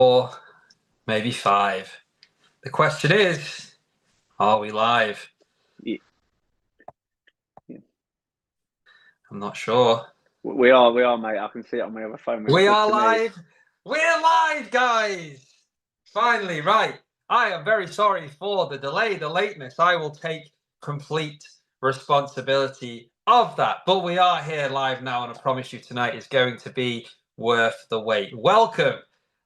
Or maybe 5. The question is, are we live? Yeah. I'm not sure. We are, mate. I can see it on my other phone. We are live. We're live, guys. Finally, right. I am very sorry for the delay, the lateness. I will take complete responsibility of that. But we are here live now, and I promise you tonight is going to be worth the wait. Welcome,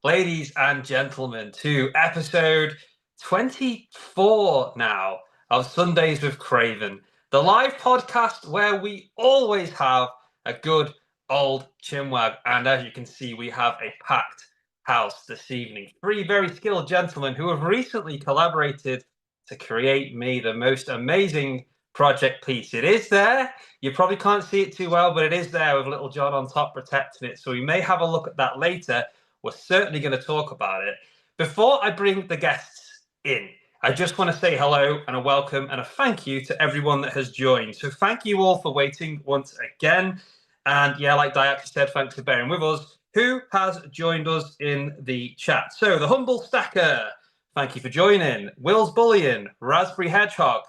ladies and gentlemen, to episode 24 now of Sundays with Craven, the live podcast where we always have a good old chinwag. And as you can see, we have a packed house this evening. 3 very skilled gentlemen who have recently collaborated to create me the most amazing project piece. It is there. You probably can't see it too well, but it is there with little John on top protecting it. So we may have a look at that later. We're certainly going to talk about it. Before I bring the guests in, I just want to say hello and a welcome and a thank you to everyone that has joined. So thank you all for waiting once again. And yeah, like Diak said, thanks for bearing with us. Who has joined us in the chat? So the Humble Stacker, thank you for joining. Will's Bullion, Raspberry Hedgehog,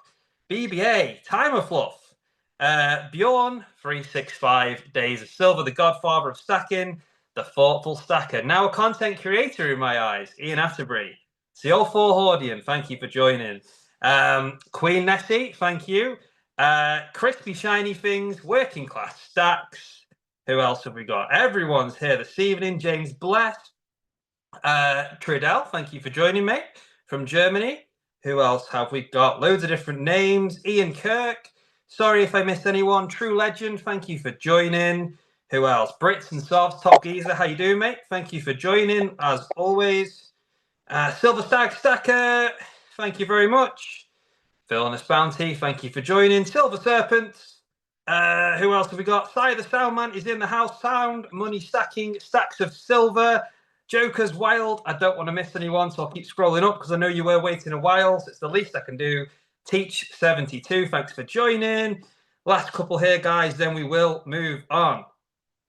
BBA, Timer Fluff, Bjorn, 365 Days of Silver, the Godfather of Stacking, the Thoughtful Stacker, now a content creator in my eyes, Ian Atterbury, CO4 Hordian, thank you for joining. Queen Nessie, thank you. Crispy Shiny Things, Working Class Stacks. Who else have we got? Everyone's here this evening. James Bless. Tridell, thank you for joining me from Germany. Who else have we got? Loads of different names. Ian Kirk. Sorry if I missed anyone. True Legend, thank you for joining. Who else? Brits and Sovs, Top Geezer, how you doing, mate? Thank you for joining, as always. Silver Stag Stacker, thank you very much. Villainous Bounty, thank you for joining. Silver Serpent. Who else have we got? Sai the Soundman is in the house. Sound, Money Stacking, Stacks of Silver. Joker's Wild. I don't want to miss anyone, so I'll keep scrolling up because I know you were waiting a while, so it's the least I can do. Teach 72, thanks for joining. Last couple here, guys, then we will move on.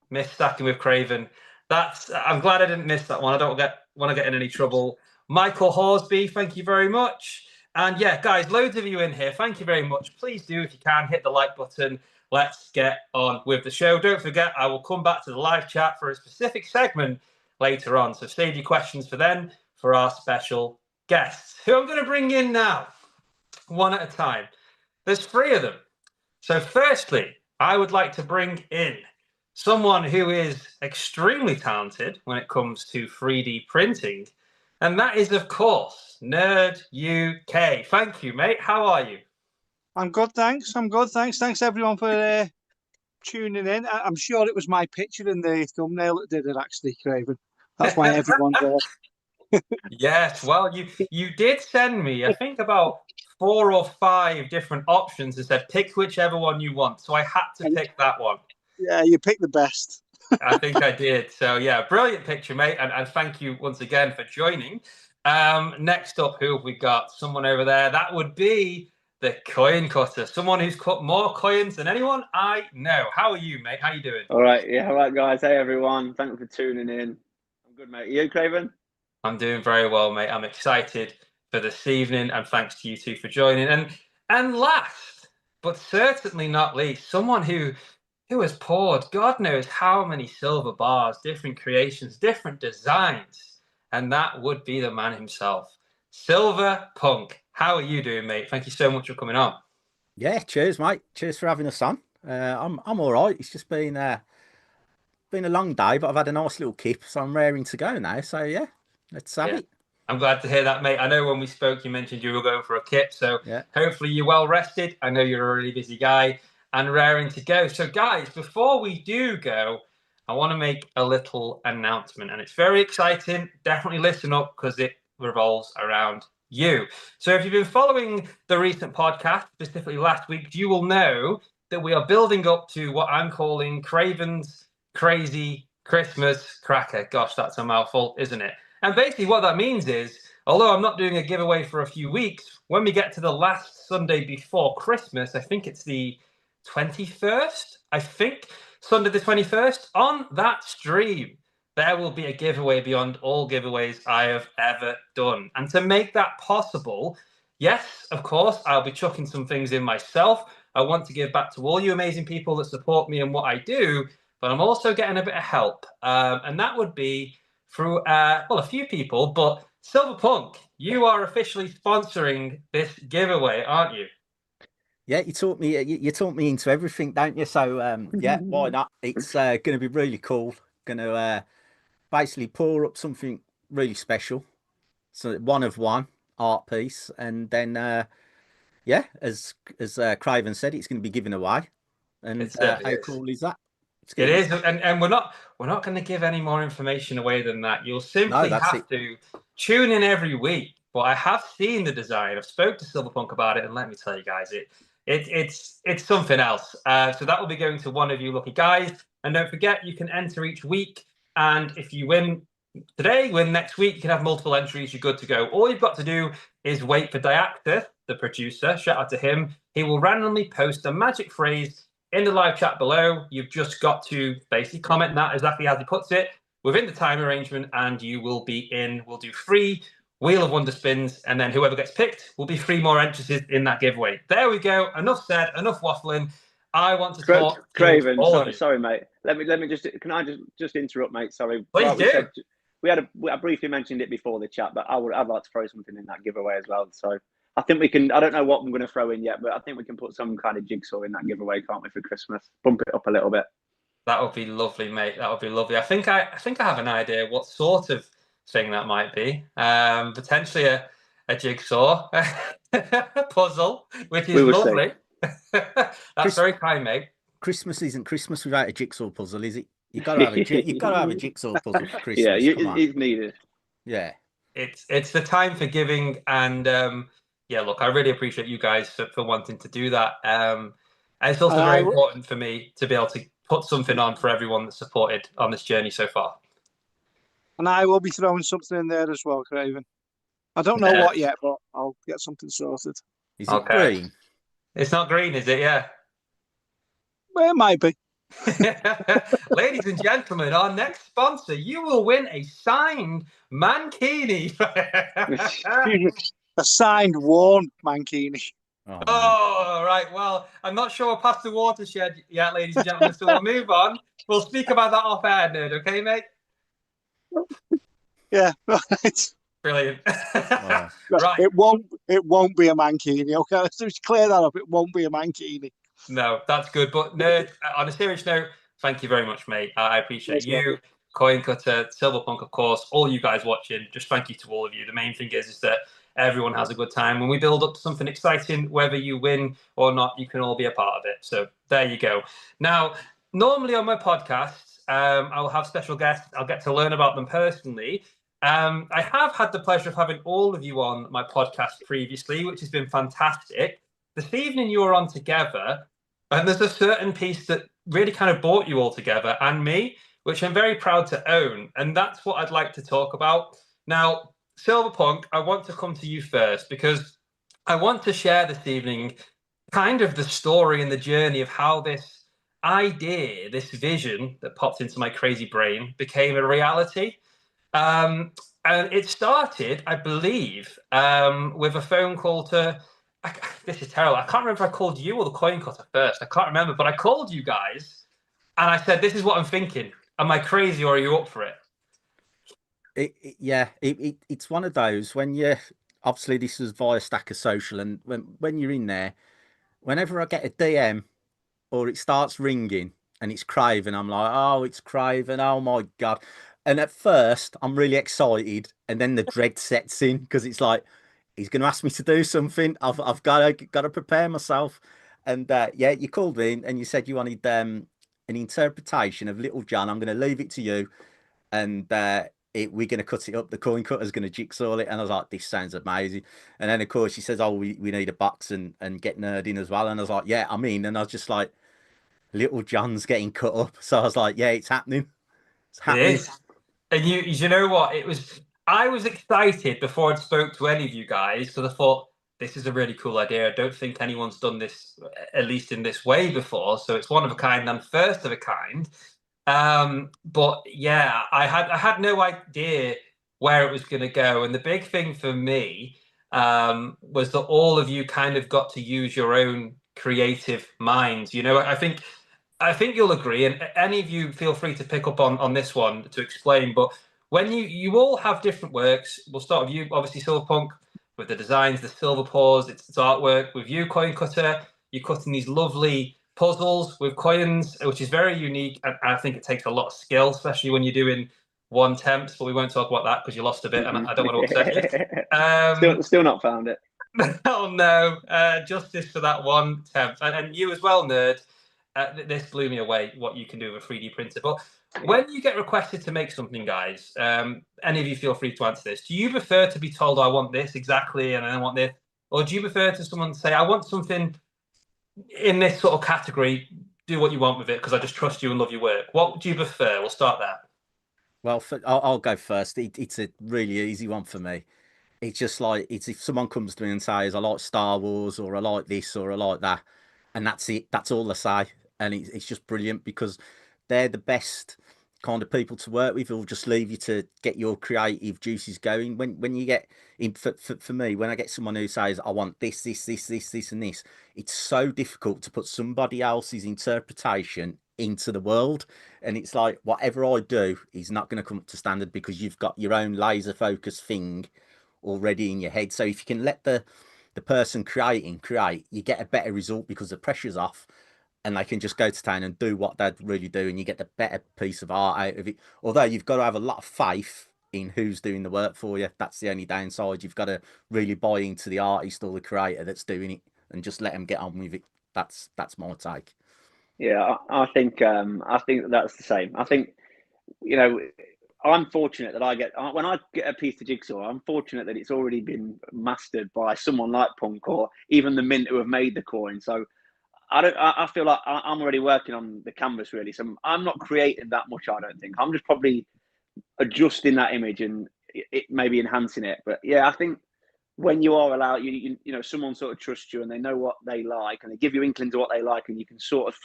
Miss Stacking with Craven. I'm glad I didn't miss that one. I don't want to get in any trouble. Michael Horsby, thank you very much. And yeah, guys, loads of you in here. Thank you very much. Please do, if you can, hit the like button. Let's get on with the show. Don't forget, I will come back to the live chat for a specific segment later on. So save your questions for then for our special guests, who I'm going to bring in now, one at a time. There's 3 of them. So firstly, I would like to bring in someone who is extremely talented when it comes to 3D printing. And that is, of course, Nerd UK. Thank you, mate. How are you? I'm good, thanks. I'm good, thanks. Thanks, everyone, for tuning in. I'm sure it was my picture in the thumbnail that did it, actually, Craven. That's why everyone's there. Yes, well, you did send me, I think, about 4 or 5 different options and said, pick whichever one you want. So I had to pick that one. Yeah, you picked the best. I think I did. So yeah, brilliant picture, mate. And thank you once again for joining. Next up, who have we got? Someone over there. That would be the coin cutter. Someone who's cut more coins than anyone I know. How are you, mate? How you doing? All right. Yeah. All right, guys. Hey, everyone. Thanks for tuning in. I'm good, mate. You, Craven? I'm doing very well, mate. I'm excited for this evening, and thanks to you two for joining. And last, but certainly not least, someone who has poured God knows how many silver bars, different creations, different designs, and that would be the man himself, Silver Punk. How are you doing, mate? Thank you so much for coming on. Yeah, cheers, mate. Cheers for having us on. I'm all right. It's just been a long day, but I've had a nice little kip, so I'm raring to go now. So yeah, let's have it. I'm glad to hear that, mate. I know when we spoke, you mentioned you were going for a kip, so yeah. Hopefully you're well rested. I know you're a really busy guy and raring to go. So guys, before we do go, I want to make a little announcement, and it's very exciting. Definitely listen up because it revolves around you. So if you've been following the recent podcast, specifically last week, you will know that we are building up to what I'm calling Craven's Crazy Christmas Cracker. Gosh, that's a mouthful, isn't it? And basically what that means is, although I'm not doing a giveaway for a few weeks, when we get to the last Sunday before Christmas, I think it's the 21st, Sunday the 21st, on that stream, there will be a giveaway beyond all giveaways I have ever done. And to make that possible, yes, of course, I'll be chucking some things in myself. I want to give back to all you amazing people that support me and what I do, but I'm also getting a bit of help. And that would be through, well, a few people, but Silverpunk, you are officially sponsoring this giveaway, aren't you? Yeah, you taught me. You taught me into everything, don't you? So yeah, why not? It's going to be really cool. Going to basically pour up something really special. So one of one art piece, and then yeah, as Craven said, it's going to be given away. And It certainly how is. cool is that? It is, and we're not going to give any more information away than that. You'll simply that's have to tune in every week. But I have seen the design. I've spoke to Silverpunk about it, and let me tell you guys, it's something else. So that will be going to one of you lucky guys. And don't forget, you can enter each week. And if you win today, win next week, you can have multiple entries. You're good to go. All you've got to do is wait for Diactus, the producer. Shout out to him. He will randomly post a magic phrase in the live chat below. You've just got to basically comment that exactly as he puts it within the time arrangement, and you will be in. We'll do 3 Wheel of Wonder spins, and then whoever gets picked will be 3 more entries in that giveaway. There we go. Enough said. Enough waffling. I want to talk. Craven, sorry, mate. Let me just. Can I just interrupt, mate? Sorry. Please do. I briefly mentioned it before the chat, but I'd like to throw something in that giveaway as well. So I think we can. I don't know what I'm going to throw in yet, but I think we can put some kind of jigsaw in that giveaway, can't we, for Christmas? Bump it up a little bit. That would be lovely, mate. That would be lovely. I think I have an idea what sort of thing that might be. Potentially a jigsaw puzzle, which is lovely. That's very kind, mate. Christmas isn't Christmas without a jigsaw puzzle, is it? You got to have a jigsaw puzzle for Christmas. Yeah, it's needed. Yeah, it's the time for giving, and yeah, look, I really appreciate you guys for wanting to do that. And it's also very important for me to be able to put something on for everyone that's supported on this journey so far. And I will be throwing something in there as well, Craven. I don't know what yet, but I'll get something sorted. Is it green? It's not green, is it? Yeah. Well, it might be. Ladies and gentlemen, our next sponsor, you will win a signed mankini. A signed, worn mankini. Oh, right. Well, I'm not sure we're past the watershed yet, ladies and gentlemen, so we'll move on. We'll speak about that off air, nerd. Okay, mate? Yeah, right. Brilliant. Right. It won't be a mankini. Okay, let's just clear that up. It won't be a mankini. No, that's good. But nerd, on a serious note, thank you very much, mate. I appreciate you, Coin Cutter, Silverpunk, of course, all you guys watching. Just thank you to all of you. The main thing is that everyone has a good time. When we build up something exciting, whether you win or not, you can all be a part of it. So there you go. Now, normally on my podcast, I'll have special guests. I'll get to learn about them personally. I have had the pleasure of having all of you on my podcast previously, which has been fantastic. This evening you were on together, and there's a certain piece that really kind of brought you all together and me, which I'm very proud to own. And that's what I'd like to talk about. Now, Silverpunk, I want to come to you first because I want to share this evening kind of the story and the journey of how this idea, this vision that popped into my crazy brain became a reality. And it started, I believe, with a phone call to, this is terrible. I can't remember if I called you or the Coin Cutter first. I can't remember, but I called you guys and I said, this is what I'm thinking. Am I crazy or are you up for it? It's one of those when you, obviously this was via Stacker Social, and when you're in there, whenever I get a DM or it starts ringing and it's Craven, I'm like, oh, it's Craven, oh my God. And at first I'm really excited, and then the dread sets in because it's like, he's going to ask me to do something. I've got to prepare myself. And yeah, you called me and you said you wanted an interpretation of Little John. I'm going to leave it to you, and we're going to cut it up. The Coin Cutter's going to jigsaw it. And I was like, this sounds amazing. And then of course she says, oh, we need a box and get nerding as well. And I was like, yeah, I'm in. And I was just like, Little John's getting cut up. So I was like, yeah, it's happening. It's happening. It is. And you know what? I was excited before I'd spoke to any of you guys because I thought, this is a really cool idea. I don't think anyone's done this, at least in this way before. So it's one of a kind and first of a kind. But yeah, I had no idea where it was going to go, and the big thing for me was that all of you kind of got to use your own creative minds. You know, I think you'll agree, and any of you feel free to pick up on this one to explain. But when you all have different works, we'll start with you, obviously, Silverpunk, with the designs, the silver paws, it's artwork. With you, Coin Cutter, you're cutting these lovely puzzles with coins, which is very unique, and I think it takes a lot of skill, especially when you're doing one temps. But we won't talk about that because you lost a bit, and I don't want to upset you. Still not found it. Oh no, justice for that one attempt, and you as well, nerd. This blew me away. What you can do with a 3D printer. But when you get requested to make something, guys, any of you feel free to answer this. Do you prefer to be told, "I want this exactly," and I want this, or do you prefer to someone say, "I want something in this sort of category? Do what you want with it because I just trust you and love your work." What do you prefer? We'll start there. Well, I'll go first. It's a really easy one for me. It's just like, it's if someone comes to me and says, I like Star Wars, or I like this, or I like that, and that's it. That's all I say, and it's just brilliant because they're the best kind of people to work with. Who'll just leave you to get your creative juices going. When you get in, for me, when I get someone who says, I want this, and this, it's so difficult to put somebody else's interpretation into the world, and it's like, whatever I do is not going to come up to standard because you've got your own laser focus thing already in your head. So if you can let the person create, you get a better result because the pressure's off, and they can just go to town and do what they really do, and you get the better piece of art out of it. Although you've got to have a lot of faith in who's doing the work for you. That's the only downside. You've got to really buy into the artist or the creator that's doing it, and just let them get on with it. That's my take. Yeah, I think that's the same. I think, I'm fortunate that when I get a piece of Jigsaw, I'm fortunate that it's already been mastered by someone like Punk or even the Mint who have made the coin. So I feel like I'm already working on the canvas really. So I'm not creating that much. I don't think I'm just probably adjusting that image and it maybe enhancing it. But yeah, I think when you are allowed, someone sort of trusts you and they know what they like and they give you inklings of what they like, and you can sort of,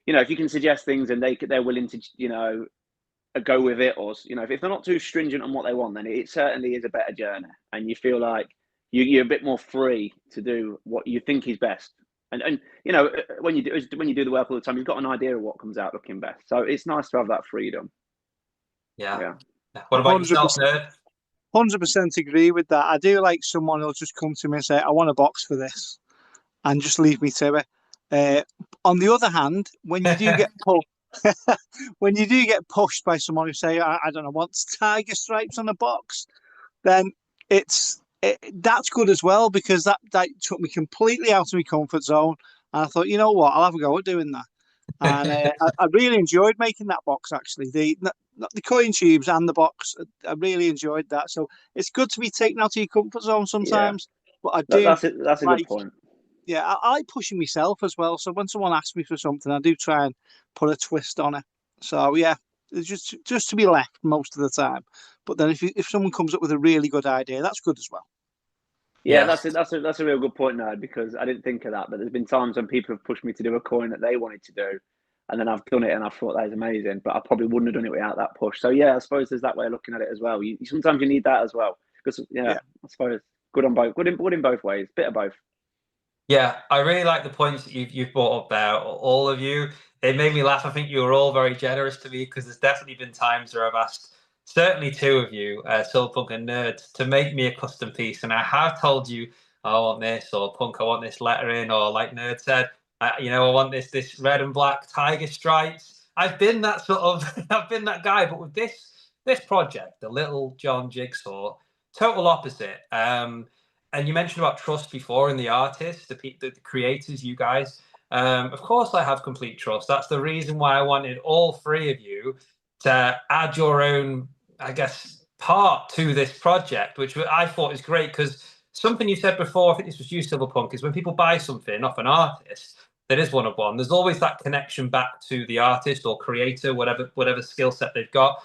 if you can suggest things and they're willing to, go with it, or if they're not too stringent on what they want, then it certainly is a better journey, and you feel like you're a bit more free to do what you think is best. And when you do the work all the time, you've got an idea of what comes out looking best. So it's nice to have that freedom. Yeah. What about yourself, nerd? 100% agree with that. I do like someone who'll just come to me and say, I want a box for this, and just leave me to it. On the other hand, when you do get when you do get pushed by someone who say, I don't know, wants tiger stripes on a box, then that's good as well, because that took me completely out of my comfort zone. And I thought, you know what, I'll have a go at doing that. And I really enjoyed making that box, actually. Not the coin tubes and the box. I really enjoyed that. So it's good to be taken out of your comfort zone sometimes. Yeah. But I do. That's a good point. Yeah, I like pushing myself as well. So when someone asks me for something, I do try and put a twist on it. So yeah, it's just to be left most of the time. But then if someone comes up with a really good idea, that's good as well. Yeah, that's a real good point now, because I didn't think of that. But there's been times when people have pushed me to do a coin that they wanted to do, and then I've done it and I thought that is amazing, but I probably wouldn't have done it without that push. So yeah, I suppose there's that way of looking at it as well. Sometimes you need that as well, because I suppose good in both ways, bit of both. Yeah, I really like the points that you've brought up there, all of you. It made me laugh. I think you were all very generous to me, because there's definitely been times where I've asked, certainly two of you, Silverpunk and Nerd, to make me a custom piece. And I have told you, I want this, or Punk, I want this lettering, or like Nerd said, I want this red and black tiger stripes. I've been that I've been that guy. But with this project, the Little John Jigsaw, total opposite. And you mentioned about trust before in the artists, the creators, you guys. Of course, I have complete trust. That's the reason why I wanted all three of you to add your own, I guess, part to this project, which I thought is great, because something you said before, I think this was you, Silverpunk, is when people buy something off an artist that is one of one, there's always that connection back to the artist or creator, whatever skill set they've got,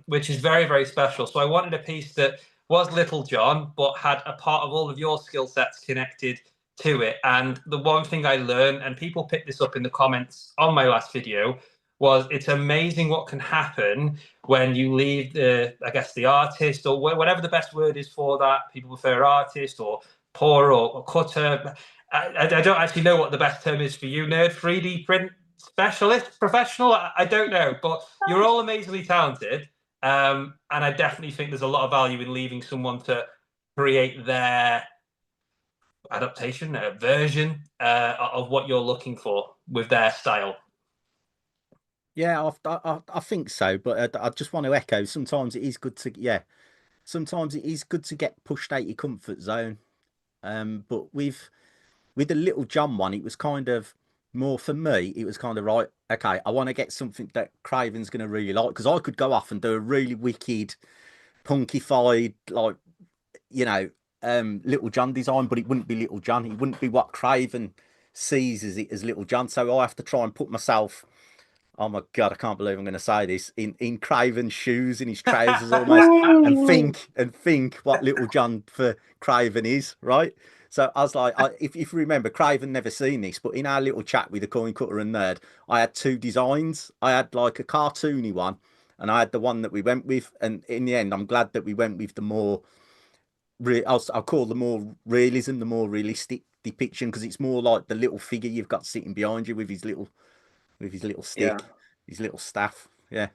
which is very, very special. So I wanted a piece that was Little John, but had a part of all of your skill sets connected to it. And the one thing I learned, and people picked this up in the comments on my last video, was it's amazing what can happen when you leave the, I guess, the artist, or whatever the best word is for that. People prefer artist or pourer or cutter. I don't actually know what the best term is for you, nerd. 3D print specialist, professional. I don't know, but you're all amazingly talented, and I definitely think there's a lot of value in leaving someone to create their adaptation, a version of what you're looking for with their style. Yeah, I think so, but I just want to echo. Sometimes it is good to, yeah. Sometimes it is good to get pushed out your comfort zone. But with the Little John one, it was kind of more for me. It was kind of right. Okay, I want to get something that Craven's going to really like, because I could go off and do a really wicked, punkified, like, you know, Little John design, but it wouldn't be Little John. It wouldn't be what Craven sees as it as Little John. So I have to try and put myself. Oh my God, I can't believe I'm going to say this. In Craven's shoes, in his trousers almost, and think what Little John for Craven is, right? So I was like, if you remember, Craven never seen this, but in our little chat with the coin cutter and nerd, I had two designs. I had like a cartoony one, and I had the one that we went with. And in the end, I'm glad that we went with the more, I'll call the more realism, the more realistic depiction, because it's more like the little figure you've got sitting behind you with his little stick, his little staff. Yeah.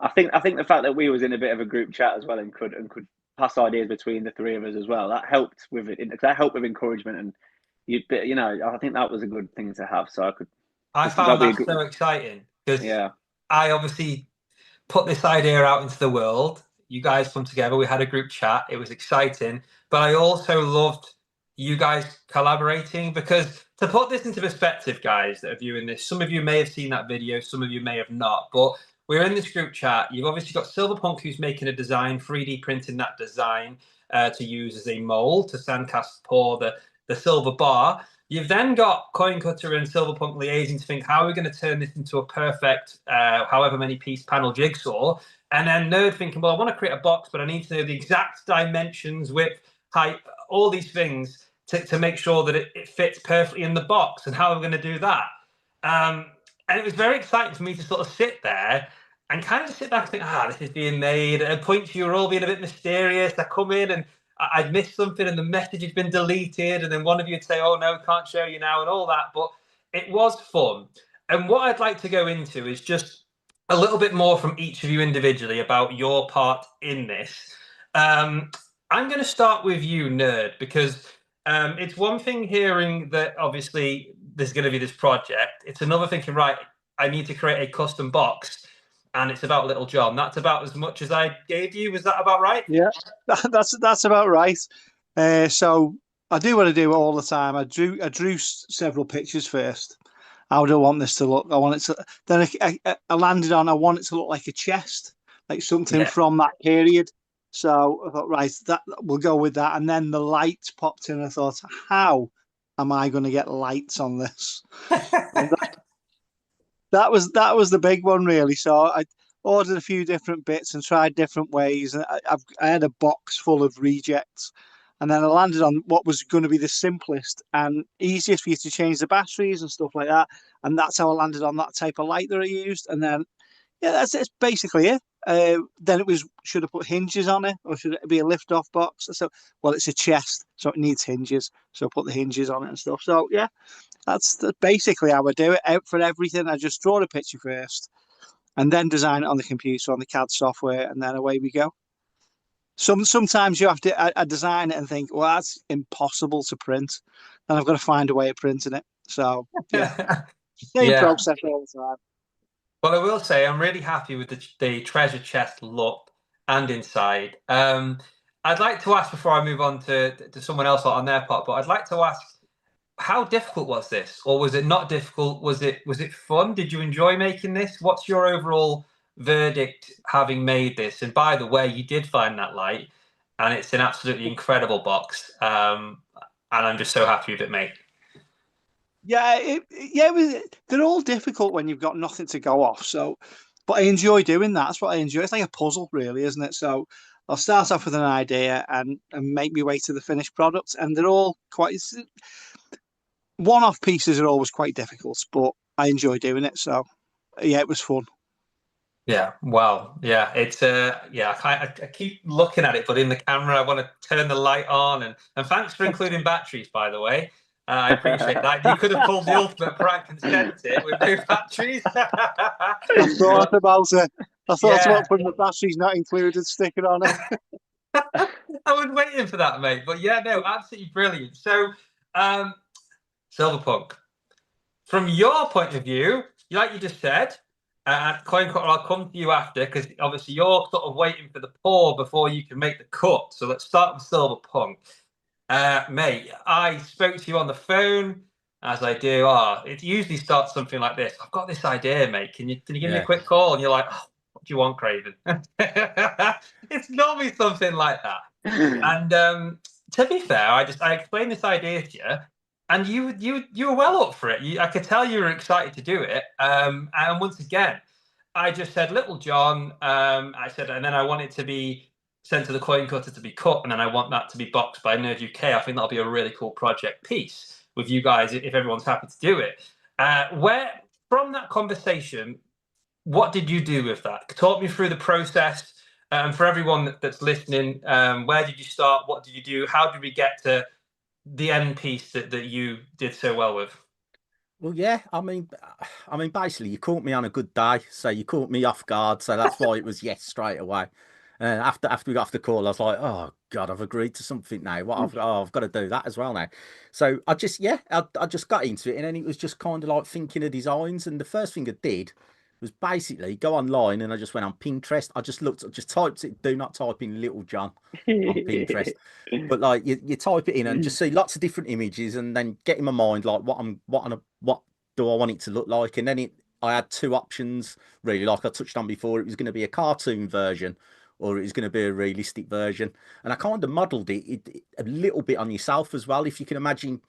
I think the fact that we was in a bit of a group chat as well and could pass ideas between the three of us as well, that helped with it. That helped with encouragement, and you know, I think that was a good thing to have. So I found that so exciting, because I obviously put this idea out into the world. You guys come together. We had a group chat. It was exciting, but I also loved you guys collaborating, because to put this into perspective, guys that are viewing this, some of you may have seen that video, some of you may have not, but we're in this group chat. You've obviously got Silverpunk, who's making a design, 3D printing that design to use as a mold to sandcast pour the silver bar. You've then got Coin Cutter and Silverpunk liaising to think, how are we going to turn this into a perfect, however many piece panel jigsaw? And then Nerd thinking, well, I want to create a box, but I need to know the exact dimensions, width, height, all these things to make sure that it fits perfectly in the box. And how are we going to do that? And it was very exciting for me to sort of sit there and kind of sit back and think, this is being made. At points, you were all being a bit mysterious. I come in and I'd missed something and the message had been deleted, and then one of you would say, oh no, can't show you now, and all that. But it was fun. And what I'd like to go into is just a little bit more from each of you individually about your part in this. I'm going to start with you, Nerd, because it's one thing hearing that obviously there's going to be this project. It's another thinking, right, I need to create a custom box, and it's about Little John. That's about as much as I gave you. Was that about right? Yeah, that's about right. So I do what I do all the time. I drew several pictures first. How do I want this to look? I want it to. Then I landed on. I want it to look like a chest, like something from that period. So I thought, right, that we'll go with that. And then the lights popped in. I thought, how am I going to get lights on this? that was the big one, really. So I ordered a few different bits and tried different ways. And I had a box full of rejects, and then I landed on what was going to be the simplest and easiest for you to change the batteries and stuff like that. And that's how I landed on that type of light that I used. And then, that's basically it. Then it was, should I put hinges on it, or should it be a lift-off box? So, well, it's a chest, so it needs hinges. So I put the hinges on it and stuff. So, yeah, that's basically how I do it. Out for everything, I just draw the picture first, and then design it on the computer, on the CAD software, and then away we go. Sometimes you have to design it and think, well, that's impossible to print. Then I've got to find a way of printing it. So, yeah, same process all the time. Well, I will say I'm really happy with the treasure chest look and inside. I'd like to ask, before I move on to someone else on their part, but I'd like to ask, how difficult was this, or was it not difficult? Was it fun? Did you enjoy making this? What's your overall verdict having made this? And by the way, you did find that light, and it's an absolutely incredible box. And I'm just so happy with it, mate. Yeah, they're all difficult when you've got nothing to go off. So, but I enjoy doing that. That's what I enjoy. It's like a puzzle, really, isn't it? So I'll start off with an idea and make my way to the finished product, and they're all quite one-off pieces are always quite difficult, but I enjoy doing it. So yeah, it was fun. Yeah, well, yeah, it's yeah. I keep looking at it, but in the camera, I want to turn the light on. And thanks for including batteries, by the way. I appreciate that. You could have pulled the ultimate prank and sent it with no batteries. I thought about it. I thought Yeah. about putting the batteries not included sticker on it. I was waiting for that, mate. But yeah, no, absolutely brilliant. So, Silverpunk, from your point of view, like you just said, Coin Cutter, I'll come to you after because obviously you're sort of waiting for the pour before you can make the cut. So let's start with Silverpunk. Mate, I spoke to you on the phone as I do. It usually starts something like this. I've got this idea, mate. Can you give me a quick call? And you're like, oh, what do you want, Craven? It's normally something like that. And to be fair, I explained this idea to you, and you were well up for it. I could tell you were excited to do it. And once again, I just said, Little John. I said, and then I want it to be sent to the Coin Cutter to be cut, and then I want that to be boxed by Nerd UK. I think that'll be a really cool project piece with you guys if everyone's happy to do it. Where from that conversation, what did you do with that? Talk me through the process. For everyone that's listening, where did you start? What did you do? How did we get to the end piece that you did so well with? Well, yeah, I mean, basically, you caught me on a good day, so you caught me off guard, so that's why it was yes straight away. And after we got off the call, I was like, oh God, I've agreed to something now. I've got to do that as well now. So I just got into it, and then it was just kind of like thinking of designs. And the first thing I did was basically go online, and I just went on Pinterest. I just typed it. Do not type in Little John on Pinterest, but like you type it in and just see lots of different images, and then get in my mind like what do I want it to look like, and then I had two options really, like I touched on before. It was going to be a cartoon version, or it was going to be a realistic version, and I kind of modelled it a little bit on yourself as well. If you can imagine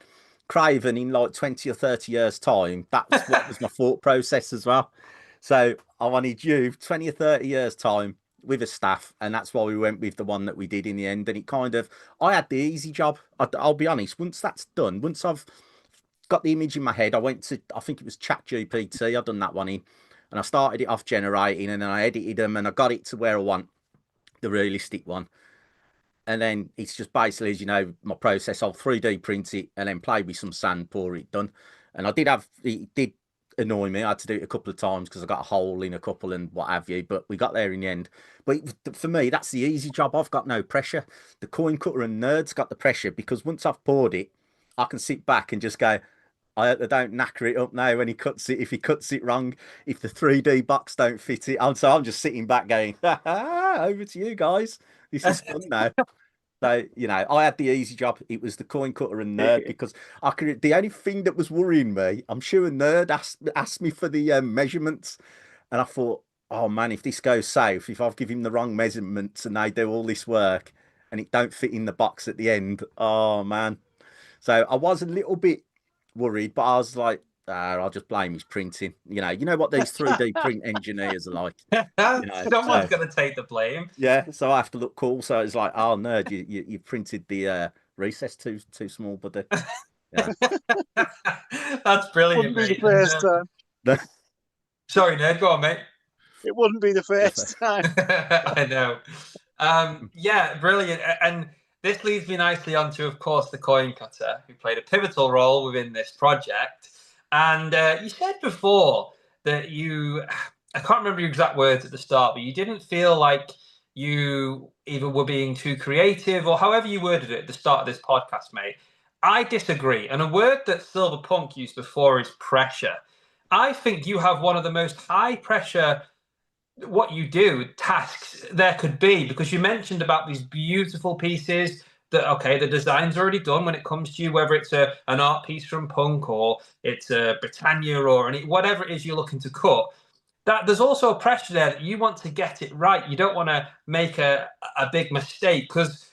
Craven in like 20 or 30 years time, that's what was my thought process as well. So I wanted you 20 or 30 years time with a staff, and that's why we went with the one that we did in the end. And it kind of, I had the easy job. I'll be honest, once that's done, once I've got the image in my head, I went to, I think it was ChatGPT, I've done that one in, and I started it off generating, and then I edited them, and I got it to where I want the realistic one. And then it's just basically, as you know, my process, I'll 3D print it and then play with some sand, pour it done. And it did annoy me. I had to do it a couple of times because I got a hole in a couple and what have you, but we got there in the end. But for me, that's the easy job. I've got no pressure. The Coin Cutter and Nerds got the pressure, because once I've poured it, I can sit back and just go, I don't knacker it up now when he cuts it. If he cuts it wrong, if the 3D box don't fit it, I'm just sitting back going, over to you guys. This is fun now. So, you know, I had the easy job. It was the Coin Cutter and Nerd, because the only thing that was worrying me, I'm sure a Nerd asked me for the measurements, and I thought, oh man, if this goes south, if I've given him the wrong measurements and they do all this work and it don't fit in the box at the end, oh man. So I was a little bit worried, but I was like, I'll just blame his printing. You know what these 3D print engineers are like. Someone's going to take the blame. Yeah, so I have to look cool. So it's like, oh Nerd, you printed the recess too small, buddy. Yeah. That's brilliant, Wouldn't be mate. the first time. Sorry, Nerd, go on, mate. It wouldn't be the first time. I know. Yeah, brilliant. And this leads me nicely onto, of course, the Coin Cutter, who played a pivotal role within this project. And you said before that I can't remember your exact words at the start, but you didn't feel like you either were being too creative, or however you worded it at the start of this podcast, mate. I disagree. And a word that Silverpunk used before is pressure. I think you have one of the most high pressure what you do tasks there could be, because you mentioned about these beautiful pieces that, okay, the design's already done when it comes to you, whether it's an art piece from Punk, or it's a Britannia, or whatever it is you're looking to cut. That there's also a pressure there that you want to get it right. You don't want to make a big mistake, because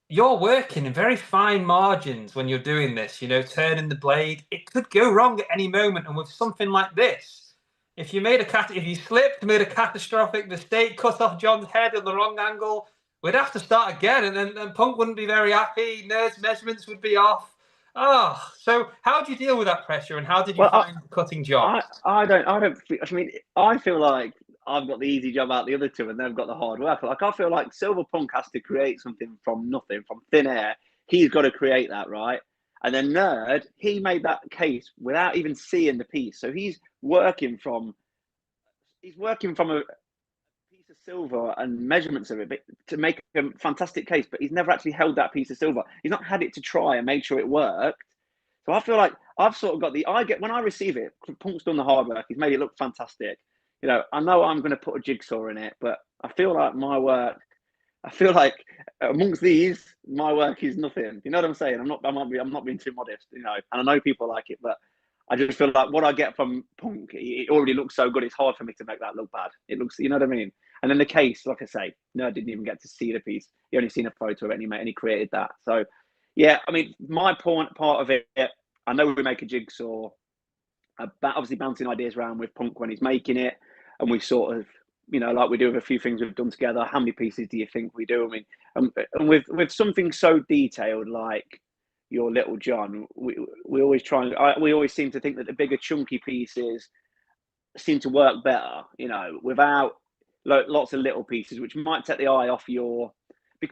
you're working in very fine margins when you're doing this, turning the blade. It could go wrong at any moment. And with something like this, if you slipped, made a catastrophic mistake, cut off John's head at the wrong angle, we'd have to start again, and then Punk wouldn't be very happy. Nerd's measurements would be off. Oh, so how do you deal with that pressure, and how did you Well, find the cutting job? I don't. I mean, I feel like I've got the easy job out the other two, and they've got the hard work. Like I feel like Silver Punk has to create something from nothing, from thin air. He's got to create that, right? And then Nerd, he made that case without even seeing the piece. So he's working from a piece of silver and measurements of it to make a fantastic case. But he's never actually held that piece of silver. He's not had it to try and make sure it worked. So I feel like I've sort of got when I receive it, Punk's done the hard work. He's made it look fantastic. You know, I know I'm going to put a jigsaw in it, but I feel like amongst these, my work is nothing. You know what I'm saying? I'm not being too modest, you know, and I know people like it, but I just feel like what I get from Punk, it already looks so good. It's hard for me to make that look bad. It looks, you know what I mean? And then the case, like I say, no, I didn't even get to see the piece. He only seen a photo of it and he created that. So, yeah, I mean, my part of it, I know we make a jigsaw, obviously bouncing ideas around with Punk when he's making it, and we sort of, you know, like we do with a few things we've done together. How many pieces do you think we do? I mean, and with something so detailed like your Little John, we always we always seem to think that the bigger chunky pieces seem to work better, you know, without lots of little pieces, which might take the eye off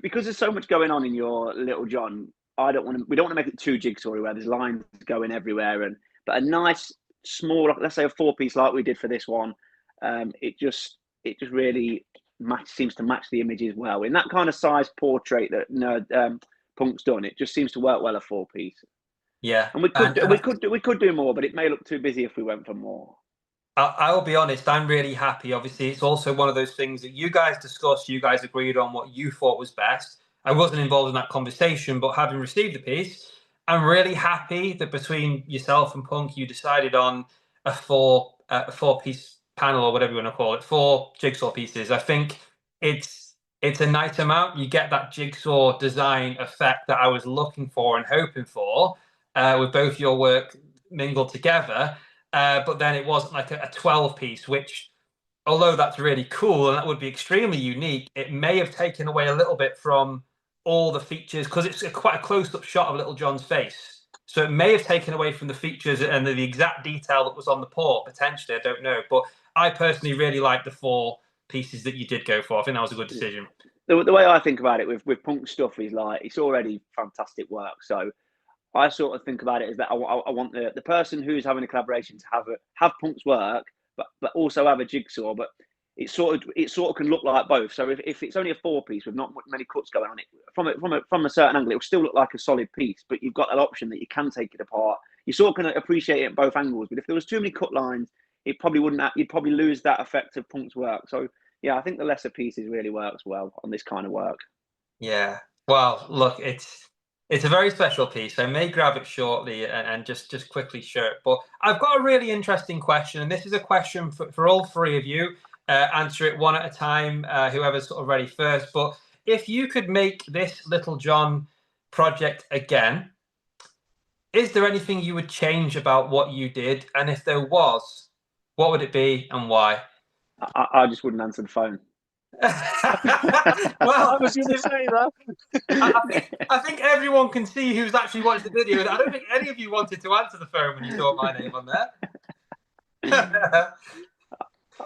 because there's so much going on in your Little John. We don't want to make it too jigsaw where there's lines going everywhere, but a nice small, let's say a 4-piece like we did for this one, it just really seems to match the images well. In that kind of size portrait that Punk's done, it just seems to work well a 4-piece. Yeah, and we could do more, but it may look too busy if we went for more. I will be honest, I'm really happy. Obviously, it's also one of those things that you guys discussed, you guys agreed on what you thought was best. I wasn't involved in that conversation, but having received the piece, I'm really happy that between yourself and Punk, you decided on a 4-piece panel, or whatever you want to call it, 4 jigsaw pieces. I think it's a nice amount. You get that jigsaw design effect that I was looking for and hoping for, with both your work mingled together. But then it wasn't like a 12-piece, which, although that's really cool and that would be extremely unique, it may have taken away a little bit from all the features, because it's quite a close-up shot of Little John's face. So it may have taken away from the features and the exact detail that was on the paw, potentially. I don't know. But I personally really like the 4 pieces that you did go for. I think that was a good decision. The way I think about it with Punk stuff is like, it's already fantastic work. So I sort of think about it as that I want the person who's having a collaboration to have Punk's work, but also have a jigsaw. But it sort of can look like both. So if it's only a 4-piece with not many cuts going on it, from a certain angle, it will still look like a solid piece. But you've got that option that you can take it apart. You sort of can appreciate it at both angles. But if there was too many cut lines, it probably wouldn't. You'd probably lose that effect of Punk's work. So yeah, I think the lesser pieces really works well on this kind of work. Yeah. Well, look, it's a very special piece. I may grab it shortly and just quickly show it. But I've got a really interesting question, and this is a question for all 3 of you. Answer it one at a time, whoever's sort of ready first. But if you could make this Little John project again, is there anything you would change about what you did? And if there was, what would it be and why? I just wouldn't answer the phone. Well, I was going to say that. I think everyone can see who's actually watched the video. I don't think any of you wanted to answer the phone when you saw my name on there.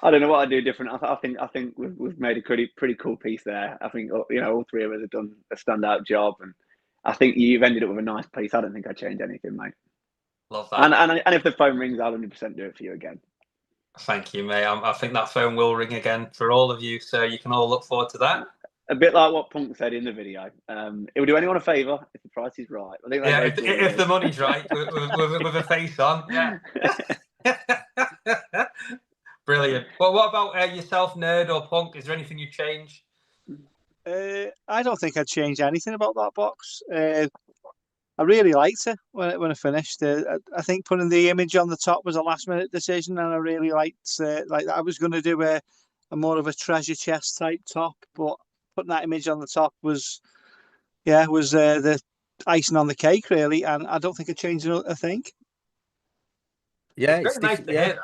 I don't know what I'd do different. I think we've made a pretty cool piece there. I think, you know, all 3 of us have done a standout job, and I think you've ended up with a nice piece. I don't think I'd change anything, mate. Love that. And if the phone rings, I'll 100% do it for you again. Thank you, mate. I think that phone will ring again for all of you, so you can all look forward to that. A bit like what Punk said in the video. It would do anyone a favour if the price is right. I think if the money's right, with a face on. Yeah. Brilliant. Well, what about yourself, Nerd or Punk? Is there anything you change? I don't think I'd change anything about that box. I really liked it when I finished. I think putting the image on the top was a last-minute decision, and I really liked like I was going to do a more of a treasure chest type top, but putting that image on the top was the icing on the cake, really, and I don't think I'd change a thing. Yeah, it's very nice to hear that.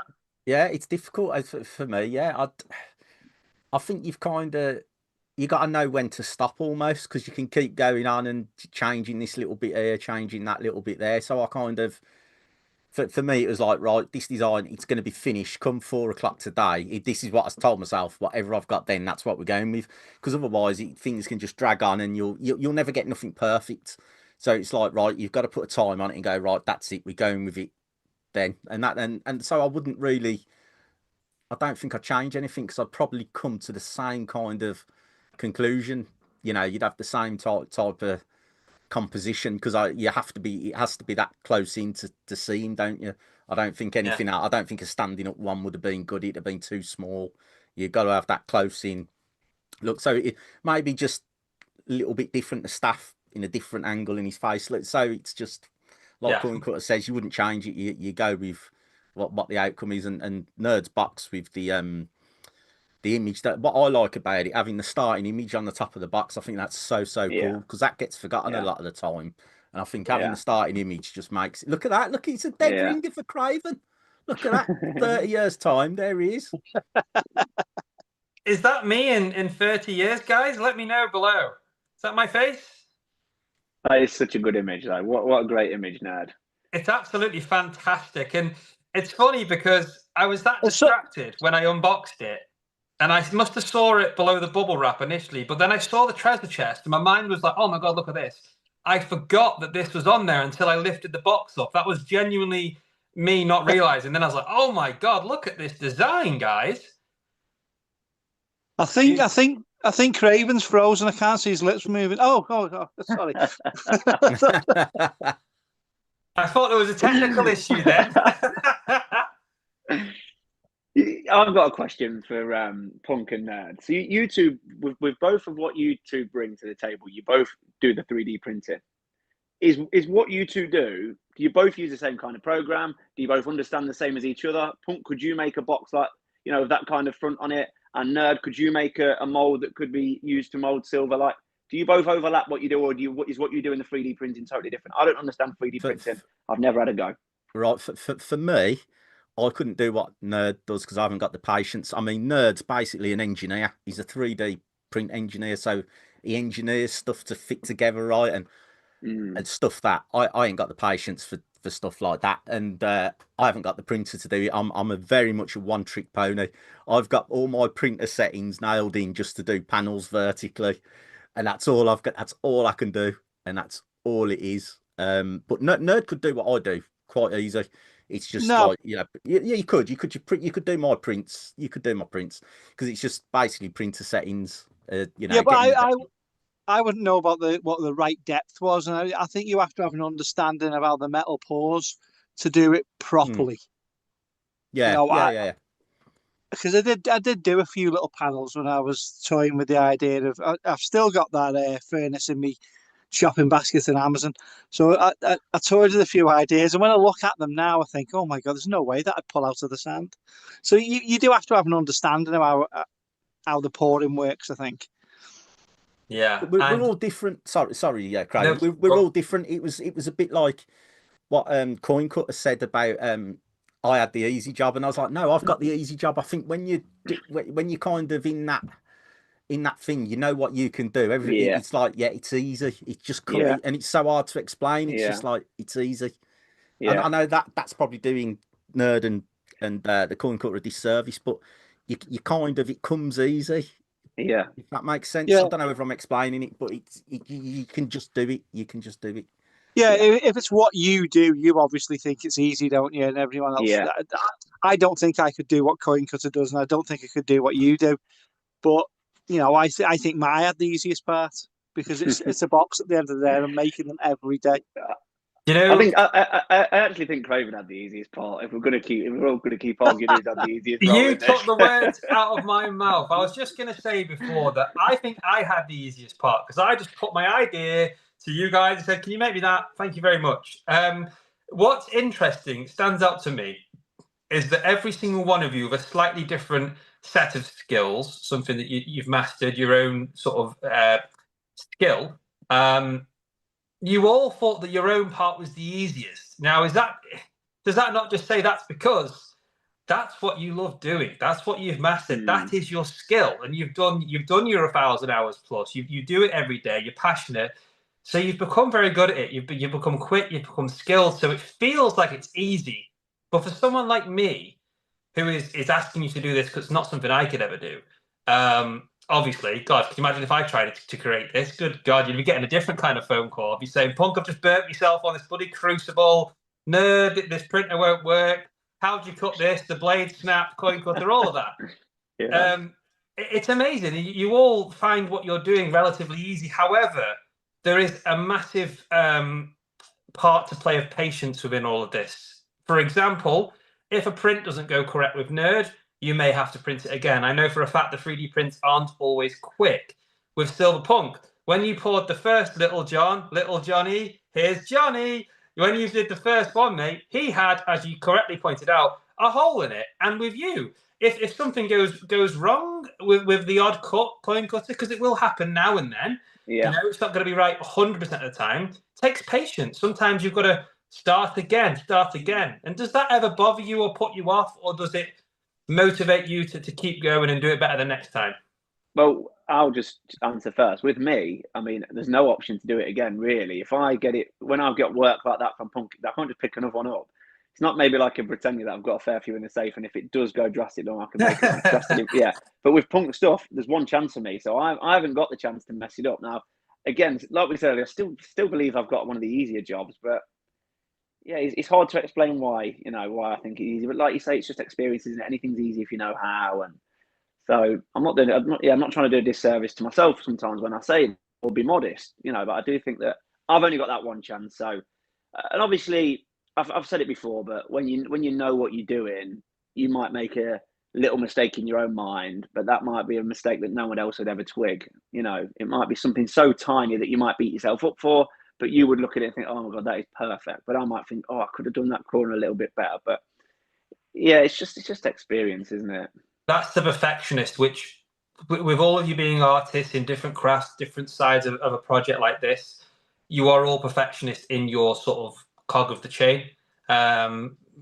Yeah, it's difficult for me. Yeah, I think you've you got to know when to stop almost, because you can keep going on and changing this little bit here, changing that little bit there. So I kind of, for me, it was like, right, this design, it's going to be finished come 4 o'clock today. This is what I told myself. Whatever I've got, then that's what we're going with. Because otherwise, things can just drag on, and you'll never get nothing perfect. So it's like, right, you've got to put a time on it and go, right, that's it. We're going with it then, and so I wouldn't really. I don't think I'd change anything, because I'd probably come to the same kind of conclusion. You know, you'd have the same type of composition, because it has to be that close in to see him, don't you? I don't think anything I don't think a standing up one would have been good. It'd have been too small. You've got to have that close in look. So it maybe just a little bit different, the staff in a different angle in his face. So it's just like Coin Cutter says, you wouldn't change it. You go with what the outcome is, and Nerd's box with the image. That what I like about it, having the starting image on the top of the box, I think that's so cool, because that gets forgotten a lot of the time. And I think having the starting image just makes it. Look at that! Look, it's a dead ringer for Craven. Look at that! 30 years time, there he is. Is that me in 30 years, guys? Let me know below. Is that my face? That is such a good image, though. What a great image, Nerd. It's absolutely fantastic, and it's funny because I was that distracted when I unboxed it, and I must have saw it below the bubble wrap initially, but then I saw the treasure chest, and my mind was like, "Oh my god, look at this!" I forgot that this was on there until I lifted the box up. That was genuinely me not realizing. Then I was like, "Oh my god, look at this design, guys!" I think Craven's frozen. I can't see his lips moving. Oh, sorry. I thought there was a technical issue then. I've got a question for Punk and Nerd. So you two, with both of what you two bring to the table, you both do the 3D printing. Is what you two do you both use the same kind of program? Do you both understand the same as each other? Punk, could you make a box like, with that kind of front on it? And Nerd, could you make a mold that could be used to mold silver? Like, do you both overlap what you do, or is what you do in the 3D printing totally different? I don't understand 3D printing. I've never had a go. Right, for me, I couldn't do what Nerd does, because I haven't got the patience. I mean, Nerd's basically an engineer. He's a 3D print engineer, so he engineers stuff to fit together, right? And stuff that I ain't got the patience for stuff like that, and I haven't got the printer to do it. I'm a very much a one-trick pony. I've got all my printer settings nailed in just to do panels vertically, and that's all I've got. That's all I can do, and that's all it is. But Nerd could do what I do quite easy. It's just like, you could do my prints. You could do my prints, because it's just basically printer settings. Yeah, but I wouldn't know about what the right depth was, and I think you have to have an understanding of how the metal pours to do it properly. Yeah. Because I did do a few little panels when I was toying with the idea of. I've still got that furnace in me shopping basket in Amazon, so I toyed with a few ideas, and when I look at them now, I think, oh my god, there's no way that I'd pull out of the sand. So you do have to have an understanding of how the pouring works, I think. Yeah, we're all different. Sorry, yeah, Craig. No, we're all different. It was a bit like what Coin Cutter said about I had the easy job, and I was like, no, I've got the easy job. I think when you kind of in that thing, you know what you can do. It's like, it's easy. It's just and it's so hard to explain. It's just like, it's easy. And I know that's probably doing Nerd and the Coin Cutter a disservice, but you kind of, it comes easy. Yeah, if that makes sense. I don't know if I'm explaining it, but you can just do it. You can just do it. Yeah, if it's what you do, you obviously think it's easy, don't you? And everyone else. Yeah. I don't think I could do what Coin Cutter does, and I don't think I could do what you do. But I think I had the easiest part, because it's a box at the end of the day. I'm making them every day. I actually think Craven had the easiest part. If we're all going to keep arguing who's had the easiest. You took the words out of my mouth. I was just going to say before that I think I had the easiest part, because I just put my idea to you guys and said, "Can you make me that? Thank you very much." What's interesting, stands out to me, is that every single one of you have a slightly different set of skills, something that you've mastered, your own sort of skill. You all thought that your own part was the easiest. Now, does that not just say that's because that's what you love doing. That's what you've mastered. Mm. That is your skill, and you've done your 1,000 hours plus. You do it every day. You're passionate, so you've become very good at it. You've become quick. You've become skilled. So it feels like it's easy. But for someone like me, who is asking you to do this because it's not something I could ever do. Obviously, God, can you imagine if I tried to create this? Good God, you'd be getting a different kind of phone call. I'd be saying, Punk, I've just burnt myself on this bloody crucible. Nerd, this printer won't work. How'd you cut this? The blade snapped, coin cutter, all of that. Yeah. It's amazing. You all find what you're doing relatively easy. However, there is a massive part to play of patience within all of this. For example, if a print doesn't go correct with Nerd, you may have to print it again. I know for a fact the 3D prints aren't always quick. With Silverpunk, when you poured the first Little Johnny, here's Johnny. When you did the first one, mate, he had, as you correctly pointed out, a hole in it. And with you, if something goes wrong with the odd coin cutter, because it will happen now and then, Yeah. you know, it's not going to be right 100% of the time. It takes patience. Sometimes you've got to start again. And does that ever bother you or put you off, or does it motivate you to keep going and do it better the next time? Well, I'll just answer first. With me, I mean, there's no option to do it again, really. If I get it, when I've got work like that from Punk, I can't just pick another one up. It's not maybe like in Britannia that I've got a fair few in the safe, and if it does go drastic, then I can make it drastic. Yeah, but with Punk stuff, there's one chance for me, so I haven't got the chance to mess it up. Now, again, like we said earlier, I still believe I've got one of the easier jobs, but yeah, it's hard to explain why, why I think it's easy. But like you say, it's just experience, isn't it? Anything's easy if you know how. And so I'm not trying to do a disservice to myself sometimes when I say or be modest, but I do think that I've only got that one chance. So, and obviously I've said it before, but when you know what you're doing, you might make a little mistake in your own mind, but that might be a mistake that no one else would ever twig. It might be something so tiny that you might beat yourself up for, but you would look at it and think, oh my God, that is perfect. But I might think, oh, I could have done that corner a little bit better. But yeah, it's just experience, isn't it? That's the perfectionist, which with all of you being artists in different crafts, different sides of a project like this, you are all perfectionists in your sort of cog of the chain,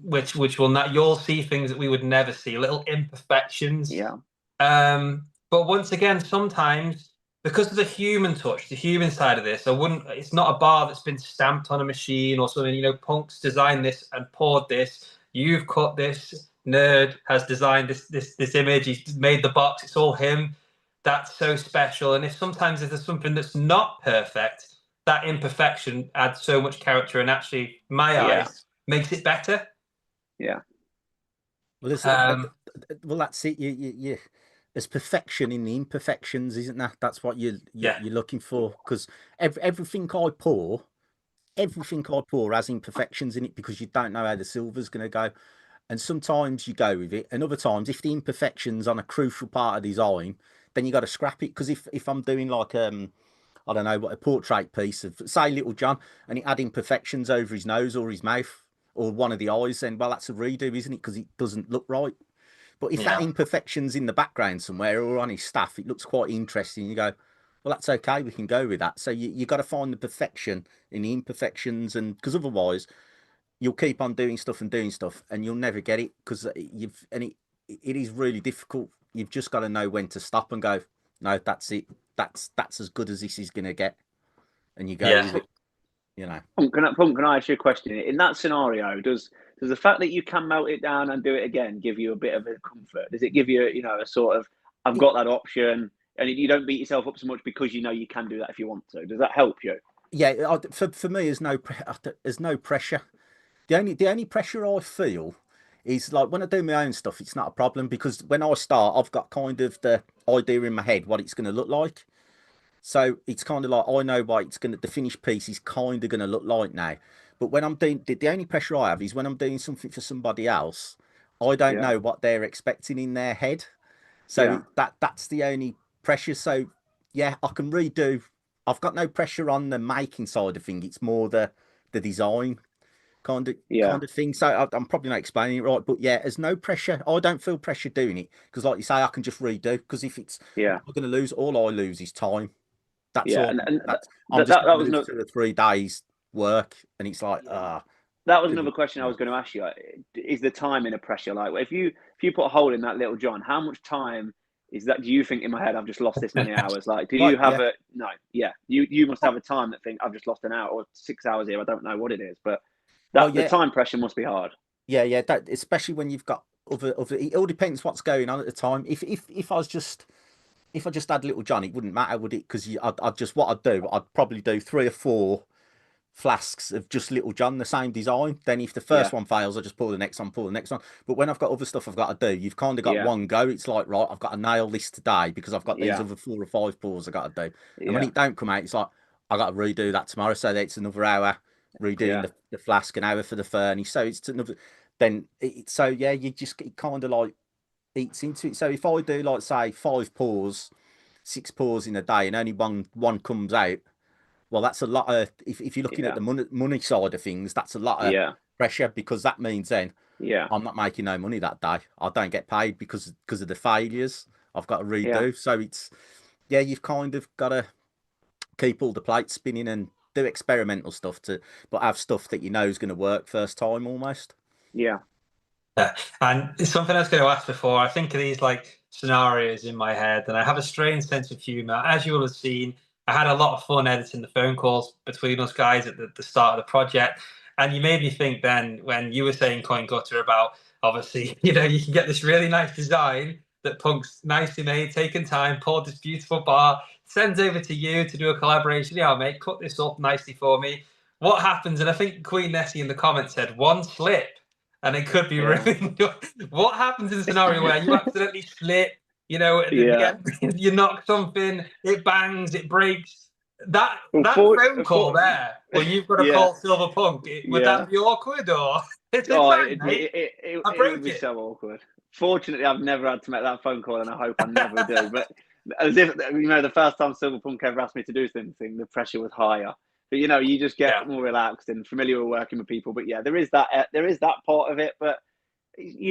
which will not, you'll see things that we would never see, little imperfections. Yeah. But once again, sometimes because of the human touch, the human side of this, it's not a bar that's been stamped on a machine or something. Punk's designed this and poured this. You've cut this. Nerd has designed this image. He's made the box. It's all him. That's so special. And if sometimes there's something that's not perfect, that imperfection adds so much character and actually, my eyes, makes it better. Yeah. Well, that's it. You there's perfection in the imperfections, isn't that? That's what you're looking for. Because everything I pour has imperfections in it because you don't know how the silver's going to go. And sometimes you go with it, and other times, if the imperfection's on a crucial part of design, then you got to scrap it. Because if I'm doing like I don't know, what a portrait piece of, say, Little John, and it had imperfections over his nose or his mouth or one of the eyes, then well, that's a redo, isn't it? Because it doesn't look right. But if that imperfection's in the background somewhere or on his staff, it looks quite interesting. You go, well, that's okay. We can go with that. So you got to find the perfection in the imperfections, and because otherwise, you'll keep on doing stuff and you'll never get it because it is really difficult. You've just got to know when to stop and go, no, that's it. That's as good as this is going to get. And you go with it, Punk, can I ask you a question? In that scenario, does the fact that you can melt it down and do it again give you a bit of a comfort? Does it give you, a sort of, I've got that option, and you don't beat yourself up so much because you know you can do that if you want to? Does that help you? Yeah, for me, there's no pressure. The only pressure I feel is like when I do my own stuff, it's not a problem because when I start, I've got kind of the idea in my head what it's going to look like. So it's kind of like I know what the finished piece is kind of going to look like now. But when I'm doing the only pressure I have is when I'm doing something for somebody else, I don't know what they're expecting in their head. So that's the only pressure. So yeah, I can redo. I've got no pressure on the making side of things. It's more the design kind of thing. So I'm probably not explaining it right, but yeah, there's no pressure. I don't feel pressure doing it because, like you say, I can just redo. Because if it's I'm going to lose, all I lose is time. That's all. And I'm just that was 2 or 3 days work, and it's like That was another question I was going to ask you. Is the timing a pressure? Like, if you put a hole in that little John, how much time is that? Do you think in my head I've just lost this many hours? Like, do you Right, have yeah. a no? Yeah, you must have a time that think I've just lost an hour or 6 hours here. I don't know what it is, but that Well, the yeah, time pressure must be hard. yeah. That especially when you've got other. It all depends what's going on at the time. If I was just if I just had Little John, it wouldn't matter, would it? Because I'd just what I'd do, I'd probably do 3 or 4 flasks of just Little John, the same design. Then if the first Yeah. one fails, I just pull the next one, pull the next one. But when I've got other stuff I've got to do, you've kind of got Yeah. one go. It's like, right, I've got to nail this today because I've got these Yeah. other 4 or 5 pours I got to do. And when Yeah. it don't come out, it's like I got to redo that tomorrow. So that's another hour redoing Yeah. the flask, an hour for the furnace. So it's another. Then so yeah, you just it kind of like eats into it. So if I do like say 5 pours, 6 pours in a day, and only one comes out, well, that's a lot of. If you're looking at Yeah. the money side of things, that's a lot of Yeah. pressure because that means then Yeah. I'm not making no money that day. I don't get paid because of the failures I've got to redo. Yeah. So it's yeah, you've kind of got to keep all the plates spinning and do experimental stuff but have stuff that you know is going to work first time almost. Yeah. Yeah. And it's something I was going to ask before. I think of these like scenarios in my head, and I have a strange sense of humor. As you will have seen, I had a lot of fun editing the phone calls between us guys at the start of the project. And you made me think then when you were saying coin gutter about obviously, you know, you can get this really nice design that Punk's nicely made, taken time, poured this beautiful bar, sends over to you to do a collaboration. Yeah, mate, cut this up nicely for me. What happens? And I think Queen Nessie in the comments said one slip and it could be Yeah. ruined. What happens in a scenario where you accidentally slip, you know, and Yeah. you knock something, it bangs, it breaks? That Well, phone call there, where you've got to yeah. call Silver Punk, would Yeah. that be awkward or? It's Oh, fine, mate. it I would broke be it. so awkward. Fortunately, I've never had to make that phone call, and I hope I never do. But as if you know, the first time Silverpunk ever asked me to do something, the pressure was higher. But you know, you just get Yeah. more relaxed and familiar with working with people. But yeah, there is that part of it. But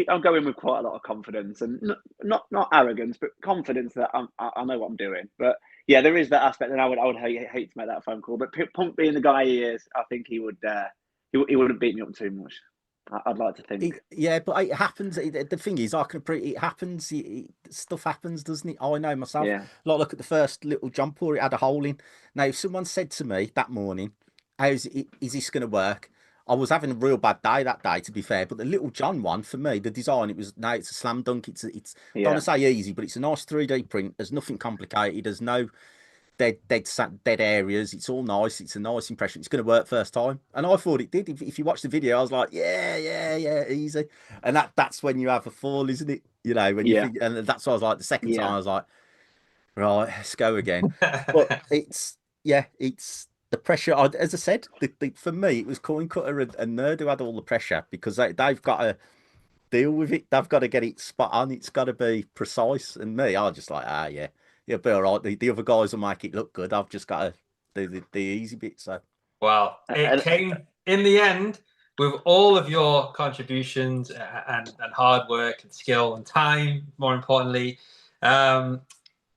I'm going with quite a lot of confidence and not arrogance, but confidence that I know what I'm doing. But yeah, there is that aspect, and I would hate to make that phone call. But Punk being the guy he is, I think he wouldn't beat me up too much. I'd like to think. Yeah, but it happens. The thing is, it happens. Stuff happens, doesn't it? I know myself. Yeah. Like, look at the first Little John pour; it had a hole in. Now, if someone said to me that morning, is this going to work?" I was having a real bad day that day, to be fair. But the Little John one, for me, the design, it's a slam dunk. It's don't want to say easy, but it's a nice 3D print. There's nothing complicated. There's no dead areas. It's all nice. It's a nice impression. It's going to work first time, and I thought it did. If you watch the video, I was like, yeah, easy. And that's when you have a fall, isn't it? You know, when you think, and that's why I was like, the second time I was like, right, let's go again. But it's the pressure. As I said, for me, it was Coin Cutter and Nerd who had all the pressure because they've got to deal with it. They've got to get it spot on. It's got to be precise. And me, I just like, yeah. It'll be all right. The other guys will make it look good. I've just got to do the easy bit. So, well, it came in the end with all of your contributions and hard work and skill and time. More importantly,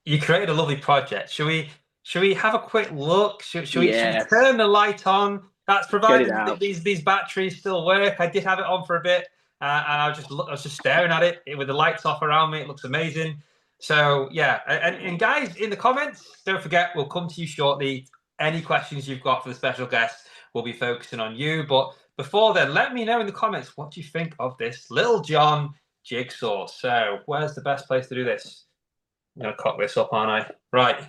you created a lovely project. Should we have a quick look? Should we turn the light on? That's provided that these batteries still work. I did have it on for a bit, and I was just staring at it with the lights off around me. It looks amazing. So yeah, and guys in the comments, don't forget, we'll come to you shortly. Any questions you've got for the special guest, we'll be focusing on you. But before then, let me know in the comments what you think of this Little John Jigsaw. So where's the best place to do this? I'm going to cock this up, aren't I? Right.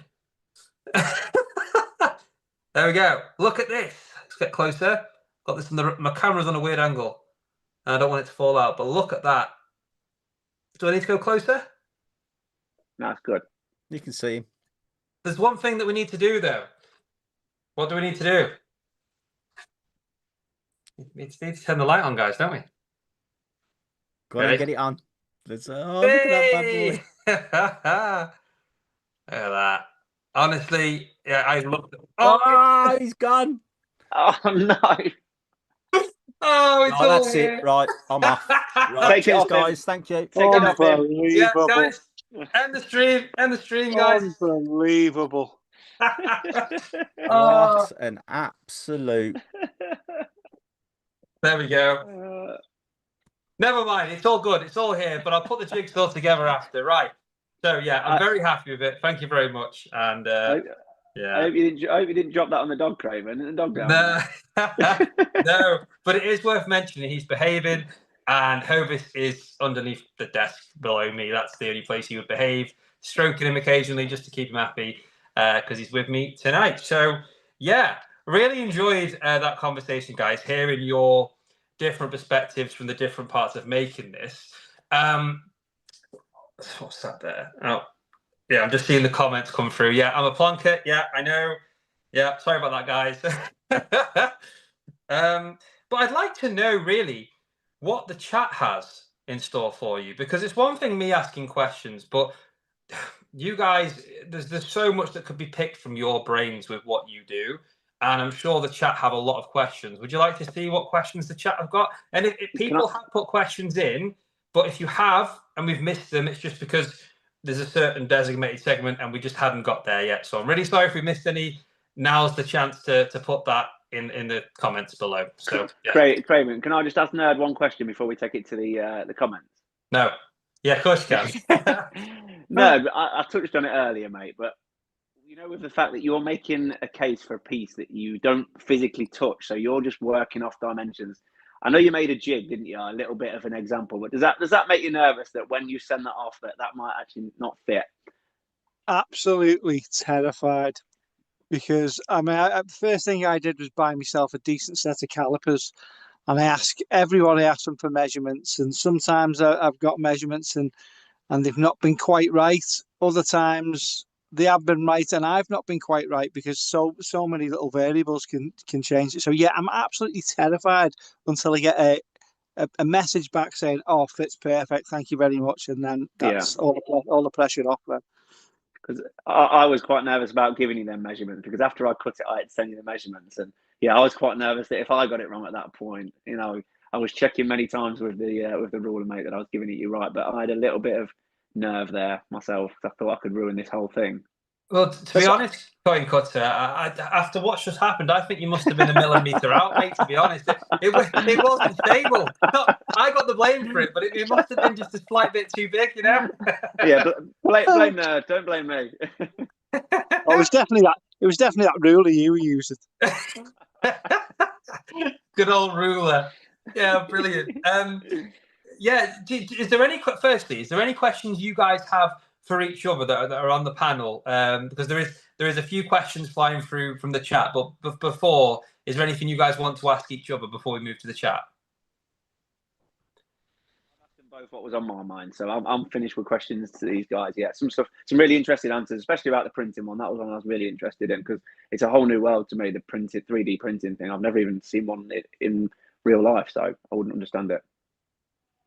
There we go. Look at this. Let's get closer. Got this my camera's on a weird angle. And I don't want it to fall out, but look at that. Do I need to go closer? That's good. You can see him. There's one thing that we need to do, though. What do we need to do? We need to turn the light on, guys, don't we? Go on and get it on. Look at that bad boy. Look at that. Honestly, yeah, I looked. Oh, he's gone. Oh no. Oh, it's all that's here. it. Right, I'm off. Right, cheers, guys. Thank you. Unbelievable. Yeah, guys. End the stream. End the stream, guys. Unbelievable. What an absolute There we go. Never mind. It's all good. It's all here. But I'll put the jigsaw together after. Right. So yeah, I'm very happy with it. Thank you very much. And yeah, I hope you didn't drop that on the dog, Craven. The dog down no, no. But it is worth mentioning. He's behaving, and Hovis is underneath the desk below me. That's the only place he would behave. Stroking him occasionally just to keep him happy, because he's with me tonight. So yeah, really enjoyed that conversation, guys. Hearing your different perspectives from the different parts of making this. What's that there? Oh, yeah, I'm just seeing the comments come through. Yeah, I'm a plonker. Yeah, I know. Yeah, sorry about that, guys. But I'd like to know really what the chat has in store for you, because it's one thing me asking questions, but you guys, there's so much that could be picked from your brains with what you do. And I'm sure the chat have a lot of questions. Would you like to see what questions the chat have got? And if people have put questions in, but if you have and we've missed them, it's just because there's a certain designated segment and we just hadn't got there yet. So I'm really sorry if we missed any. Now's the chance to put that in the comments below. So yeah. Craven, can I just ask Nerd one question before we take it to the comments? No. Yeah, of course you can. No, I touched on it earlier, mate, but you know, with the fact that you're making a case for a piece that you don't physically touch, so you're just working off dimensions. I know you made a jig, didn't you? A little bit of an example, but does that make you nervous that when you send that off, that might actually not fit? Absolutely terrified, because I mean, the first thing I did was buy myself a decent set of calipers, and I ask everyone. I ask them for measurements, and sometimes I've got measurements and they've not been quite right. Other times they have been right and I've not been quite right, because so many little variables can change it. So yeah, I'm absolutely terrified until I get a message back saying, "Oh, fits perfect, thank you very much," and then that's all the pressure off then. Because I was quite nervous about giving you them measurements, because after I cut it, I had to send you the measurements, and yeah, I was quite nervous that if I got it wrong at that point, you know, I was checking many times with the ruler, mate, that I was giving it you right, but I had a little bit of nerve there myself. I thought I could ruin this whole thing. Well, to be honest, Coin Cutter, after what's just happened, I think you must have been a millimetre out, mate, to be honest. It wasn't stable. I got the blame for it, but it must have been just a slight bit too big, you know? Yeah, blame Nerd, don't blame me. Oh, it was definitely that ruler you were using. Good old ruler. Yeah, brilliant. Yeah, is there any questions you guys have for each other that are on the panel? Because there is a few questions flying through from the chat, but before, is there anything you guys want to ask each other before we move to the chat? Both what was on my mind, so I'm finished with questions to these guys. Yeah, some really interesting answers, especially about the printing one. That was one I was really interested in, because it's a whole new world to me, the 3D printing thing. I've never even seen one in real life, so I wouldn't understand it.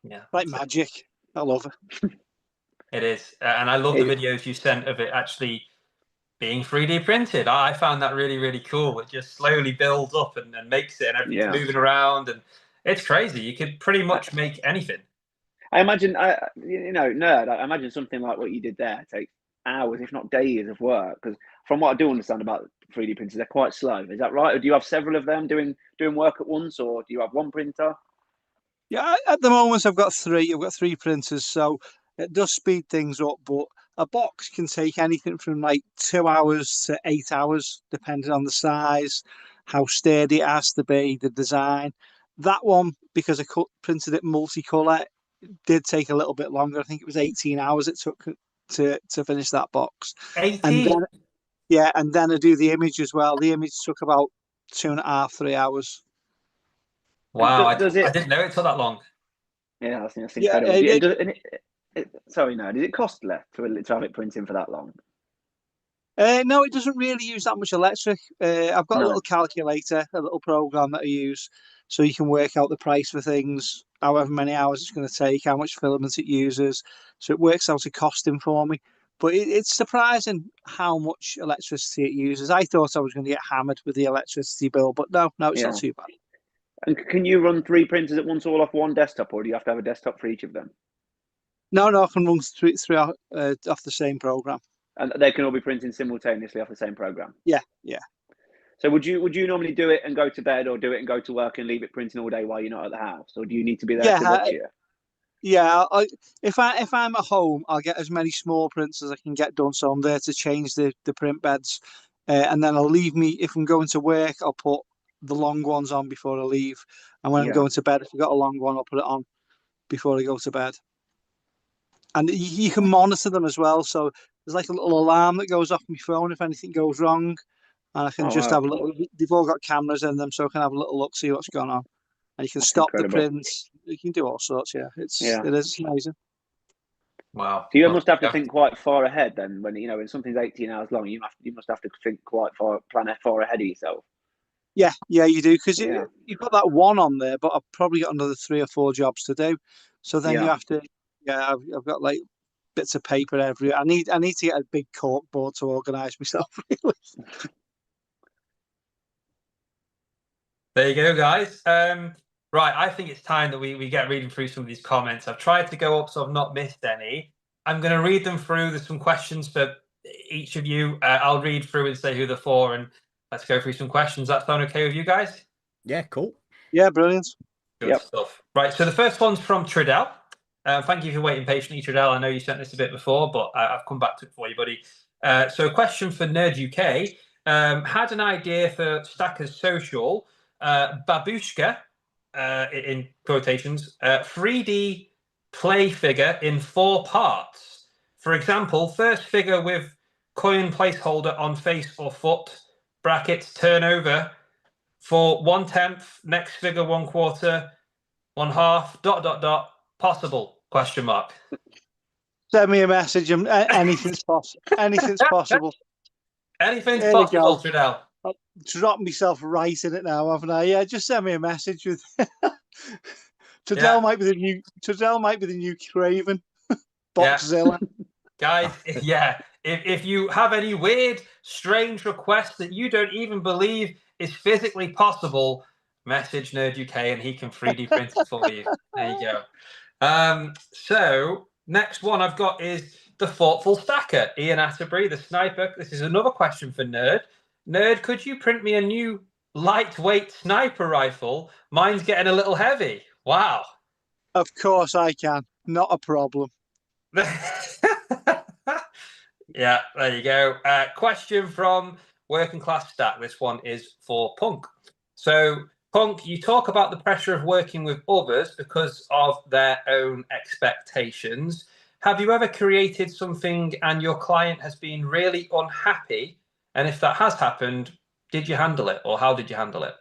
Yeah, like magic. I love it. It is, and I love the videos you sent of it actually being 3D printed. I found that really, really cool. It just slowly builds up and makes it, and everything's moving around, and it's crazy. You could pretty much make anything. I imagine, Nerd, I imagine something like what you did there takes hours, if not days of work, because from what I do understand about 3D printers, they're quite slow. Is that right? Or do you have several of them doing work at once, or do you have one printer? Yeah, at the moment I've got three. I've got three printers, so it does speed things up. But a box can take anything from like 2 hours to 8 hours, depending on the size, how sturdy it has to be, the design. That one, because I printed it multicolour, did take a little bit longer. I think it was 18 hours it took to finish that box. 18. And then I do the image as well. The image took about 2.5, 3 hours. Wow, I didn't know it took that long. Yeah, that's incredible. Sorry, no, does it cost less to have it printing for that long? No, it doesn't really use that much electric. I've got a little calculator, a little program that I use, so you can work out the price for things, however many hours it's going to take, how much filament it uses. So it works out a costing for me. But it's surprising how much electricity it uses. I thought I was going to get hammered with the electricity bill, but no, it's not too bad. And can you run 3 printers at once, all off one desktop, or do you have to have a desktop for each of them? No, I can run three off the same program. And they can all be printing simultaneously off the same program? Yeah. So would you normally do it and go to bed, or do it and go to work and leave it printing all day while you're not at the house, or do you need to be there to watch it? Yeah, if I'm at home, I'll get as many small prints as I can get done. So I'm there to change the print beds, and then I'll leave me. If I'm going to work, I'll put the long ones on before I leave. And when I'm going to bed, if I've got a long one, I'll put it on before I go to bed. And you can monitor them as well. So there's like a little alarm that goes off my phone if anything goes wrong, and I can just have a little. They've all got cameras in them, so I can have a little look, see what's going on, and you can stop the prints. You can do all sorts. Yeah, it is amazing. Wow. So you must have to think quite far ahead then. When when something's 18 hours long, you must have to think quite plan far ahead of yourself. Yeah, you do, because you've got that one on there, but I've probably got another 3 or 4 jobs to do. So then you have to. Yeah, I've got like bits of paper everywhere. I need to get a big cork board to organise myself. Really. There you go, guys. Right, I think it's time that we get reading through some of these comments. I've tried to go up so I've not missed any. I'm going to read them through. There's some questions for each of you. I'll read through and say who they're for, and let's go through some questions. That sound okay with you guys? Yeah, cool. Yeah, brilliant. Good stuff. Right, so the first one's from Tridell. Thank you for waiting patiently, Tridell. I know you sent this a bit before, but I've come back to it for you, buddy. So a question for Nerd UK. Had an idea for Stackers Social, Babushka, in quotations, 3D play figure in 4 parts. For example, first figure with coin placeholder on face or foot, brackets turnover for 1/10, next figure 1/4, 1/2, ... possible, question mark. Send me a message and anything's possible. Anything's possible. Anything's possible, Tridell. I've dropped myself right in it now, haven't I? Yeah, just send me a message with Tridell might be the new Craven. Boxzilla. Guys, if you have any weird, strange requests that you don't even believe is physically possible, message Nerd UK and he can 3D print it for you. There you go. So next one I've got is the thoughtful stacker, Ian Atterbury, the sniper. This is another question for Nerd. Nerd, could you print me a new lightweight sniper rifle? Mine's getting a little heavy. Wow. Of course I can. Not a problem. Yeah, there you go. Question from Working Class Stat. This one is for Punk. So, Punk, you talk about the pressure of working with others because of their own expectations. Have you ever created something and your client has been really unhappy? And if that has happened, did you handle it, or how did you handle it?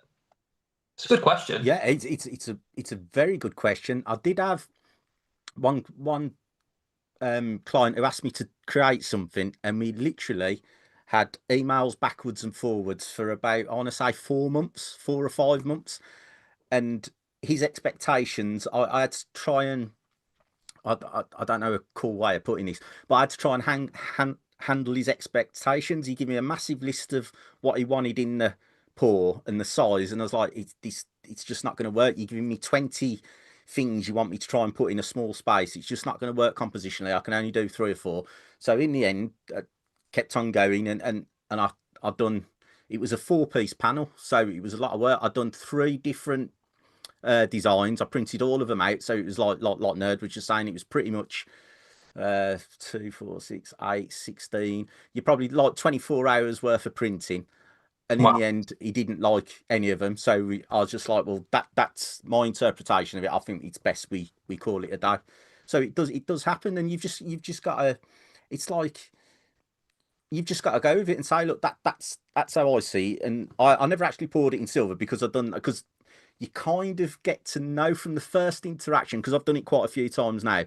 It's a good question. Yeah, it's a very good question. I did have one client who asked me to create something, and we literally had emails backwards and forwards for about, I want to say 4 months, 4 or 5 months. And his expectations, I had to try and, I don't know a cool way of putting this, but I had to try and handle his expectations. He gave me a massive list of what he wanted in the paw and the size, and I was like, it's just not going to work. You're giving me 20 things you want me to try and put in a small space. It's just not going to work compositionally. I can only do 3 or 4. So in the end, I kept on going, and I've done, it was a 4-piece panel, so it was a lot of work. I'd done 3 different designs. I printed all of them out, so it was like Nerd was just saying, it was pretty much 2, 4, 6, 8, 16. You're probably like 24 hours worth of printing. And in the end, he didn't like any of them. So I was just like, well, that's my interpretation of it. I think it's best we call it a day. So it does happen, and you've just got to. It's like you've just got to go with it and say, look, that's how I see it. And I never actually poured it in silver because you kind of get to know from the first interaction, because I've done it quite a few times now.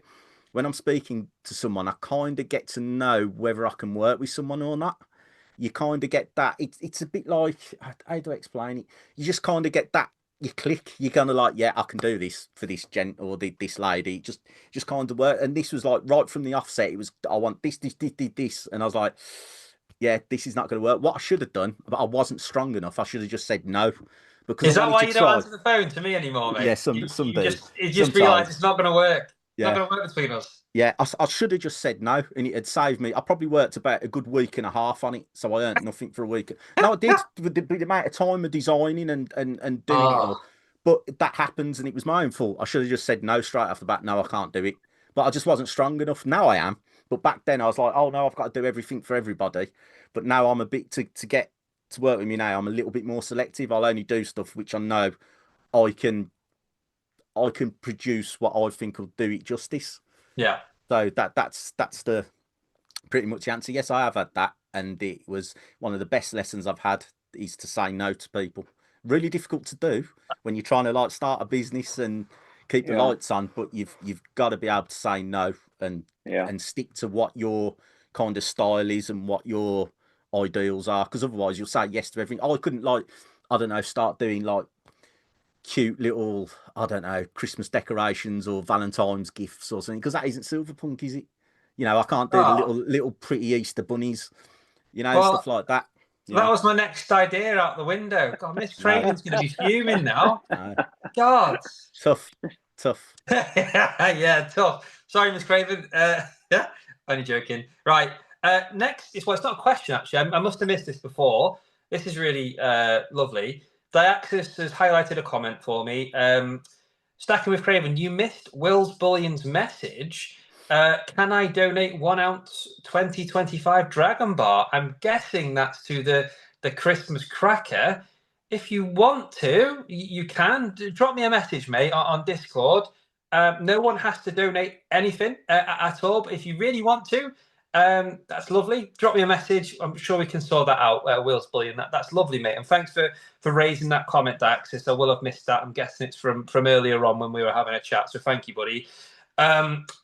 When I'm speaking to someone, I kind of get to know whether I can work with someone or not. You kind of get that. It's a bit like, how do I explain it? You just kind of get that. You click. You're kind of like, yeah, I can do this for this gent or this lady. Just kind of work. And this was like right from the offset. It was, I want this, and I was like, yeah, this is not going to work. What I should have done, but I wasn't strong enough. I should have just said no. Because is that why you don't answer the phone to me anymore, mate? Yeah, some you just realise it's not going to work. not Yeah. going to work between us. Yeah, I should have just said no, and it had saved me. I probably worked about a good week and a half on it, so I earned nothing for a week. No, I did with the amount of time of designing and doing it all. Oh, But that happens, and it was my own fault. I should have just said no straight off the bat. No, I can't do it. But I just wasn't strong enough. Now I am. But back then I was like, oh no, I've got to do everything for everybody. But now I'm a bit to get to work with me now. I'm a little bit more selective. I'll only do stuff which I know I can produce what I think will do it justice. yeah. So that's the pretty much the answer. Yes, I have had that, and it was one of the best lessons I've had is to say no to people. Really difficult to do when you're trying to like start a business and keep the lights on, but you've got to be able to say no and stick to what your kind of style is and what your ideals are, because otherwise you'll say yes to everything. I couldn't I don't know, start doing like cute little, I don't know, Christmas decorations or Valentine's gifts or something, because that isn't Silverpunk, is it? You know, I can't do the little pretty Easter bunnies, you know, Well, stuff like that. That was my next idea out the window. God, Miss Craven's going to be fuming now. No. God. Tough. Yeah, tough. Sorry, Miss Craven. Yeah, only joking. Right. Next is, well, it's not a question, actually. I must have missed this before. This is really lovely. Diaxis has highlighted a comment for me. Stacking with Craven, you missed Will's Bullion's message. Can I donate 1 ounce 2025 Dragon Bar? I'm guessing that's to the Christmas cracker. If you want to, you can drop me a message, mate, on Discord. No one has to donate anything at all, but if you really want to, that's lovely. Drop me a message. I'm sure we can sort that out. Will's Bullion. That's lovely, mate. And thanks for raising that comment, Daxis. I will have missed that. I'm guessing it's from earlier on when we were having a chat. So thank you, buddy.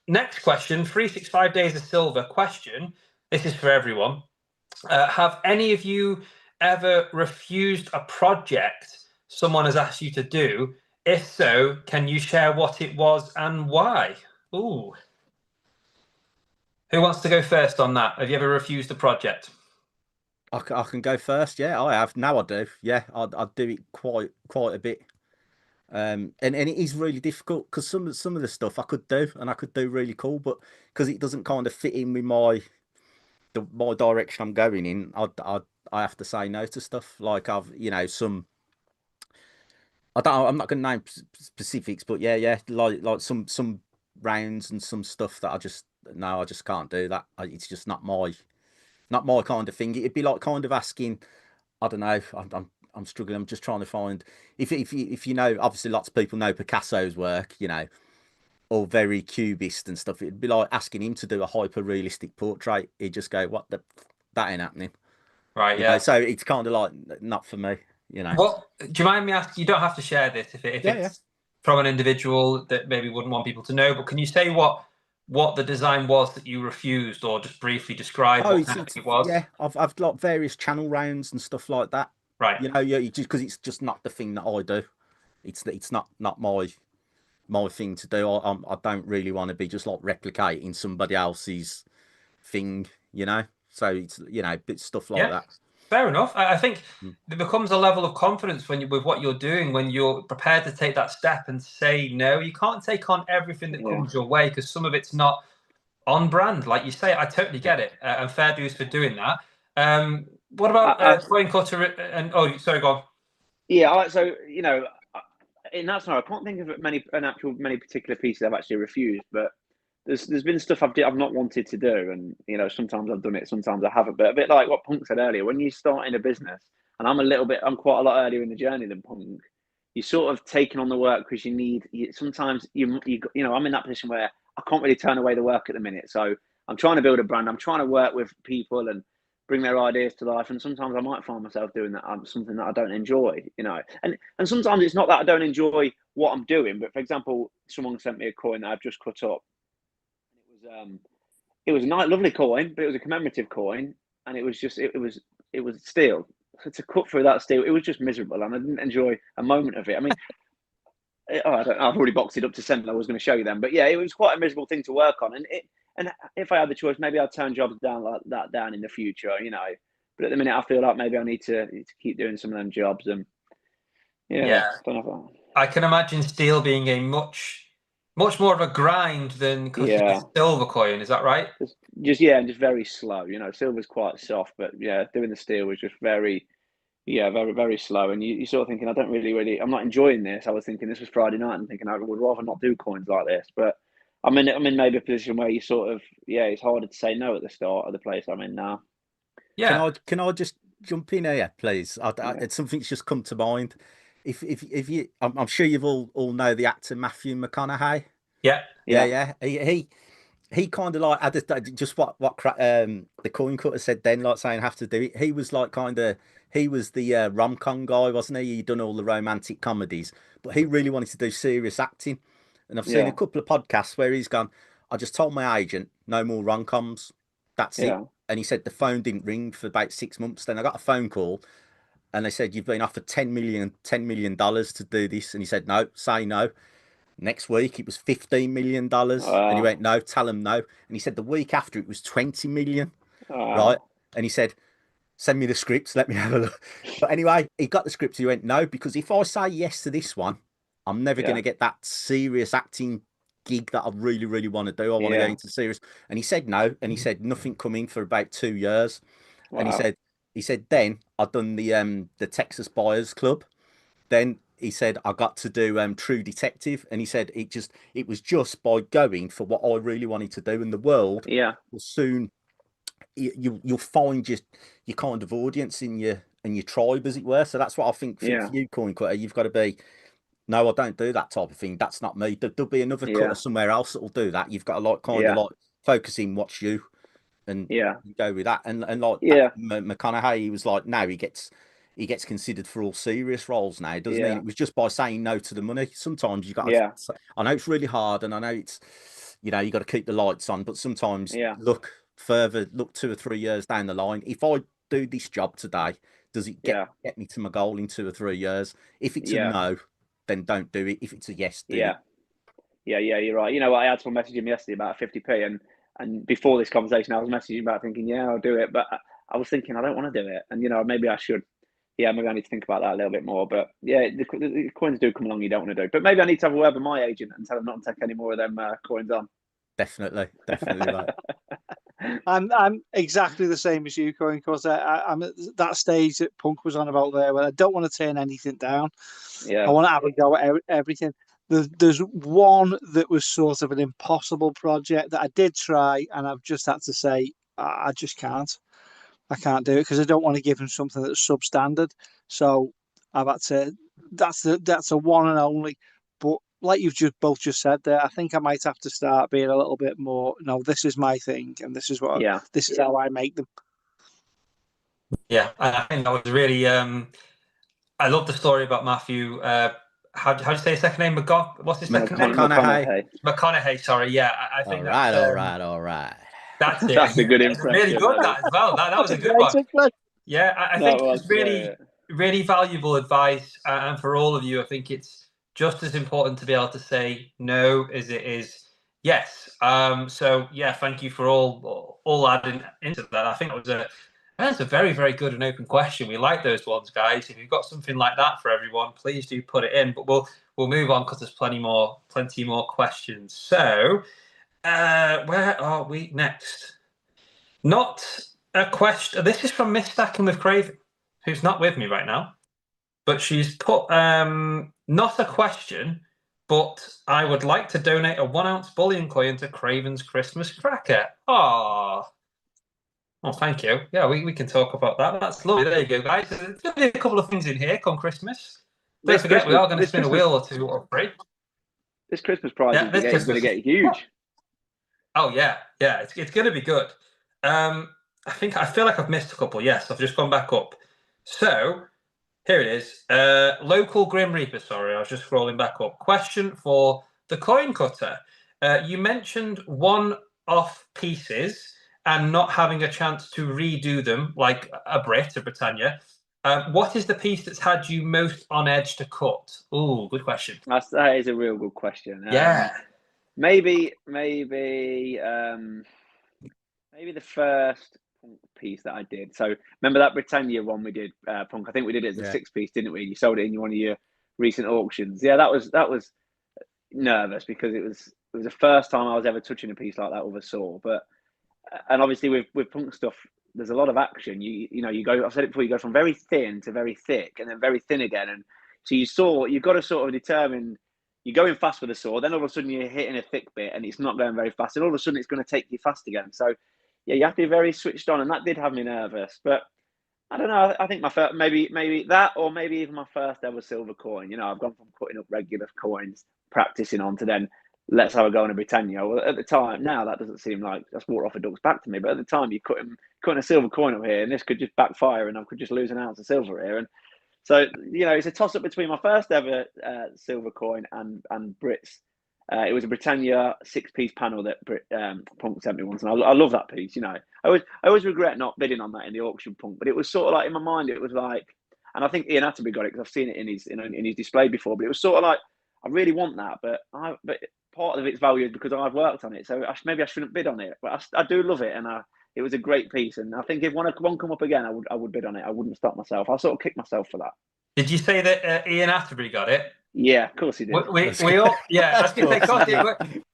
Next question, 365 Days of Silver question. This is for everyone. Have any of you ever refused a project someone has asked you to do? If so, can you share what it was and why? Ooh. Who wants to go first on that? Have you ever refused a project? I can go first. Yeah, I have. Now I do. Yeah, I do it quite a bit. And it is really difficult because some of the stuff I could do and I could do really cool, but because it doesn't kind of fit in with my direction I'm going in, I have to say no to stuff. Like I'm not going to name specifics, but yeah, like some rounds and some stuff that I just can't do that. It's just not my kind of thing. It'd be like kind of asking, I don't know. I'm struggling. I'm just trying to find if you know. Obviously, lots of people know Picasso's work, you know, all very cubist and stuff. It'd be like asking him to do a hyper realistic portrait. He'd just go, "What that ain't happening." Right. You know? So it's kind of like not for me. You know. What do you mind me asking? You don't have to share this if it's from an individual that maybe wouldn't want people to know. But can you say what the design was that you refused, or just briefly describe what it was? Yeah, I've got various channel rounds and stuff like that. Right. You know, just because it's just not the thing that I do. It's not my thing to do. I don't really want to be just like replicating somebody else's thing. You know, so it's stuff like that. Fair enough. I think there becomes a level of confidence with what you're doing when you're prepared to take that step and say no. You can't take on everything that comes your way because some of it's not on brand, like you say. I totally get it, and fair dues for doing that. What about Twain Cutter and sorry, go on. Yeah, so in that scenario, I can't think of many particular pieces I've actually refused, but there's been stuff I've not wanted to do, and sometimes I've done it, sometimes I haven't. But a bit like what Punk said earlier, when you start in a business, and I'm quite a lot earlier in the journey than Punk, you're sort of taking on the work because sometimes I'm in that position where I can't really turn away the work at the minute. So I'm trying to build a brand. I'm trying to work with people and bring their ideas to life. And sometimes I might find myself doing that something that I don't enjoy, And sometimes it's not that I don't enjoy what I'm doing, but for example, someone sent me a coin that I've just cut up. It was a nice, lovely coin, but it was a commemorative coin, and it was steel. So to cut through that steel, it was just miserable, and I didn't enjoy a moment of it. I mean, I've already boxed it up to send. I was going to show you them, but yeah, it was quite a miserable thing to work on. And if I had the choice, maybe I'd turn jobs like that down in the future, But at the minute, I feel like maybe I need to keep doing some of them jobs, and I can imagine steel being a much Much more of a grind than clicking Yeah. a silver coin. Is that right? And just very slow. You know, silver's quite soft, but yeah, doing the steel was just very, very, very slow. And you're sort of thinking, I don't really, I'm not enjoying this. I was thinking this was Friday night and thinking I would rather not do coins like this. But I'm in maybe a position where you sort of, it's harder to say no at the start of the place I'm in now. Yeah. Can I just jump in here, please? Yeah. It's something's just come to mind. If you, I'm sure you've all know the actor Matthew McConaughey. Yeah. Yeah. He kind of like had just what the coin cutter said then, like saying have to do it. He was like he was the rom-com guy, wasn't he? He'd done all the romantic comedies, but he really wanted to do serious acting. And I've seen a Yeah. couple of podcasts where he's gone, I just told my agent, no more rom-coms. That's it. Yeah. And he said the phone didn't ring for about 6 months. Then I got a phone call and they said, you've been offered $10 million to do this. And he said, no, say no. Next week it was $15 million. And he went, no, tell him no. And he said the week after it was 20 million. Right. And he said, send me the scripts, let me have a look. But anyway, he got the scripts. He went, no, because if I say yes to this one, I'm never going to get that serious acting gig that I really, really want to do. I want to go into serious. And he said no. And he said nothing coming for about 2 years. Wow. And he said, then I'd done the Texas Buyers Club. Then he said I got to do True Detective, and he said it was just by going for what I really wanted to do, and the world will soon you'll find your kind of audience in your tribe, as it were. So that's what I think for you, coin cutter. You've got to be, no, I don't do that type of thing. That's not me. There'll be another cutter somewhere else that will do that. You've got to like kind of like focus in what's you and go with that. And like McConaughey, he was like, no, he gets considered for all serious roles now, doesn't he? And it was just by saying no to the money. Sometimes you got to, I know it's really hard, and I know it's, you got to keep the lights on, but sometimes look 2 or 3 years down the line. If I do this job today, does it get me to my goal in 2 or 3 years? If it's a no, then don't do it. If it's a yes, do it. Yeah, you're right. You know what? I had someone message him yesterday about 50p, and before this conversation, I was messaging about thinking, I'll do it, but I was thinking I don't want to do it, and maybe I should. Yeah, maybe I need to think about that a little bit more. But yeah, the coins do come along you don't want to do. But maybe I need to have a word with my agent and tell them not to take any more of them coins on. Definitely, right. I'm exactly the same as you, Coin, because I'm at that stage that Punk was on about there, where I don't want to turn anything down. Yeah, I want to have a go at everything. There's one that was sort of an impossible project that I did try, and I've just had to say I just can't. I can't do it because I don't want to give him something that's substandard. So I've had to. That's a one and only. But like you've both just said there, I think I might have to start being a little bit more. No, this is my thing, and this is what. This is how I make them. Yeah, I think that was really. I love the story about Matthew. How do you say his second name? What's his second name? McConaughey. Sorry. Yeah, I think that's all right. That's it. That's a good impression. Really good that as well. That was a good one. Yeah, I think it's really valuable advice, and for all of you, I think it's just as important to be able to say no as it is yes. So yeah, thank you for all adding into that. I think that's a very, very good and open question. We like those ones, guys. If you've got something like that for everyone, please do put it in. But we'll move on because there's plenty more questions. So, where are we next? Not a question. This is from Miss Stacking with Craven, who's not with me right now, but she's put not a question, but I would like to donate a 1 ounce bullion coin to Craven's Christmas cracker. Oh, thank you. Yeah, we can talk about that. That's lovely. There you go, guys. There's going to be a couple of things in here come Christmas. Don't forget, we are going to spin a wheel or two or three. This Christmas prize is going to get huge. Oh yeah, it's going to be good. I feel like I've missed a couple. Yes, I've just gone back up. So here it is. Local Grim Reaper. Sorry, I was just scrolling back up. Question for the coin cutter. You mentioned one-off pieces and not having a chance to redo them like a Brit or Britannia. What is the piece that's had you most on edge to cut? Oh, good question. That is a real good question. Yeah. Maybe the first Punk piece that I did. So remember that Britannia one we did, Punk? I think we did it as a 6-piece, didn't we? You sold it in one of your recent auctions. Yeah, that was nervous because it was the first time I was ever touching a piece like that with a saw. And obviously with punk stuff, there's a lot of action. You know, you go. I've said it before. You go from very thin to very thick, and then very thin again. And so you've got to sort of determine. You're going fast with a saw, then all of a sudden you're hitting a thick bit, and it's not going very fast. And all of a sudden it's going to take you fast again. So yeah, you have to be very switched on, and that did have me nervous. But I don't know. I think my first, maybe that, or maybe even my first ever silver coin. You know, I've gone from cutting up regular coins, practicing on, to then let's have a go on a Britannia. Well, at the time, now that doesn't seem like that's water off a duck's back to me. But at the time, you're cutting a silver coin up here, and this could just backfire, and I could just lose an ounce of silver here. And so, you know, it's a toss up between my first ever silver coin and Brits. It was a Britannia 6-piece panel that Punk sent me once, and I love that piece. You know, I always regret not bidding on that in the auction, Punk, but it was sort of like in my mind, it was like, and I think Ian Atterbury got it because I've seen it in his display before. But it was sort of like, I really want that, but part of its value is because I've worked on it, so maybe I shouldn't bid on it. But I do love it, and it was a great piece. And I think if one come up again, I would bid on it. I wouldn't stop myself. I'll sort of kick myself for that. Did you say that Ian Atterbury got it? Yeah, of course he did. We all, yeah, I was going to say,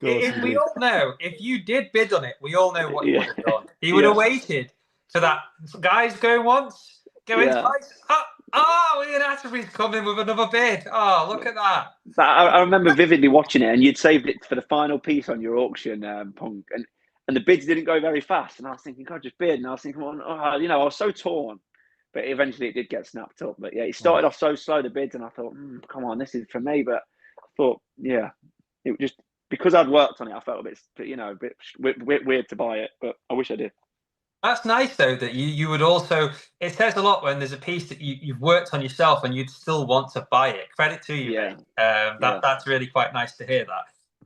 we did. all know, if you did bid on it, we all know what he would have done. He would Yeah. have waited for that. Guys going once, going Yeah. twice. Ian Atterbury's coming with another bid. Oh, look at that. I remember vividly watching it, and you'd saved it for the final piece on your auction, Punk, and the bids didn't go very fast. And I was thinking, God, just bid. And I was thinking, well, you know, I was so torn. But eventually it did get snapped up. But yeah, it started off so slow, the bids, and I thought, come on, this is for me. But I thought, yeah, it just, because I'd worked on it, I felt a bit weird to buy it, but I wish I did. That's nice though, that you would also, it says a lot when there's a piece that you've worked on yourself and you'd still want to buy it. Credit to you, mate. That's really quite nice to hear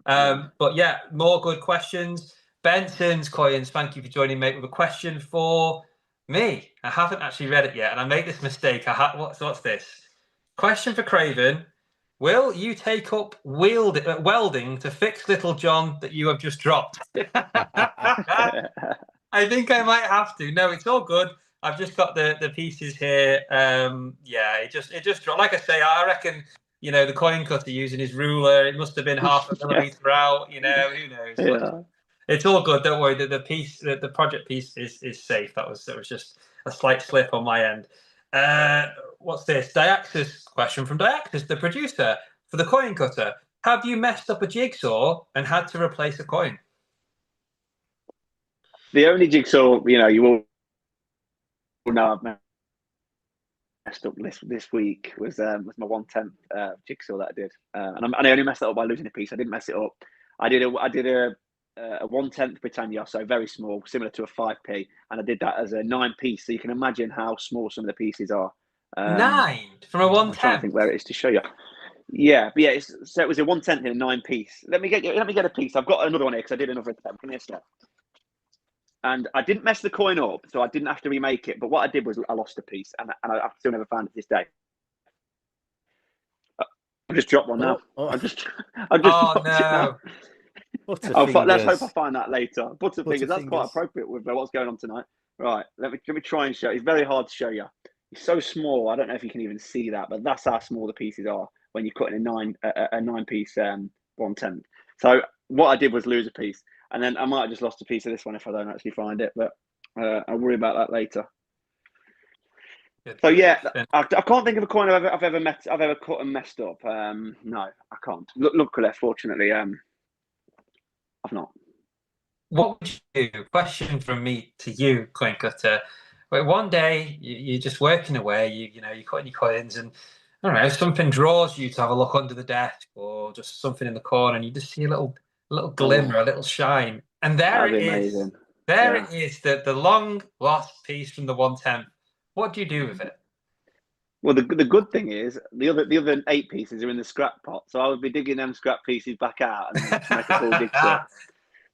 that. But yeah, more good questions. Benson's Coins, thank you for joining, mate, with a question for me. I haven't actually read it yet, and I made this mistake. What's this? Question for Craven. Will you take up welding to fix Little John that you have just dropped? I think I might have to. No, it's all good. I've just got the pieces here. Yeah, it just dropped. Like I say, I reckon, you know, the coin cutter using his ruler, it must have been half a millimeter out. You know, who knows? Yeah. It's all good. Don't worry. The project piece is safe. That was just a slight slip on my end. What's this? Diaxis question from Diaxis, the producer for the coin cutter. Have you messed up a jigsaw and had to replace a coin? The only jigsaw, you know, you will know I've messed up this week was my 1/10 jigsaw that I did, and I only messed it up by losing a piece. I didn't mess it up. I did a 1/10 Britannia, so very small, similar to a 5p, and I did that as a 9-piece. So you can imagine how small some of the pieces are. 9 from a 1/10. I'm trying to think where it is to show you. Yeah, but yeah, so it was a 1/10 in a 9-piece. Let me get a piece. I've got another one here because I did another attempt. Give me a sec. And I didn't mess the coin up, so I didn't have to remake it. But what I did was I lost a piece, and I still never found it to this day. I just dropped one now. I just dropped it now. Let's hope I find that later. Butterfingers, that's quite appropriate with what's going on tonight. Right, let me try and show. It's very hard to show you. It's so small. I don't know if you can even see that, but that's how small the pieces are when you're cutting a 9-piece 1/10. So what I did was lose a piece, and then I might have just lost a piece of this one if I don't actually find it. But I'll worry about that later. So yeah, I can't think of a coin I've ever cut and messed up. No, I can't. Luckily, fortunately, I've not. What would you do? Question from me to you, coin cutter. One day you're just working away, you're cutting your coins, and I don't know, something draws you to have a look under the desk or just something in the corner, and you just see a little glimmer, a little shine, and there it is. Amazing. It is, the long lost piece from the 1/10. What do you do with it? Well, the good thing is the other 8 pieces are in the scrap pot, so I would be digging them scrap pieces back out and make a full jigsaw.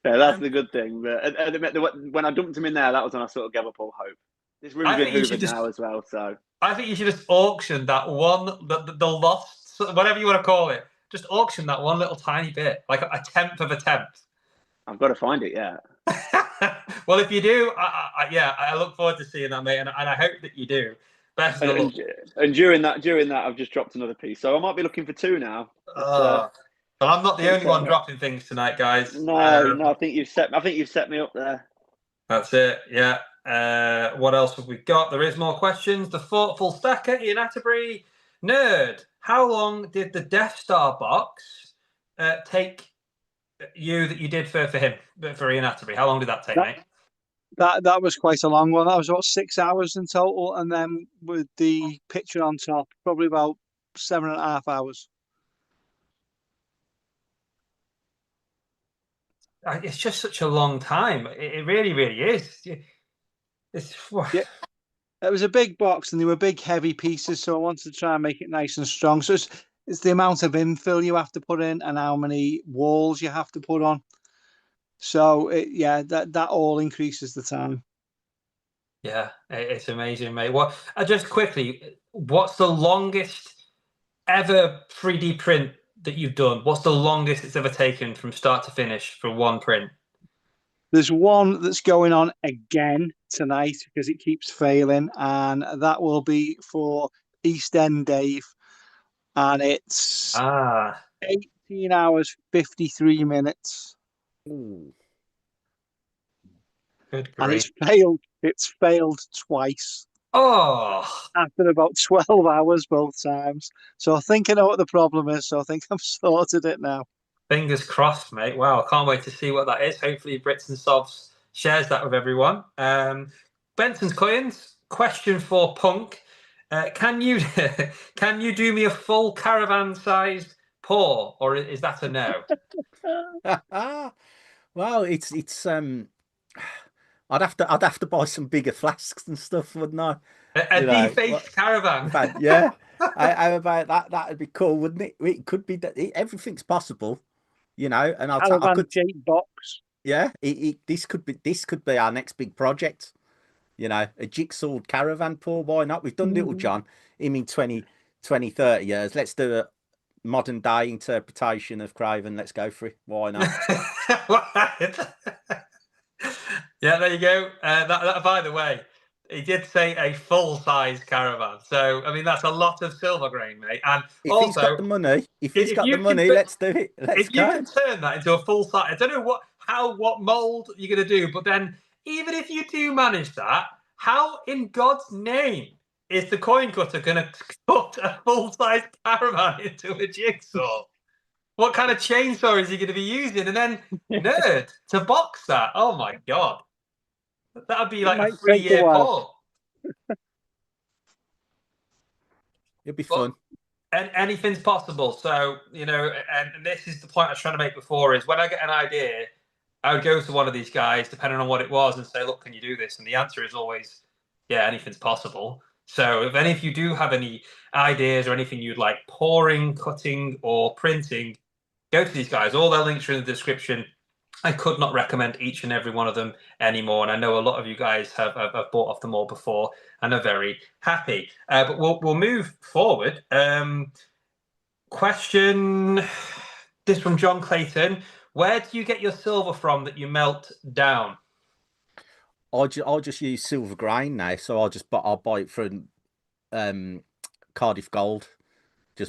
Yeah, that's the good thing. But when I dumped them in there, that was when I sort of gave up all hope. This room's been hoovered now as well, so I think you should just auction that one, the lost, whatever you want to call it. Just auction that one little tiny bit, like a 1/10 of a 1/10. I've got to find it, yeah. Well, if you do, I look forward to seeing that, mate, and I hope that you do. Best of luck. And during that, I've just dropped another piece, so I might be looking for 2 now. But I'm not the Think only so, one mate. dropping things tonight, guys. No, I think you've set me up there. That's it. Yeah. What else have we got? There is more questions. The thoughtful stacker, Ian Atterbury. Nerd, how long did the Death Star box take you that you did for him, for Ian Atterbury? How long did that take, mate? That was quite a long one. That was about 6 hours in total, and then with the picture on top, probably about 7.5 hours. It's just such a long time. It really, really is. It's Yeah. It was a big box, and they were big, heavy pieces, so I wanted to try and make it nice and strong. So it's the amount of infill you have to put in and how many walls you have to put on. So that all increases the time. Yeah, it's amazing, mate. What? Just quickly, what's the longest ever 3D print that you've done? What's the longest it's ever taken from start to finish for one print? There's one that's going on again tonight because it keeps failing, and that will be for East End Dave, and it's 18 hours 53 minutes. Ooh. Good And grief. it's failed twice Oh, after about 12 hours both times. So I think I know what the problem is, so I think I've sorted it now. fingers crossed, mate. Wow, I can't wait to see what that is. Hopefully, Brits and Sobs shares that with everyone. Benson's Coins, question for Punk. Can you can you do me a full caravan-sized pour, or is that a no? Well, it's I'd have to buy some bigger flasks and stuff, wouldn't I? A defaced caravan. But yeah, how about that? That'd be cool, wouldn't it? It could be that everything's possible, and I Caravan could, shaped box. yeah. This could be our next big project. A jigsaw caravan pour. Why not? We've done Little John. In 20, 30 years. Let's do a modern day interpretation of Craven. Let's go for it. Why not? Yeah, there you go. That, by the way, he did say a full-size caravan. So, I mean, that's a lot of silver grain, mate. And If also, he's got the money, can let's do it. Let's if you go. can turn that into a full-size, I don't know what mold you're going to do, but then even if you do manage that, how in God's name is the coin cutter going to cut a full-size caravan into a jigsaw? What kind of chainsaw is he going to be using? And then, nerd, to box that. Oh my God. That would be like a 3-year pour. It'll be fun. And anything's possible. So, and this is the point I was trying to make before, is when I get an idea, I would go to one of these guys, depending on what it was, and say, look, can you do this? And the answer is always, yeah, anything's possible. So if any of you do have any ideas or anything you'd like pouring, cutting, or printing, go to these guys. All their links are in the description. I could not recommend each and every one of them anymore. And I know a lot of you guys have bought off them all before and are very happy. But we'll move forward. Question, this from John Clayton. Where do you get your silver from that you melt down? I'll just use silver grain now. So I'll buy it from Cardiff Gold.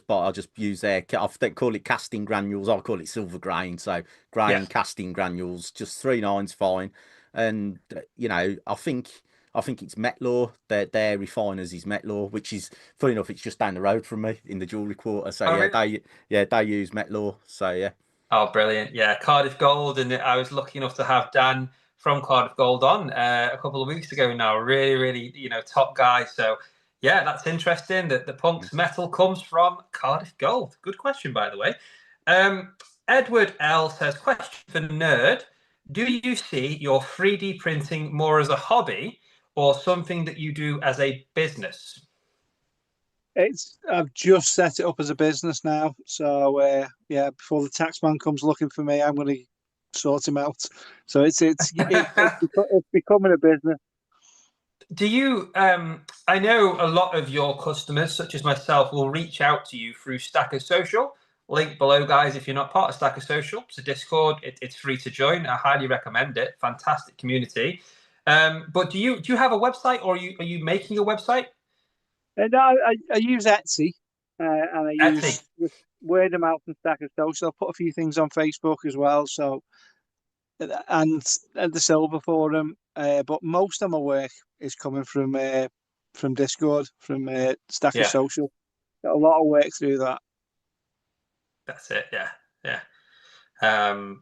I'll just use their, they call it casting granules. I call it silver grain. So grain, casting granules, just 3/9's fine. And I think it's Metlaw. Their refiners is Metlaw, which is funny enough. It's just down the road from me in the jewellery quarter. So they use Metlaw. So yeah. Oh, brilliant! Yeah, Cardiff Gold, and I was lucky enough to have Dan from Cardiff Gold on a couple of weeks ago now. Really, really, top guy. So. Yeah, that's interesting that the Punk's metal comes from Cardiff Gold. Good question, by the way. Edward L says, question for Nerd. Do you see your 3D printing more as a hobby or something that you do as a business? I've just set it up as a business now. So before the taxman comes looking for me, I'm going to sort him out. So it's becoming a business. Do you, I know a lot of your customers, such as myself, will reach out to you through Stacker Social. Link below, guys, if you're not part of Stacker Social. It's a Discord. It's free to join. I highly recommend it. Fantastic community. But do you have a website, or are you making a website? No, I use Etsy. And I Etsy. word of mouth and Stacker Social. I'll put a few things on Facebook as well. So and the Silver Forum. But most of my work is coming from Discord, from Stacker Yeah. Social. Got a lot of work through that. That's it. Yeah.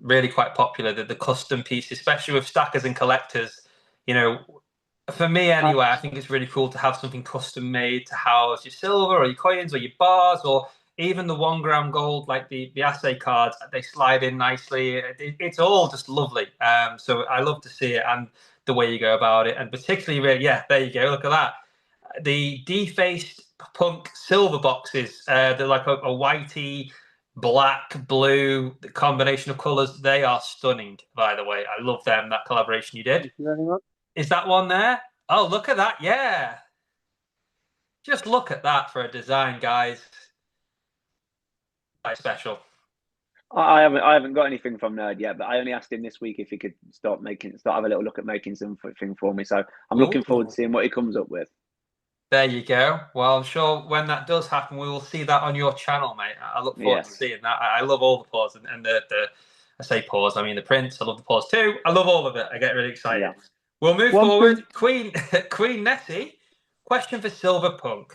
Really quite popular, the custom piece, especially with stackers and collectors. You know, for me anyway, I think it's really cool to have something custom made to house your silver or your coins or your bars, or even the 1 gram gold, like the assay cards. They slide in nicely. It's all just lovely. So I love to see it and the way you go about it, and particularly, really, yeah, there you go. Look at that. The defaced punk silver boxes. They're like a whitey, black, blue, the combination of colors. They are stunning, by the way. I love them. That collaboration you did. Thank you very much. Is that one there? Oh, look at that. Yeah. Just look at that for a design, guys. Quite special. I haven't got anything from Nerd yet, but I only asked him this week if he could start have a little look at making something for me. So I'm looking forward to seeing what he comes up with. There you go. Well, I'm sure when that does happen, we will see that on your channel, mate. I look forward to seeing that. I love all the paws and the I say paws, I mean the prints. I love the paws too. I love all of it. I get really excited. Yeah. We'll move forward. Queen Nessie, question for Silverpunk.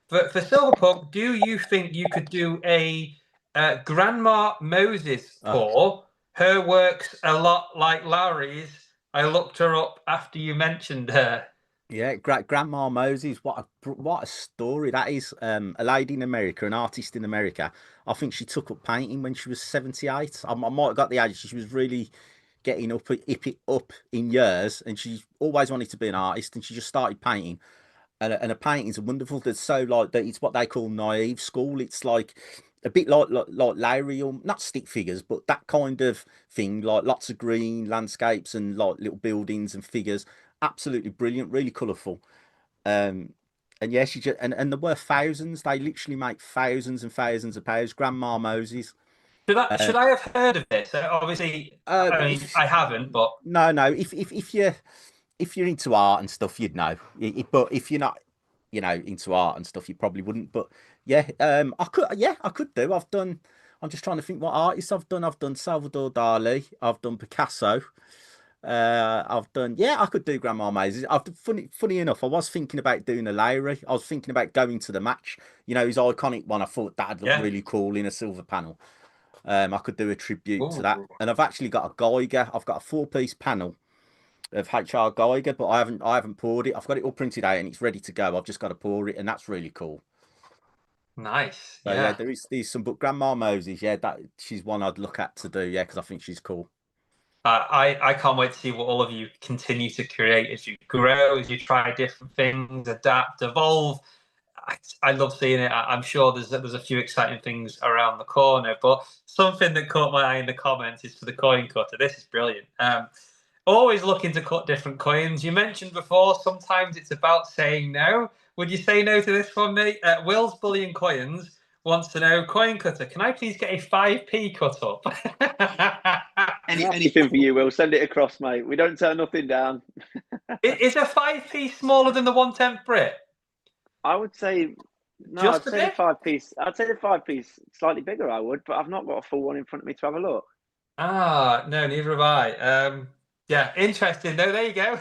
For Silverpunk, do you think you could do a Grandma Moses paw? Her works a lot like Larry's. I looked her up after you mentioned her. Yeah, Grandma Moses, what a story that is. A lady in America, an artist in America. I think she took up painting when she was 78. I might have got the age. She was really getting up in years, and she always wanted to be an artist, and she just started painting. And her paintings are wonderful. They're so like that. It's what they call naive school. It's like a bit like Lowry, or not stick figures, but that kind of thing. Like lots of green landscapes and like little buildings and figures. Absolutely brilliant, really colourful. And yeah, she just and there were thousands. They literally make thousands and thousands of pairs. Grandma Moses. Should I have heard of this? Obviously, I mean, I haven't, but no. If you're into art and stuff, you'd know. But if you're not, into art and stuff, you probably wouldn't. But yeah, I could do. I'm just trying to think what artists I've done. I've done Salvador Dali. I've done Picasso. I could do Grandma Moses. Funny enough, I was thinking about doing a Lowry. I was thinking about going to the match. His iconic one. I thought that'd look really cool in a silver panel. I could do a tribute to that. And I've actually got a Geiger. I've got a 4-piece panel of HR Geiger, but I haven't poured it. I've got it all printed out and it's ready to go. I've just got to pour it, and that's really cool. Nice. So, yeah, there's some, but Grandma Moses, she's one I'd look at to do, because I think she's cool. I can't wait to see what all of you continue to create as you grow, as you try different things, adapt, evolve. I love seeing it. I'm sure there's a few exciting things around the corner, but something that caught my eye in the comments is for the coin cutter. This is brilliant. Always looking to cut different coins. You mentioned before, sometimes it's about saying no. Would you say no to this one, mate? Will's Bullion Coins wants to know, coin cutter, can I please get a 5p cut up? Anything for you, Will. Send it across, mate. We don't turn nothing down. Is a 5p smaller than the 1/10 Brit? I would say no. Just I'd say the 5-piece. I'd say the 5-piece slightly bigger. I would, but I've not got a full one in front of me to have a look. No, neither have I. Yeah, interesting. No, there you go.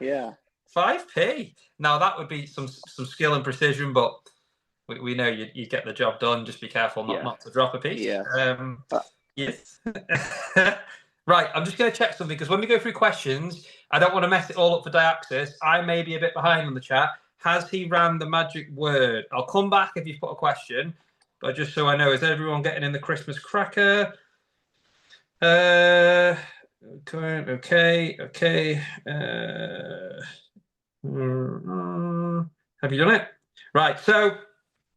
Yeah, 5p. Now that would be some skill and precision, but we know you get the job done. Just be careful not to drop a piece. Yeah. Yes. Right, I'm just going to check something, because when we go through questions, I don't want to mess it all up for Diaxis. I may be a bit behind on the chat. Has he ran the magic word? I'll come back if you've put a question, but just so I know, is everyone getting in the Christmas cracker? Okay. Have you done it? Right, so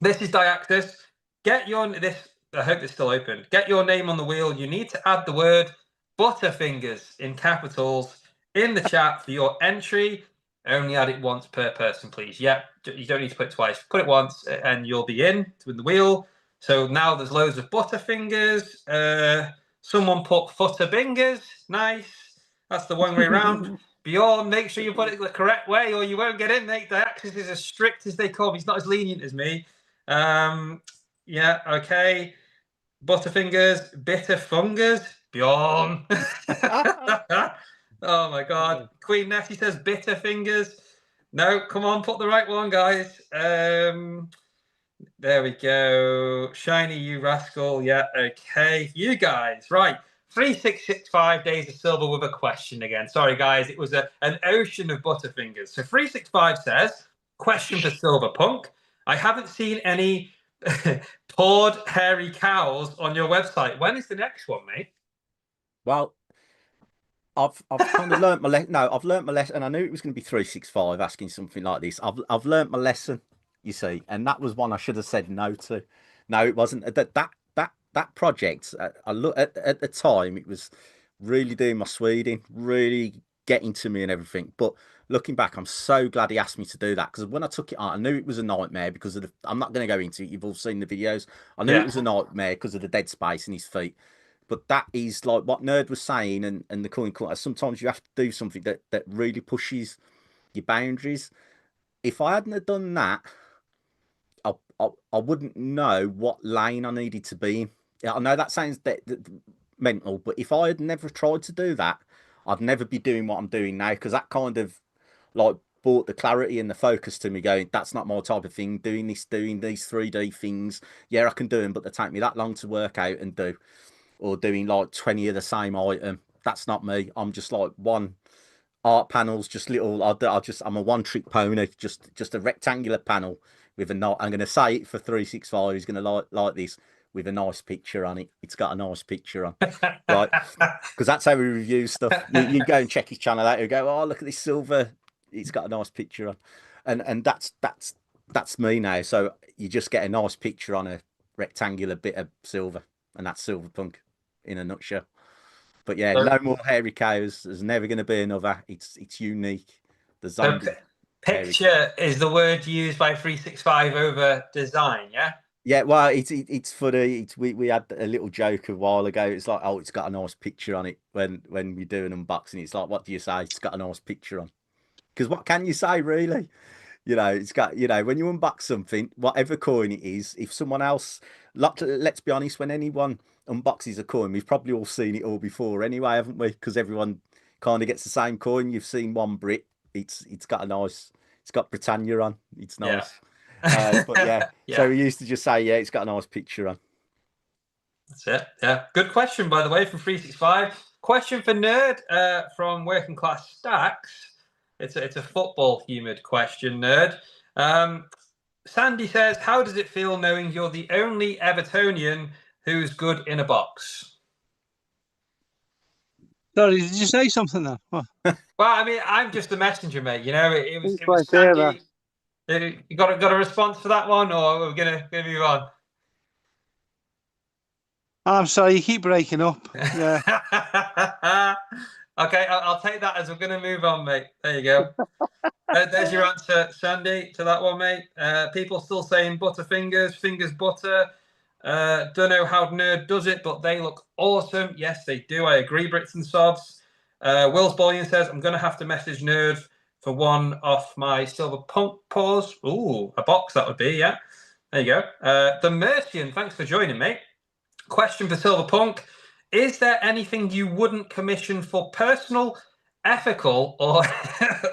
this is Diaxis. I hope it's still open. Get your name on the wheel. You need to add the word Butterfingers in capitals in the chat for your entry. Only add it once per person, please. Yeah, you don't need to put it twice. Put it once and you'll be in to win the wheel. So now there's loads of Butterfingers. Someone put Futterbingers. Nice. That's the one way around. Bjorn, make sure you put it the correct way or you won't get in, mate. Diaxis is as strict as they come. He's not as lenient as me. Yeah, okay. Butterfingers, bitter fungus, Bjorn. Oh my God. Queen Nettie says bitter fingers. No, come on, put the right one, guys. There we go. Shiny, you rascal. Yeah, okay. You guys, right. 3665 Days of Silver with a question again. Sorry, guys. It was an ocean of Butterfingers. So 365 says, question for Silver Punk. I haven't seen any pawed hairy cows on your website. When is the next one, mate? Well, I've kind of learnt my lesson. No, I've learnt my lesson, and I knew it was going to be 365 asking something like this. I've learnt my lesson, you see, and that was one I should have said no to. No, it wasn't. That project. I look at the time, it was really doing my Sweden, really getting to me and everything. But looking back, I'm so glad he asked me to do that, because when I took it out, I knew it was a nightmare because of the. I'm not going to go into it. You've all seen the videos. I knew Yeah. it was a nightmare because of the dead space in his feet. But that is like what Nerd was saying, and the coin cutter. Sometimes you have to do something that really pushes your boundaries. If I hadn't have done that, I wouldn't know what lane I needed to be in. Yeah, I know that sounds mental, but if I had never tried to do that, I'd never be doing what I'm doing now, because that kind of like brought the clarity and the focus to me, going, that's not my type of thing. Doing these 3D things, yeah, I can do them, but they take me that long to work out and do. Or doing like 20 of the same item. That's not me. I'm just like one art panels, just little. I'm a one trick pony, just a rectangular panel with a not. I'm going to say it for 365. He's going to like this with a nice picture on it. It's got a nice picture on, right? Because that's how we review stuff. You go and check his channel out. You go, oh, look at this silver. It's got a nice picture on, and that's me now. So you just get a nice picture on a rectangular bit of silver, and that's Silver Punk in a nutshell. But yeah, no more hairy cows. There's never going to be another. It's unique. The zombie picture is the word used by 365 over design, yeah? Yeah, well, it's funny. We had a little joke a while ago. It's like, oh, it's got a nice picture on it when we do an unboxing. It's like, what do you say? It's got a nice picture on. Because what can you say, really? It's got, when you unbox something, whatever coin it is, if someone else, let's be honest, when anyone unboxes a coin, we've probably all seen it all before anyway, haven't we? Because everyone kind of gets the same coin. You've seen one Brit. It's got Britannia on. It's nice. But yeah, so we used to just say, yeah, it's got a nice picture on. That's it. Yeah, good question, by the way, from 365. Question for Nerd from Working Class Stacks. It's a football humoured question, Nerd. Sandy says, how does it feel knowing you're the only Evertonian who's good in a box? Sorry, did you say something then? Well, I mean, I'm just a messenger, mate. It was Sandy. You got a response for that one, or we're gonna move on? I'm sorry, you keep breaking up. Yeah. Okay, I'll take that as we're going to move on, mate. There you go. There's your answer, Sandy, to that one, mate. People still saying Butterfingers, fingers butter. Don't know how Nerd does it, but they look awesome. Yes, they do. I agree, Brits and Sobs. Will's Bullion says, I'm going to have to message Nerd for one off my Silver Punk paws. Ooh, a box that would be, yeah. There you go. The Mercian, thanks for joining, mate. Question for Silver Punk. Is there anything you wouldn't commission for personal, ethical, or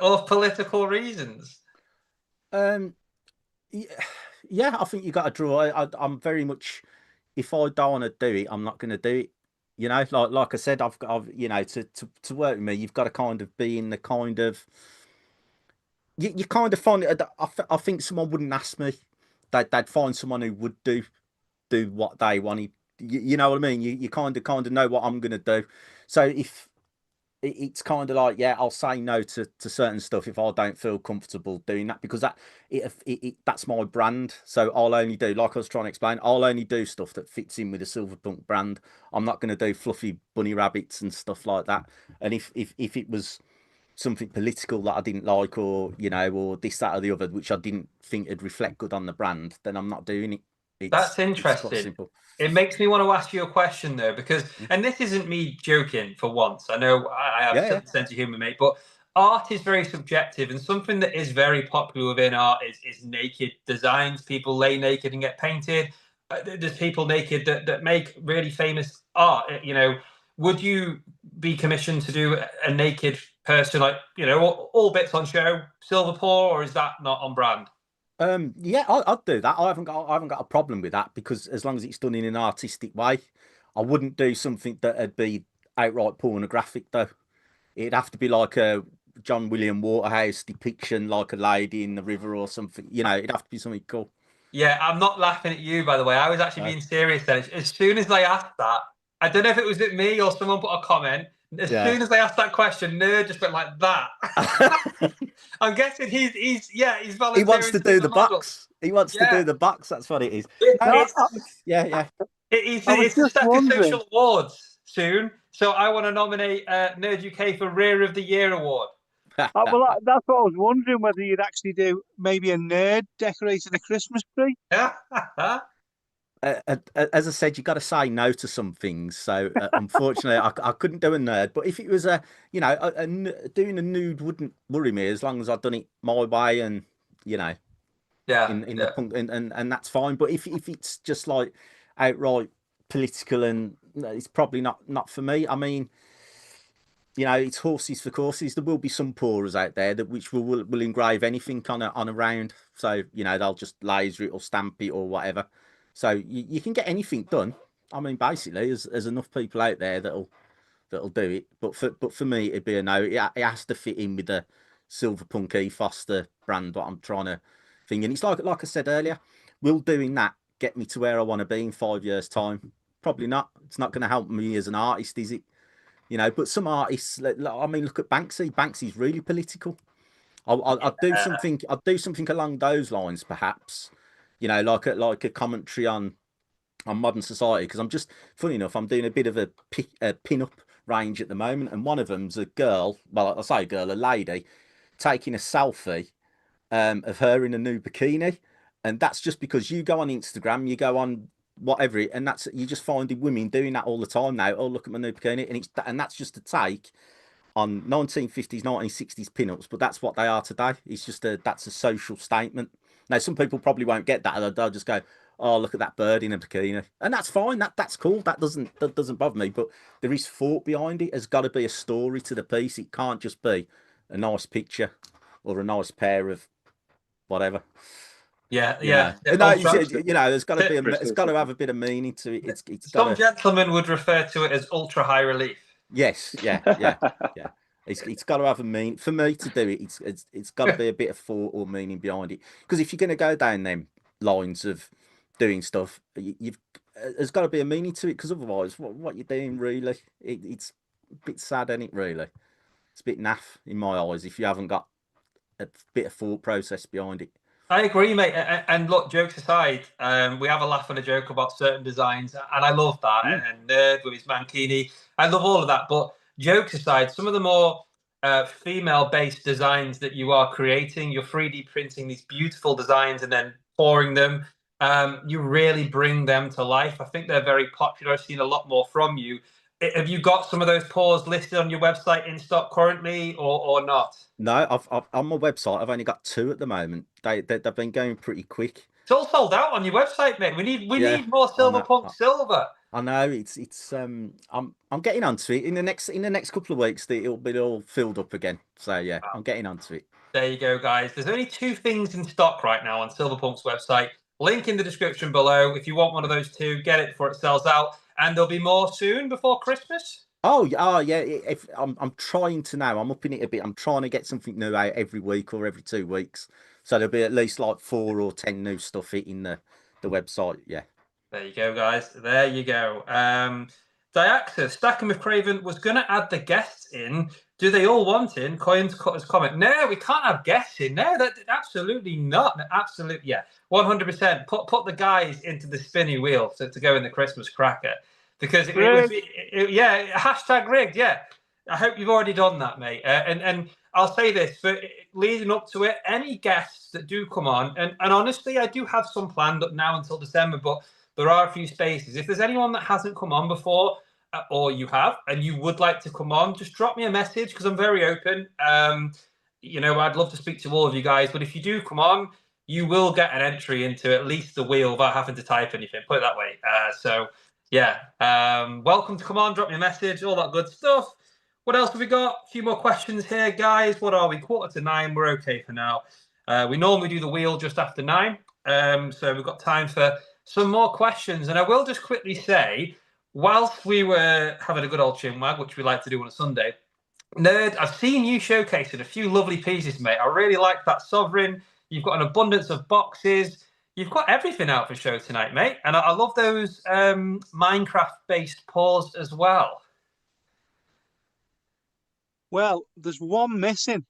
or political reasons? Yeah, I think you got to draw. I'm very much, if I don't want to do it, I'm not going to do it. Like I said, I've to work with me, you've got to kind of be in the kind of you kind of find it. I think someone wouldn't ask me. They'd find someone who would do what they wanted. You know what I mean? You kind of know what I'm going to do. So if it's kind of like, yeah, I'll say no to certain stuff if I don't feel comfortable doing that, because that's my brand. So I'll only do, like I was trying to explain, I'll only do stuff that fits in with the Silver Punk brand. I'm not going to do fluffy bunny rabbits and stuff like that. And if it was something political that I didn't like, or or this, that, or the other, which I didn't think would reflect good on the brand, then I'm not doing it. That's interesting. It's quite simple. It makes me want to ask you a question though, because, and this isn't me joking for once. I know I have a sense of humor, mate, but art is very subjective, and something that is very popular within art is naked designs. People lay naked and get painted. there's people naked that make really famous art. Would you be commissioned to do a naked person, like, all bits on show, silver paw, or is that not on brand? Yeah, I'd do that. I haven't got a problem with that, because as long as it's done in an artistic way. I wouldn't do something that'd be outright pornographic though. It'd have to be like a John William Waterhouse depiction, like a lady in the river or something. It'd have to be something cool. Yeah, I'm not laughing at you, by the way. I was actually No. being serious then. As soon as I asked that, I don't know if it was at me or someone put a comment. As Yeah. soon as I asked that question, Nerd just went like that. I'm guessing he's volunteering. He wants to be do the model. box. He wants to Yeah. do the box. That's what it is. Yeah. It's I was the just Stacker wondering. Social Awards soon, so I want to nominate Nerd UK for Rear of the Year award. Well, that's what I was wondering, whether you'd actually do maybe a nerd decorating a Christmas tree. As I said, you got to say no to some things. So unfortunately, I couldn't do a nerd. But if it was doing a nude wouldn't worry me, as long as I'd done it my way, and Yeah. in the punk, and that's fine. But if it's just like outright political, and it's probably not for me. I mean, it's horses for courses. There will be some pourers out there which will engrave anything on a round. So they'll just laser it or stamp it or whatever. So you can get anything done. I mean, basically, there's enough people out there that'll do it. But for me, it'd be a no. It has to fit in with the Silverpunk ethos, the brand what I'm trying to think. And it's like I said earlier, will doing that get me to where I want to be in 5 years' time? Probably not. It's not going to help me as an artist, is it? But some artists, I mean, look at Banksy. Banksy's really political. I'd do something. I'd do something along those lines, perhaps. Like a commentary on modern society. Because I'm just, funny enough, I'm doing a bit of a pin-up range at the moment, and one of them's a girl. Well, I say a girl, a lady, taking a selfie of her in a new bikini, and that's just because you go on Instagram, you go on whatever, and you're just finding women doing that all the time now. Oh, look at my new bikini, and that's just a take on 1950s, 1960s pin-ups, but that's what they are today. It's just that's a social statement. Now, some people probably won't get that. They'll just go, "Oh, look at that bird in a bikini," and that's fine. That's cool. That doesn't bother me. But there is thought behind it. There's got to be a story to the piece. It can't just be a nice picture or a nice pair of whatever. Yeah. No, there's got to be. It's got to have a bit of meaning to it. It's Some gentlemen would refer to it as ultra high relief. Yes, yeah. It's got to have a meaning for me to do it. It's got to be a bit of thought or meaning behind it. Because if you're going to go down them lines of doing stuff, there's got to be a meaning to it. Because otherwise, what you're doing really, it's a bit sad, isn't it? Really, it's a bit naff in my eyes if you haven't got a bit of thought process behind it. I agree, mate. And look, jokes aside, we have a laugh and a joke about certain designs, and I love that. And Nerd with his mankini, I love all of that. But jokes aside, some of the more female-based designs that you are creating, you're 3D printing these beautiful designs and then pouring them. You really bring them to life. I think they're very popular. I've seen a lot more from you. Have you got some of those pours listed on your website in stock currently, or not? No, I've on my website. I've only got 2 at the moment. They've been going pretty quick. It's all sold out on your website, mate. We need more Silverpunk silver. I know it's I'm getting onto it in the next couple of weeks. It'll be all filled up again. So yeah, I'm getting onto it. There you go, guys. There's only 2 things in stock right now on Silverpunk's website. Link in the description below. If you want one of those 2, get it before it sells out. And there'll be more soon before Christmas. Oh yeah. If I'm trying to now, I'm upping it a bit. I'm trying to get something new out every week or every 2 weeks. So there'll be at least like 4 or 10 new stuff hitting the website. Yeah. There you go, guys. There you go. Diaxis, Stacking with Craven was going to add the guests in. Do they all want in? Coins Cutter's comment. No, we can't have guests in. No, absolutely not. Absolutely, yeah. 100%. Put the guys into the spinny wheel to go in the Christmas cracker. Because it would be, hashtag rigged, yeah. I hope you've already done that, mate. And I'll say this, for leading up to it, any guests that do come on, and honestly, I do have some planned up now until December, but there are a few spaces. If there's anyone that hasn't come on before, or you have, and you would like to come on, just drop me a message, because I'm very open. I'd love to speak to all of you guys, but if you do come on, you will get an entry into at least the wheel without having to type anything. Put it that way. So yeah, welcome to come on, drop me a message, all that good stuff. What else have we got? A few more questions here, guys. What are we? 8:45. We're okay for now. We normally do the wheel just after 9. So we've got time for some more questions. And I will just quickly say, whilst we were having a good old chinwag, which we like to do on a Sunday, Nerd, I've seen you showcasing a few lovely pieces, mate. I really like that Sovereign. You've got an abundance of boxes. You've got everything out for show tonight, mate. And I love those Minecraft-based paws as well. Well, there's one missing.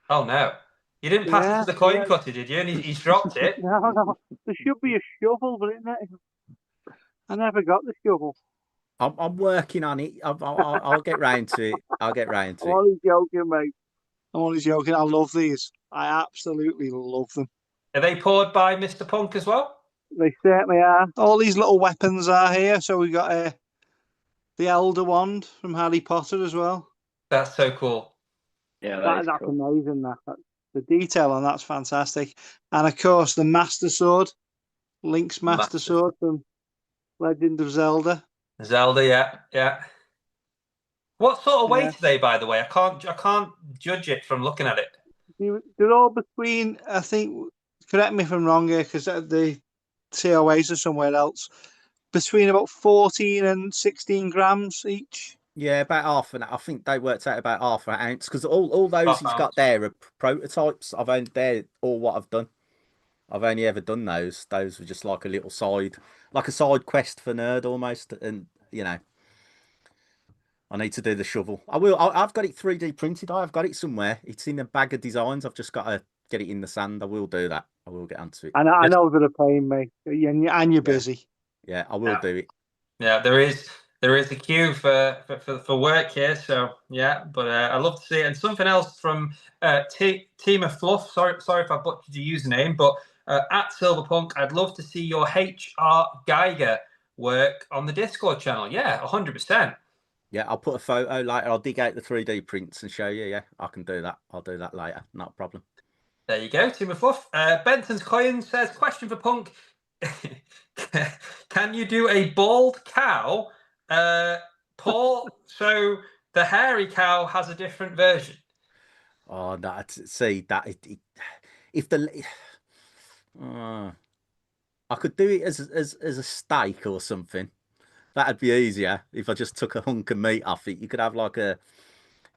Oh, no. You didn't pass it to the coin cutter, did you? And he's dropped it. No. There should be a shovel, but I never got the shovel. I'm working on it. I'll get round to it. I'll get round to I'm it. only joking, mate. I'm only joking. I love these. I absolutely love them. Are they poured by Mr. Punk as well? They certainly are. All these little weapons are here. So we got the Elder Wand from Harry Potter as well. That's so cool. Yeah, That's cool. amazing. The detail on that's fantastic. And of course, the Master Sword, Link's Master Sword from Legend of Zelda. Zelda, yeah. What sort of weight are they, by the way? I can't judge it from looking at it. They're all between, I think, correct me if I'm wrong here, because the COAs are somewhere else, between about 14 and 16 grams each. Yeah, about half an. I think they worked out about half an ounce, because all those he's got there are prototypes. They're all what I've done. I've only ever done those. Those were just like a little side quest for Nerd almost, and you know, I need to do the shovel. I've got it 3D printed. I've got it somewhere. It's in a bag of designs. I've just got to get it in the sand. I will do that. I will get onto it. And I know they're a pain, mate. And you're busy. Yeah, I will do it. Yeah, there is a queue for work here. So yeah, but I love to see it. And something else from Team of Fluff. Sorry if I butchered your username, but at Silverpunk, I'd love to see your HR Geiger work on the Discord channel. Yeah, 100%. Yeah, I'll put a photo later. I'll dig out the 3D prints and show you. Yeah, I can do that. I'll do that later. Not a problem. There you go, Team of Fluff. Benton's Coin says, question for Punk. Can you do a bald cow, Paul? So the hairy cow has a different version. Oh, if the I could do it as a steak or something. That'd be easier if I just took a hunk of meat off it. You could have like a,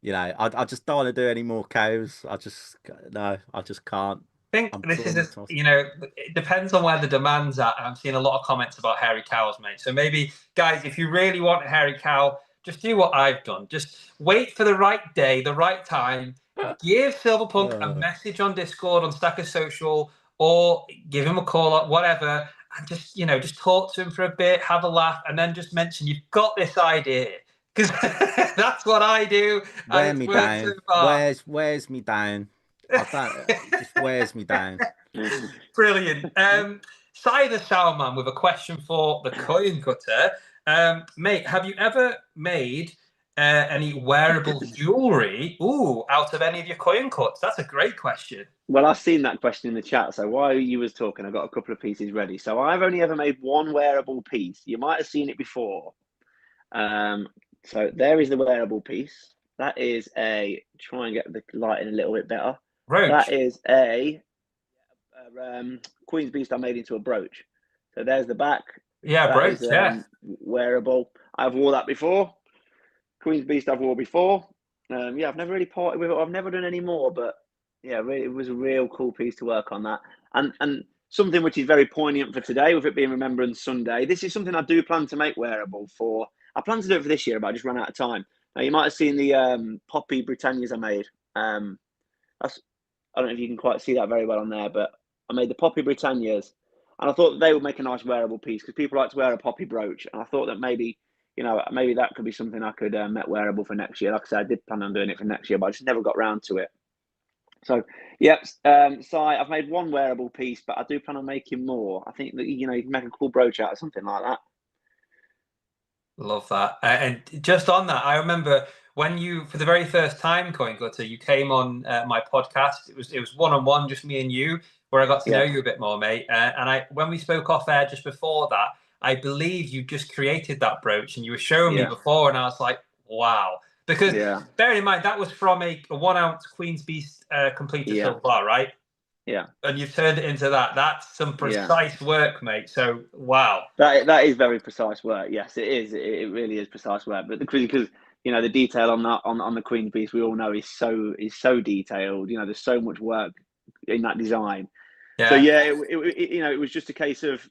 you know, I just don't want to do any more cows. I just can't. I think this is, you know, it depends on where the demand's at. And I'm seeing a lot of comments about hairy cows, mate. So maybe, guys, if you really want a hairy cow, just do what I've done. Just wait for the right day, the right time. Give Silverpunk a message on Discord, on Stacker Social, or give him a call or whatever. And just, you know, just talk to him for a bit, have a laugh, and then just mention you've got this idea. Because that's what I do. Wear me down. Wears me down. It just wears me down. Brilliant. Cider Salman with a question for the coin cutter. Mate, have you ever made any wearable jewelry out of any of your coin cuts? That's a great question. Well, I've seen that question in the chat. So while you was talking, I got a couple of pieces ready. So I've only ever made one wearable piece. You might have seen it before. So there is the wearable piece. That is try and get the lighting a little bit better. Brooch. That is a Queen's Beast I made into a brooch. So there's the back. Yeah, brooch, yeah. Wearable. I've wore that before. Queen's Beast I've wore before. Yeah, I've never really partied with it. I've never done any more, but yeah, really, it was a real cool piece to work on that. And something which is very poignant for today, with it being Remembrance Sunday. This is something I do plan to make wearable for. I plan to do it for this year, but I just ran out of time. Now, you might have seen the Poppy Britannias I made. I don't know if you can quite see that very well on there, but I made the Poppy Britannias, and I thought they would make a nice wearable piece because people like to wear a poppy brooch, and I thought that maybe, you know, maybe that could be something I could make wearable for next year. Like I said, I did plan on doing it for next year, but I just never got round to it. So, yep. So I've made one wearable piece, but I do plan on making more. I think that, you know, you can make a cool brooch out of something like that. Love that. And just on that, I remember when you, for the very first time, Coin Cutter, you came on my podcast. It was one-on-one, just me and you. where I got to know Yeah. you a bit more, mate. And when we spoke off air just before that, I believe you just created that brooch, and you were showing me Yeah. before, and I was like, wow. Because Yeah. bearing in mind that was from a 1 ounce Queen's Beast completed Yeah. silver bar, right? Yeah. And you've turned it into that. That's some Yeah. precise work, mate. So wow. That is very precise work. Yes, it is. It really is precise work. But because you know the detail on that on the Queen's Beast, we all know is so detailed. You know, there's so much work in that design. So Yeah. yeah, you know, it was just a case of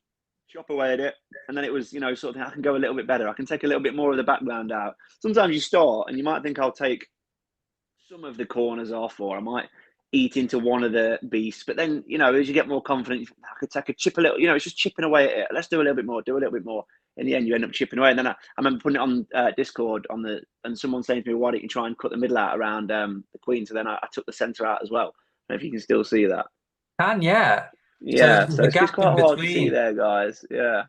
chop away at it, and then it was, you know, sort of I can go a little bit better. I can take a little bit more of the background out. Sometimes you start and you might think I'll take some of the corners off, or I might eat into one of the beasts. But then, you know, as you get more confident, you think, I could take a chip a little. You know, it's just chipping away at it. Let's do a little bit more. Do a little bit more. In the end, you end up chipping away. And then I remember putting it on Discord and someone saying to me, "Why don't you try and cut the middle out around the Queen?" So then I took the center out as well. I don't know if you can still see that. Yeah. Yeah, So so the it's gap quite in hard to see between. there, guys. Yeah,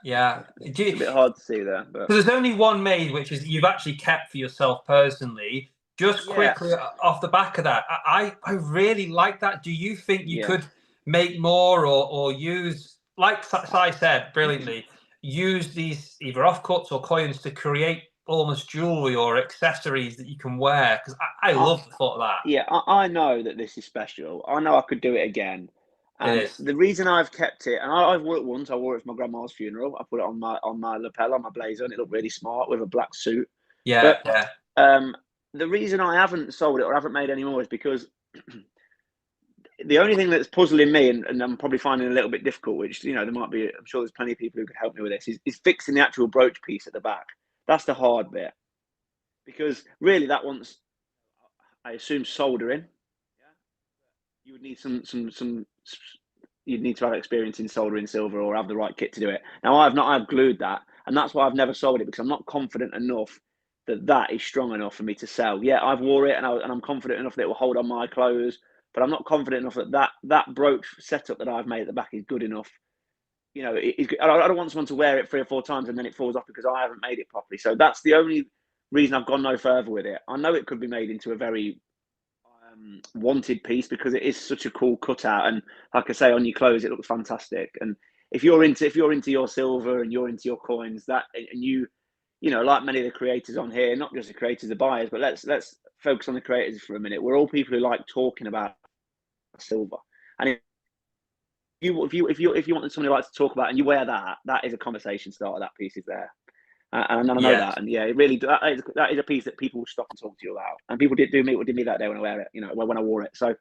Yeah. it's a bit hard to see there, but So there's only one made, which is you've actually kept for yourself personally. Just yeah, quickly off the back of that, I really like that. Do you think you yeah. could make more or use, like Sai said brilliantly, use these either offcuts or coins to create almost jewelry or accessories that you can wear? Because I love the thought of that. Yeah, I know that this is special. I know I could do it again. It And is. the reason I've kept it, and I've wore it once. I wore it for my grandma's funeral. I put it on my lapel on my blazer, and it looked really smart with a black suit. Yeah, But yeah. the reason I haven't sold it or haven't made any more is because the only thing that's puzzling me, and I'm probably finding a little bit difficult, which, you know, there might be, I'm sure there's plenty of people who could help me with this, is fixing the actual brooch piece at the back. That's the hard bit, because really that wants, I assume, soldering. Yeah, you would need some. You'd need to have experience in soldering silver or have the right kit to do it. Now I've glued that, and that's why I've never sold it, because I'm not confident enough that that is strong enough for me to sell. Yeah, I've wore it, and I'm confident enough that it will hold on my clothes, but I'm not confident enough that that brooch setup that I've made at the back is good enough. You know, I don't want someone to wear it 3 or 4 times and then it falls off because I haven't made it properly. So that's the only reason I've gone no further with it. I know it could be made into a very wanted piece because it is such a cool cutout, and like I say, on your clothes it looks fantastic. And if you're into your silver and you're into your coins, that, and you know, like many of the creators on here, not just the creators, the buyers, but let's focus on the creators for a minute. We're all people who like talking about silver, and if you wanted somebody who likes to talk about, and you wear that, that is a conversation starter. That piece is there. And I know Yeah. that, and yeah, it really that is a piece that people will stop and talk to you about. And people did me that day when I wear it, you know, when I wore it. So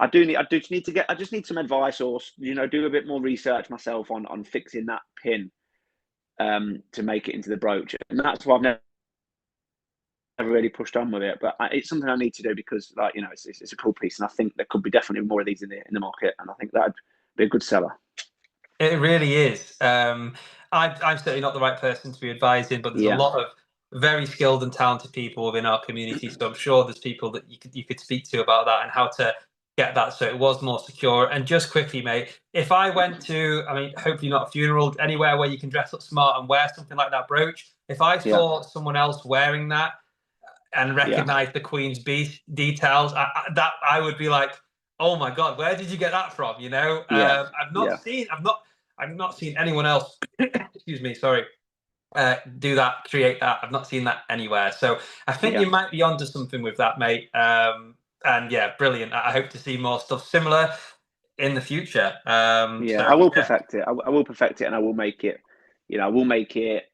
I just need some advice, or, you know, do a bit more research myself on fixing that pin to make it into the brooch, and that's why I've never really pushed on with it. But it's something I need to do because, like, you know, it's a cool piece, and I think there could be definitely more of these in the market, and I think that'd be a good seller. It really is. I'm certainly not the right person to be advising, but there's a Yeah. lot of very skilled and talented people within our community. So I'm sure there's people that you could speak to about that and how to get that so it was more secure. And just quickly, mate, if I went to, I mean, hopefully not a funeral, anywhere where you can dress up smart and wear something like that brooch, if I saw someone else wearing that and recognize the Queen's Beast details, I would be like, oh my God, where did you get that from? You know, I've not seen anyone else, excuse me, sorry, do that, create that. I've not seen that anywhere. So I think you might be onto something with that, mate. And yeah, brilliant. I hope to see more stuff similar in the future. I will perfect it. I will perfect it, and I will make it, you know, I will make it,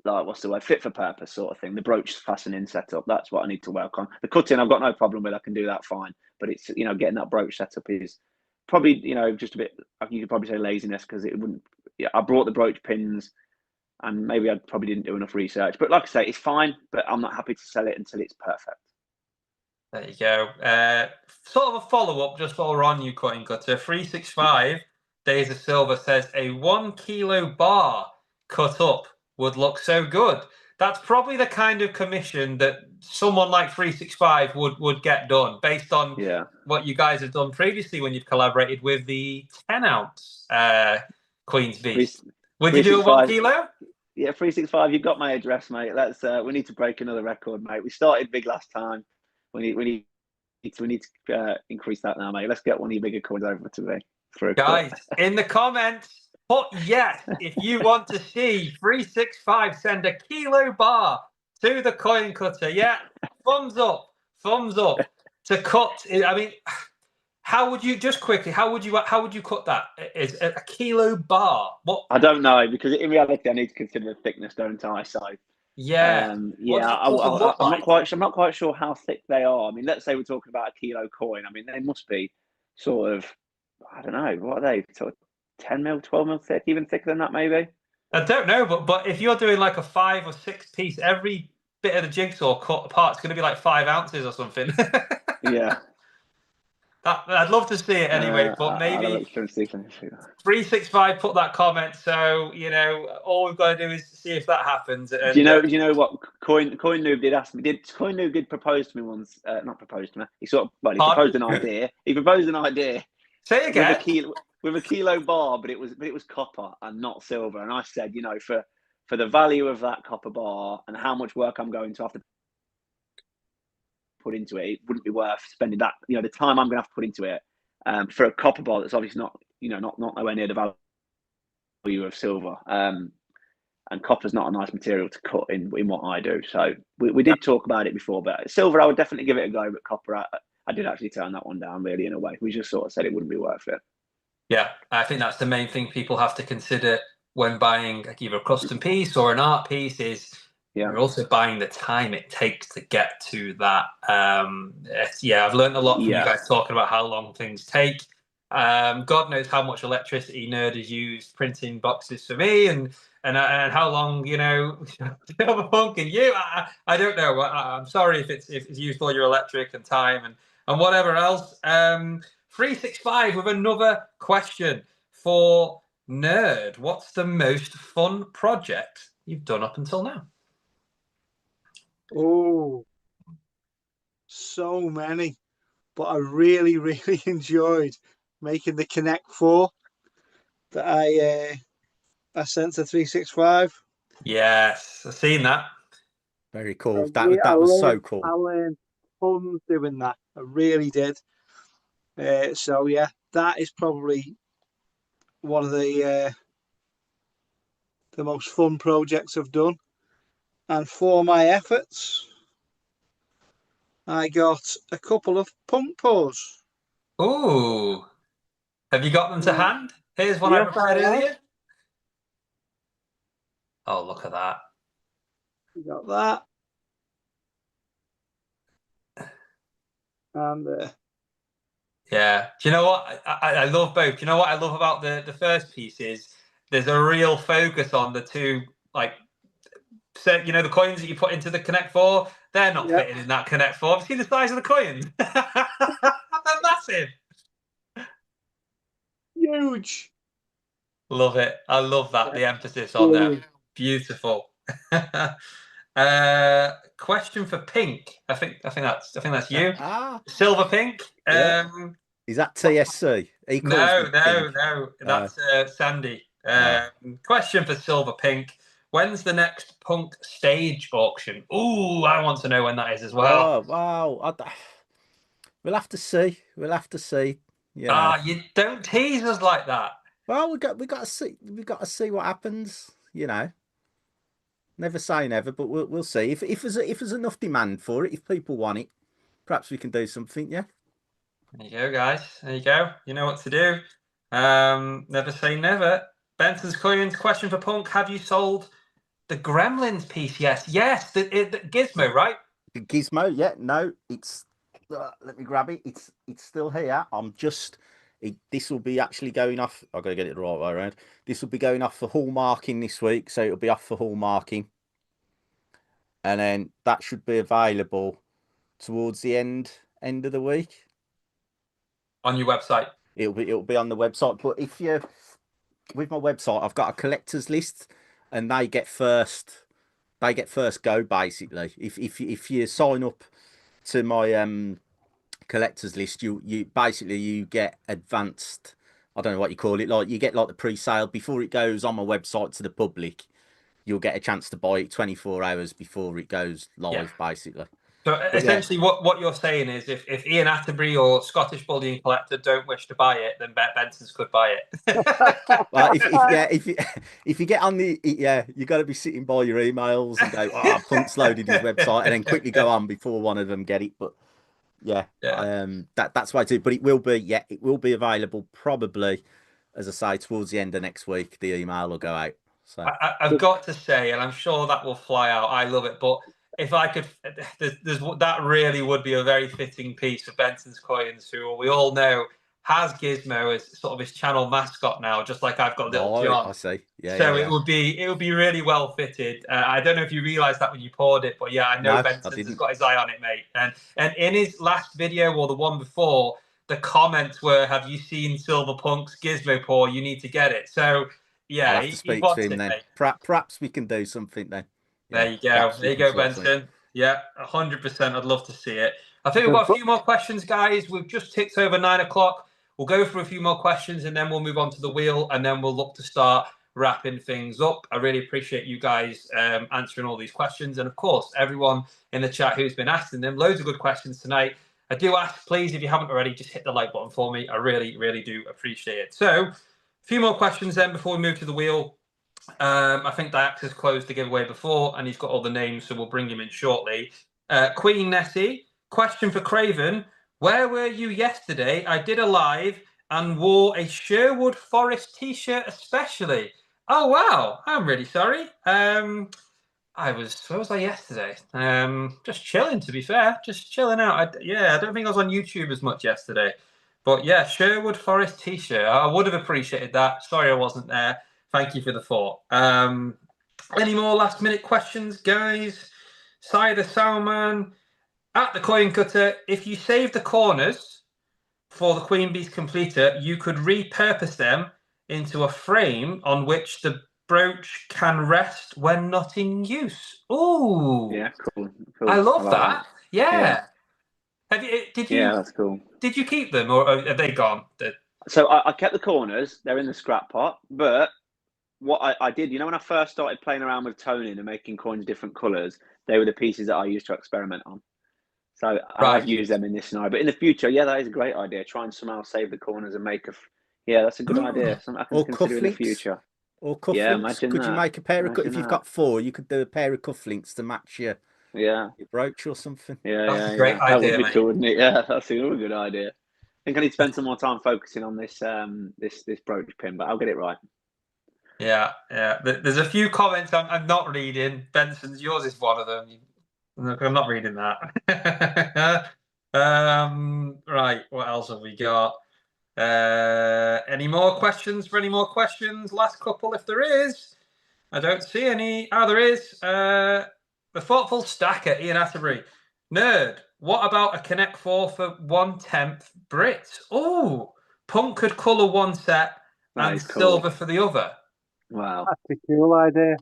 like, what's the word, fit for purpose sort of thing. The brooch fastening setup, that's what I need to work on. The cutting, I've got no problem with. I can do that fine. But it's, you know, getting that brooch setup is probably, you know, just a bit, you could probably say laziness, because it wouldn't, yeah, I brought the brooch pins, and maybe I probably didn't do enough research. But like I say, it's fine, but I'm not happy to sell it until it's perfect. There you go. Sort of a follow-up, just while we're on you, Coin Cutter. 365 Days of Silver says a 1 kilo bar cut up would look so good. That's probably the kind of commission that someone like 365 would get done, based on what you guys have done previously when you've collaborated with the 10-ounce Queen's Beast. Would you do a 1 kilo? Yeah, 365. You've got my address, mate. Let's we need to break another record, mate. We started big last time. We need to increase that now, mate. Let's get one of your bigger coins over to me for a Guys, cut. in the comments, put yes if you want to see 365 send a kilo bar to the coin cutter. Yeah, thumbs up to cut. I mean, how would you how would you cut that? Is a kilo bar? What? I don't know, because in reality I need to consider the thickness, don't I? So Yeah. What does yeah, a cutter look I'm like? not quite sure how thick they are. I mean, let's say we're talking about a kilo coin. I mean, they must be sort of, I don't know, what are they? Sort of 10 mil, 12 mil thick, even thicker than that, maybe. I don't know, but if you're doing like a 5 or 6 piece, every bit of the jigsaw cut apart is going to be like 5 ounces or something. Yeah. I'd love to see it anyway, but maybe 365 put that comment. So all we've got to do is see if that happens. And do you know what Coin Noob did ask me? Coin Noob did propose to me once? Not propose to me. He proposed an idea. He proposed an idea. Say again. With a kilo bar, but it was copper and not silver. And I said, for the value of that copper bar and how much work I'm going to have to put into it, it wouldn't be worth spending that, the time I'm going to have to put into it for a copper bar that's obviously not, not nowhere near the value of silver. And copper's not a nice material to cut in what I do. So we did talk about it before, but silver, I would definitely give it a go. But copper, I did actually turn that one down, really, in a way. We just sort of said it wouldn't be worth it. Yeah, I think that's the main thing people have to consider when buying like either a custom piece or an art piece is you're also buying the time it takes to get to that. I've learned a lot from you guys talking about how long things take. God knows how much electricity Nerd has used printing boxes for me, and how long Silverpunk and you. I don't know. I'm sorry if it's used all your electric and time and whatever else. 365 with another question for Nerd. What's the most fun project you've done up until now? Oh, so many. But I really, really enjoyed making the Connect 4 that I sent to 365. Yes, I've seen that. Very cool. That was so cool. I learned tons doing that. I really did. So yeah, that is probably one of the most fun projects I've done. And for my efforts, I got a couple of punk paws. Ooh, have you got them to hand? Here's one I prepared earlier. Oh, look at that. You got that. And yeah, do you know what? I love both. Do you know what I love about the first piece is there's a real focus on the two, like, so the coins that you put into the Connect 4, they're not fitting in that Connect 4. See the size of the coins? They're massive. Huge. Love it. I love that. The emphasis on them. Beautiful. Question for Pink. I think that's you. Silver Pink. Is that TSC? No. That's Sandy. Question for Silver Pink. When's the next Punk stage auction? Ooh, I want to know when that is as well. Oh, wow. We'll have to see. Yeah. You don't tease us like that. Well, we got to see. We've got to see what happens. Never say never, but we'll see. If there's enough demand for it, if people want it, perhaps we can do something. Yeah. There you go, guys. There you go. You know what to do. Never say never. Benson's Coins. Question for Punk. Have you sold the Gremlins piece? Yes. The Gizmo, right? The Gizmo. Yeah. No. It's. Let me grab it. It's still here. This will be actually going off. I've got to get it the right way around. This will be going off for hallmarking this week, so it'll be off for hallmarking, and then that should be available towards the end of the week on your website. It'll be on the website. But if you with my website, I've got a collectors list, and they get first go basically. If you sign up to my collectors list, you basically get advanced, I don't know what you call it, like you get like the pre-sale before it goes on my website to the public. You'll get a chance to buy it 24 hours before it goes live, basically. So But yeah. essentially, what you're saying is, if Ian Atterbury or Scottish Bullion Collector don't wish to buy it, then Benson's could buy it. Well, if you get on the you got to be sitting by your emails and go, oh, Punk's loaded his website, and then quickly go on before one of them get it. But yeah, that's why I do. But it will be available probably, as I say, towards the end of next week. The email will go out. So I've got to say, and I'm sure that will fly out. I love it, but if I could, that really would be a very fitting piece for Benson's Coins, who we all know has Gizmo as sort of his channel mascot now, just like I've got Little John. I see. Yeah. So yeah. it would be really well fitted. I don't know if you realised that when you poured it, but yeah, I know Benson's has got his eye on it, mate. And in his last video or the one before, the comments were, "Have you seen Silver Punk's Gizmo pour? You need to get it." So yeah, I'll have to speak to him then. Perhaps we can do something then. There you go. There you go, Benson. Yeah, 100%. I'd love to see it. I think we've got a few more questions, guys. We've just ticked over 9 o'clock. We'll go through a few more questions and then we'll move on to the wheel and then we'll look to start wrapping things up. I really appreciate you guys answering all these questions. And of course, everyone in the chat who's been asking them. Loads of good questions tonight. I do ask, please, if you haven't already, just hit the like button for me. I really, really do appreciate it. So a few more questions then before we move to the wheel. I think Dax has closed the giveaway before and he's got all the names, so we'll bring him in shortly. Queen Nessie, question for Craven. Where were you yesterday? I did a live and wore a Sherwood Forest t-shirt especially. Oh, wow. I'm really sorry. Where was I yesterday? Just chilling, to be fair. Just chilling out. I don't think I was on YouTube as much yesterday. But yeah, Sherwood Forest t-shirt. I would have appreciated that. Sorry I wasn't there. Thank you for the thought. Any more last minute questions, guys? Cider Salman at the coin cutter. If you save the corners for the Queen Bee's completer, you could repurpose them into a frame on which the brooch can rest when not in use. Ooh, yeah, cool. I love that. Yeah. Did you? Yeah, that's cool. Did you keep them, or are they gone? So I kept the corners. They're in the scrap pot, but what I did, when I first started playing around with toning and making coins different colours, they were the pieces that I used to experiment on. So I've used them in this scenario. But in the future, that is a great idea. Try and somehow save the corners and make that's a good idea. Something I can consider in the future. Or cufflinks. Yeah, imagine could that. You make a pair of if you've got 4, you could do a pair of cufflinks to match your brooch or something. That's a great idea, that would be mate. cool, wouldn't it? Yeah, that's another good idea. I think I need to spend some more time focusing on this this brooch pin, but I'll get it right. Yeah. There's a few comments I'm not reading. Benson's, yours is one of them. I'm not reading that. Right, what else have we got? Any more questions for any more questions? Last couple, if there is. I don't see any. Oh, there is. The Thoughtful Stacker, Ian Atterbury. Nerd, what about a Connect 4 for 1/10 Brits? Oh, Punk could colour one set and silver for the other. Wow. That's a cool idea.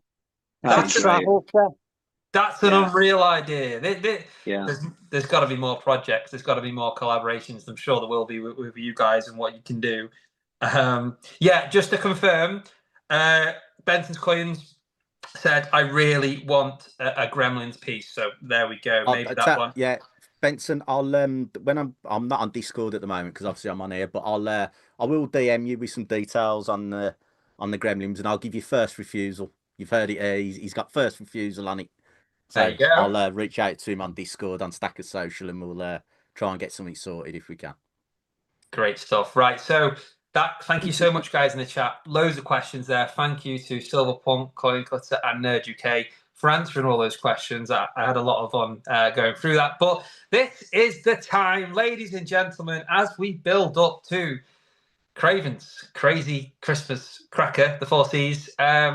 That's travel set. That's an unreal idea. There's got to be more projects. There's got to be more collaborations. I'm sure there will be with you guys and what you can do. Just to confirm, Benson's Coins said, I really want a Gremlins piece. So there we go. Maybe that one. Yeah, Benson, I'll when I'm not on Discord at the moment because obviously I'm on here, but I will DM you with some details on the Gremlins and I'll give you first refusal. You've heard it. He's got first refusal on it. So there you go. I'll reach out to him on Discord on Stacker Social and we'll try and get something sorted if we can. Great stuff. Right. So thank you so much, guys, in the chat. Loads of questions there. Thank you to Silverpunk, Coin Cutter, and Nerd UK for answering all those questions. I had a lot of fun going through that. But this is the time, ladies and gentlemen, as we build up to Craven's crazy Christmas cracker, the 4 Cs.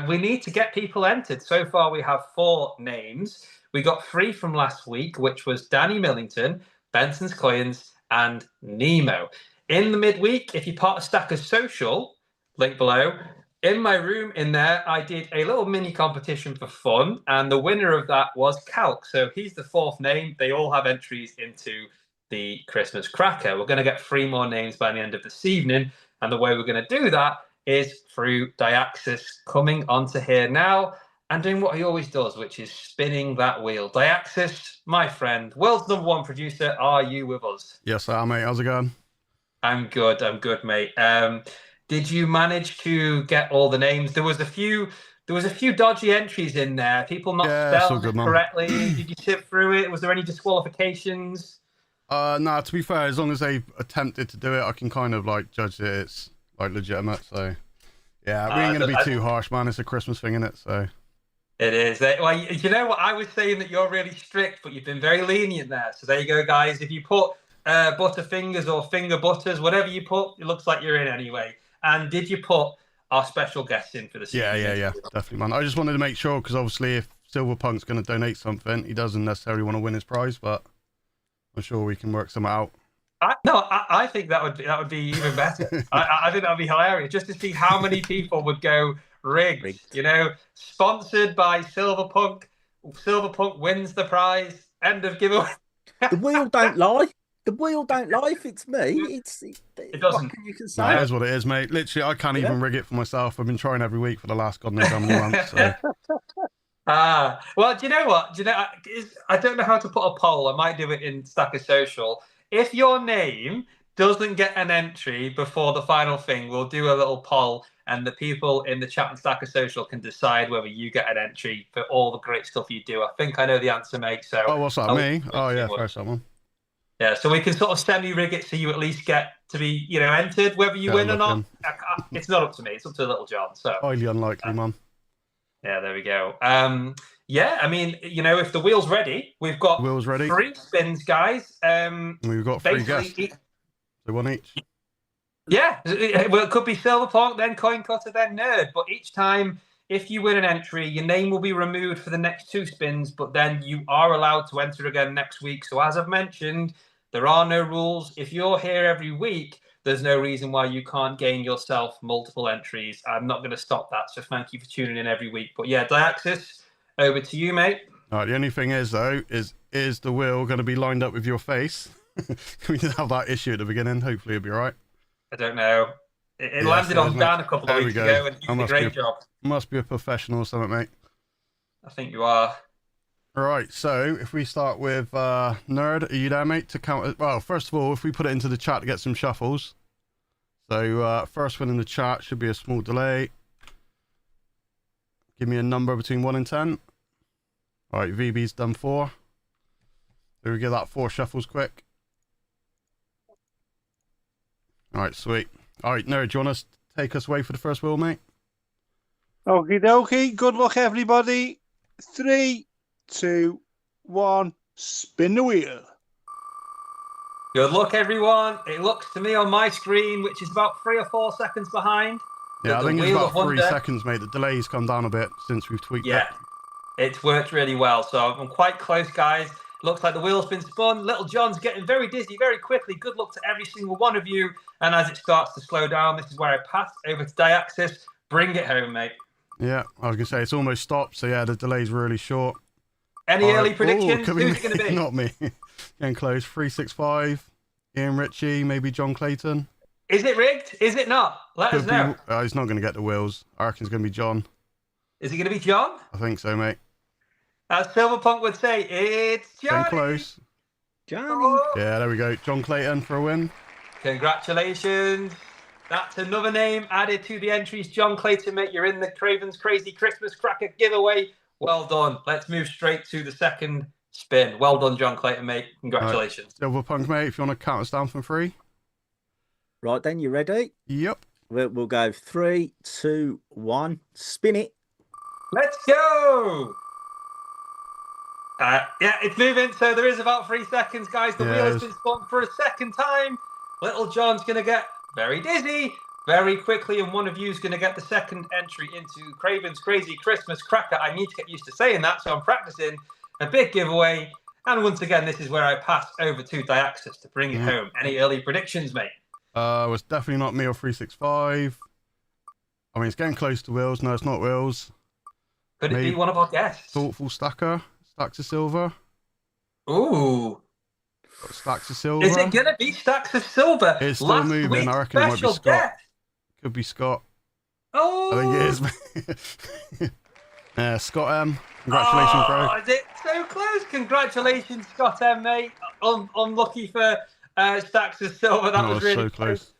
We need to get people entered. So far, we have 4 names. We got 3 from last week, which was Danny Millington, Benson's Coins, and Nemo. In the midweek, if you're part of Stackers Social, link below, in my room in there, I did a little mini competition for fun, and the winner of that was Calc. So he's the 4th name. They all have entries into the Christmas cracker. We're going to get 3 more names by the end of this evening. And the way we're going to do that is through Diaxis coming onto here now. and doing what he always does, which is spinning that wheel. Diaxis, my friend, world's #1 producer, are you with us? Yes, I am, mate. How's it going? I'm good, mate. Did you manage to get all the names? There was a few dodgy entries in there. People not Yeah, it's all spelled good, it man. correctly. Did you sift through it? Was there any disqualifications? Nah, to be fair, as long as they've attempted to do it, I can kind of like judge that it's like legitimate. So yeah, we ain't gonna be too harsh, man. It's a Christmas thing, innit? So It is. Well, you know what? I was saying that you're really strict, but you've been very lenient there. So there you go, guys. If you put Butterfingers or Finger Butters, whatever you put, it looks like you're in anyway. And did you put our special guests in for the season? yeah, definitely, man. I just wanted to make sure because obviously, if Silverpunk's gonna donate something, he doesn't necessarily want to win his prize, but I'm sure we can work something out. I think that would be even better. I think that would be hilarious just to see how many people would go rigged. You know, sponsored by Silverpunk. Silverpunk wins the prize. End of giveaway. The wheel don't lie. The wheel don't lie. If it's me, It doesn't. What can you say? That is what it is, mate. Literally, I can't even rig it for myself. I've been trying every week for the last God knows how many months. So. Well, do you know what? I don't know how to put a poll. I might do it in Stacker Social. If your name doesn't get an entry before the final thing, we'll do a little poll, and the people in the chat and Stacker Social can decide whether you get an entry for all the great stuff you do. I think I know the answer, mate. So, what's that? Me? Oh yeah, first someone. Yeah, so we can sort of semi-rig it so you at least get to be, entered, whether you win or not. It's not up to me. It's up to Little John. So highly unlikely, man. Yeah, there we go. Yeah, I mean, if the wheel's ready, we've got wheels ready. 3 spins, guys. We've got 3 guests. So 1 each. Yeah, well, it could be Silverpunk, then Coin Cutter, then Nerd. But each time, if you win an entry, your name will be removed for the next 2 spins, but then you are allowed to enter again next week. So as I've mentioned, there are no rules. If you're here every week, there's no reason why you can't gain yourself multiple entries. I'm not going to stop that. So thank you for tuning in every week. But yeah, Diaxis, over to you, mate. All right, the only thing is, though, is the wheel going to be lined up with your face? We did have that issue at the beginning. Hopefully it'll be all right. I don't know. It landed on Dan a couple of weeks ago, and you did a great job. Must be a professional or something, mate. I think you are. All right, so if we start with Nerd, are you there, mate, to count? Well, first of all, if we put it into the chat to get some shuffles. So first one in the chat should be a small delay. Give me a number between 1 and 10. All right, VB's done 4. So we get that 4 shuffles quick. All right, sweet. All right, Nerd, do you want to take us away for the first wheel, mate? Okie dokie. Good luck, everybody. 3, 2, 1. Spin the wheel. Good luck, everyone. It looks to me on my screen, which is about 3 or 4 seconds behind. Yeah, I think it's about 3 seconds, mate. The delay's come down a bit since we've tweaked it. Yeah, it's worked really well. So I'm quite close, guys. Looks like the wheel's been spun. Little John's getting very dizzy very quickly. Good luck to every single one of you. And as it starts to slow down, this is where I pass over to Diaxis. Bring it home, mate. Yeah, I was going to say, it's almost stopped. So, yeah, the delay's really short. Any early predictions? Who's it going to be? Not me. Getting close. 365. Ian Ritchie, maybe John Clayton. Is it rigged? Is it not? Let us know. He's not going to get the wheels. I reckon it's going to be John. Is it going to be John? I think so, mate. As Silverpunk would say, it's Johnny. Getting close. Johnny. Oh. Yeah, there we go. John Clayton for a win. Congratulations. That's another name added to the entries. John Clayton, mate, you're in the Craven's Crazy Christmas Cracker giveaway. Well done. Let's move straight to the second spin. Well done, John Clayton, mate. Congratulations. Right. Silverpunk, mate, if you want to count us down from 3. Right then, you ready? Yep. We'll go 3, 2, 1. Spin it. Let's go. Yeah, it's moving. So there is about 3 seconds, guys. The wheel has been spun for a second time. Little John's going to get very dizzy very quickly, and one of you is going to get the second entry into Craven's Crazy Christmas Cracker. I need to get used to saying that, so I'm practicing a big giveaway. And once again, this is where I pass over to Diaxis to bring it home. Any early predictions, mate? It was definitely not me or 365. I mean, it's getting close to Wills. No, it's not Wills. Could it be one of our guests? Thoughtful Stacker. Stacks of Silver. Ooh. Stacks of Silver. Is it going to be Stacks of Silver? It's still moving. I reckon it might be Scott. Guest. Could be Scott. Oh. I think it is. Scott M. Congratulations, bro. Oh, is it so close? Congratulations, Scott M, mate. Unlucky for stacks of silver. That was really so close.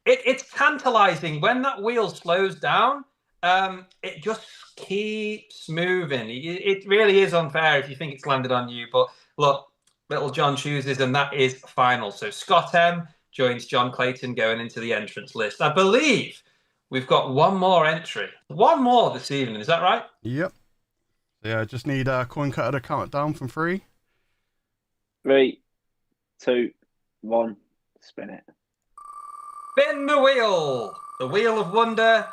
It's tantalizing when that wheel slows down. It just keeps moving. It really is unfair if you think it's landed on you. But look, Little John chooses, and that is final. So Scott M joins John Clayton going into the entrance list. I believe we've got one more entry. One more this evening. Is that right? Yep. Yeah, just need a coin cutter to count it down from 3. 3, 2, 1, spin it. Spin the wheel. The wheel of wonder.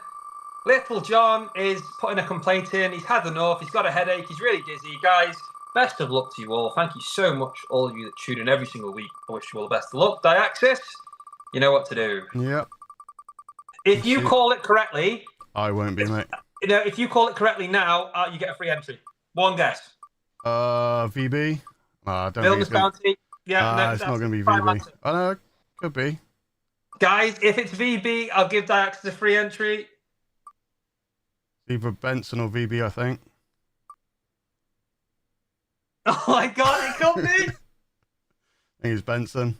Little John is putting a complaint in. He's had enough. He's got a headache. He's really dizzy. Guys, best of luck to you all. Thank you so much, all of you that tune in every single week. I wish you all the best of luck. Diaxis, you know what to do. Yep. If you call it correctly... I won't be, mate. You know, if you call it correctly now, you get a free entry. One guess. VB? I don't Villainous think Bounty. Yeah, no, it's not going to be fine VB. answer. Oh, no, could be. Guys, if it's VB, I'll give Diaxis a free entry. Either Benson or VB, I think. Oh my god, it could be! I think it's Benson.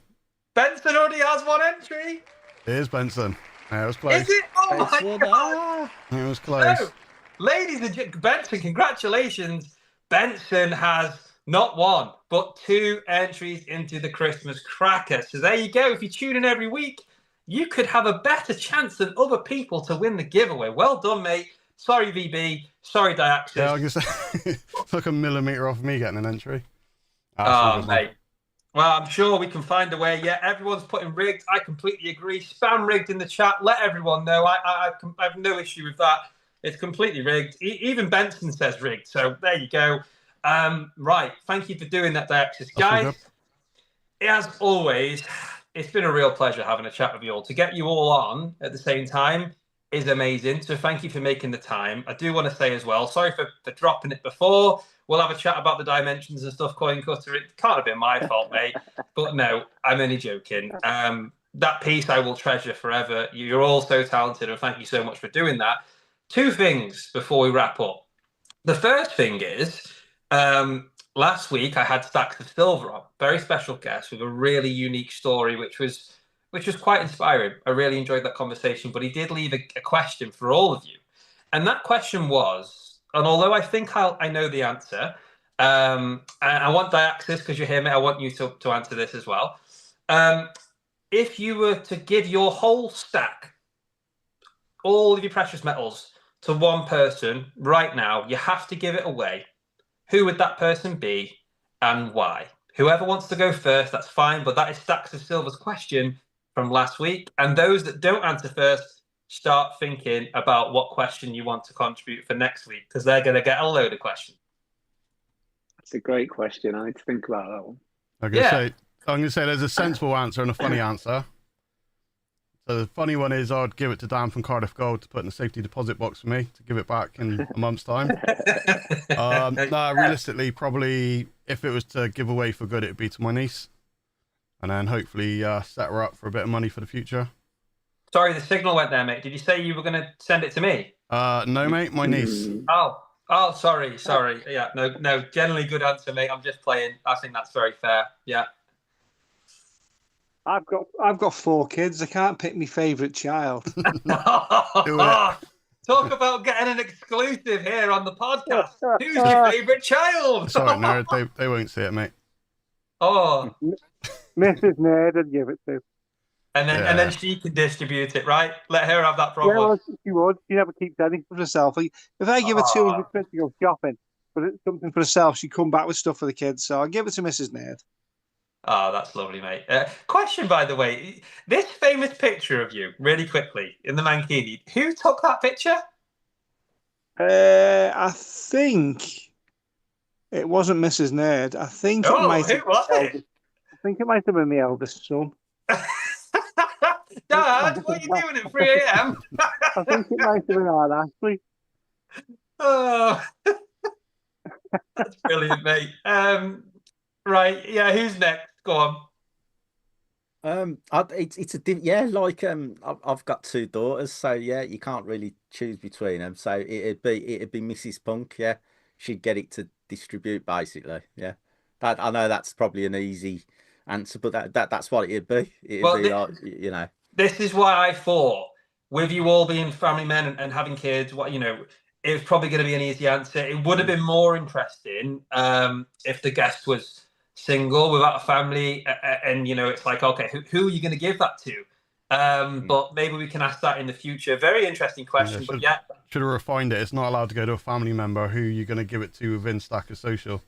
Benson already has one entry. It is Benson. Yeah, it was close. Is it? Oh my god! It was close. So, ladies and gentlemen, Benson, congratulations. Benson has not one, but 2 entries into the Christmas Cracker. So there you go. If you tune in every week, you could have a better chance than other people to win the giveaway. Well done, mate. Sorry, VB. Sorry, Diaxis. Yeah, I guess it's like a millimetre off me getting an entry. Oh, mate. Well, I'm sure we can find a way. Yeah, everyone's putting rigged. I completely agree. Spam rigged in the chat. Let everyone know. I have no issue with that. It's completely rigged. Even Benson says rigged. So there you go. Right. Thank you for doing that, Diaxis. Guys, as always, it's been a real pleasure having a chat with you all. To get you all on at the same time is amazing. So thank you for making the time. I do want to say as well, sorry for dropping it before. We'll have a chat about the dimensions and stuff, Coin Cutter. It can't have been my fault, mate. But no, I'm only joking. That piece I will treasure forever. You're all so talented, and thank you so much for doing that. 2 things before we wrap up. The first thing is, last week I had Stacks of Silver on, very special guest with a really unique story, which was quite inspiring. I really enjoyed that conversation, but he did leave a question for all of you. And that question was, and although I think I know the answer, and I want Diaxis, because you're here, mate, I want you to answer this as well. If you were to give your whole stack, all of your precious metals, to one person right now, you have to give it away. Who would that person be and why? Whoever wants to go first, that's fine, but that is Stacks of Silver's question from last week. And those that don't answer first, start thinking about what question you want to contribute for next week, because they're going to get a load of questions. That's a great question. I need to think about that one. I'm going to say there's a sensible answer and a funny answer. So the funny one is I'd give it to Dan from Cardiff Gold to put in the safety deposit box for me to give it back in a month's time. No, realistically, probably if it was to give away for good, it'd be to my niece. And then hopefully set her up for a bit of money for the future. Sorry, the signal went there, mate. Did you say you were going to send it to me? No, mate, my niece. Oh, sorry. Yeah, no, generally good answer, mate. I'm just playing. I think that's very fair. Yeah. I've got 4 kids. I can't pick my favourite child. Talk about getting an exclusive here on the podcast. Who's your favourite child? Sorry, nerd. They won't see it, mate. Oh. Mrs. Nerd, I'd give it to. And then she can distribute it, right? Let her have that problem. Yeah, well, she would. She never keeps anything for herself. If I give her 200 quid to go shopping, but it's something for herself, she'd come back with stuff for the kids. So I'll give it to Mrs. Nerd. Oh, that's lovely, mate. Question, by the way. This famous picture of you, really quickly, in the Mankini, who took that picture? I think it wasn't Mrs. Nerd. I think it might have been I think it might have been the eldest son. Dad, what are you doing at 3 a.m.? I think it might have been hard, actually. Oh, that's brilliant, mate. Right, yeah, who's next? Go I've got two daughters, so yeah, you can't really choose between them. So it'd be Mrs. Punk, yeah. She'd get it to distribute basically, yeah. That I know that's probably an easy answer, but that's what it'd be. It'd Well, be like, you know. this is why I thought, with you all being family men and having kids, it was probably going to be an easy answer. It would have been more interesting if the guest was single without a family, and it's like, okay, who are you going to give that to? But maybe we can ask that in the future. Very interesting question, but yeah. Should have refined it. It's not allowed to go to a family member. Who you're going to give it to within Stacker Social?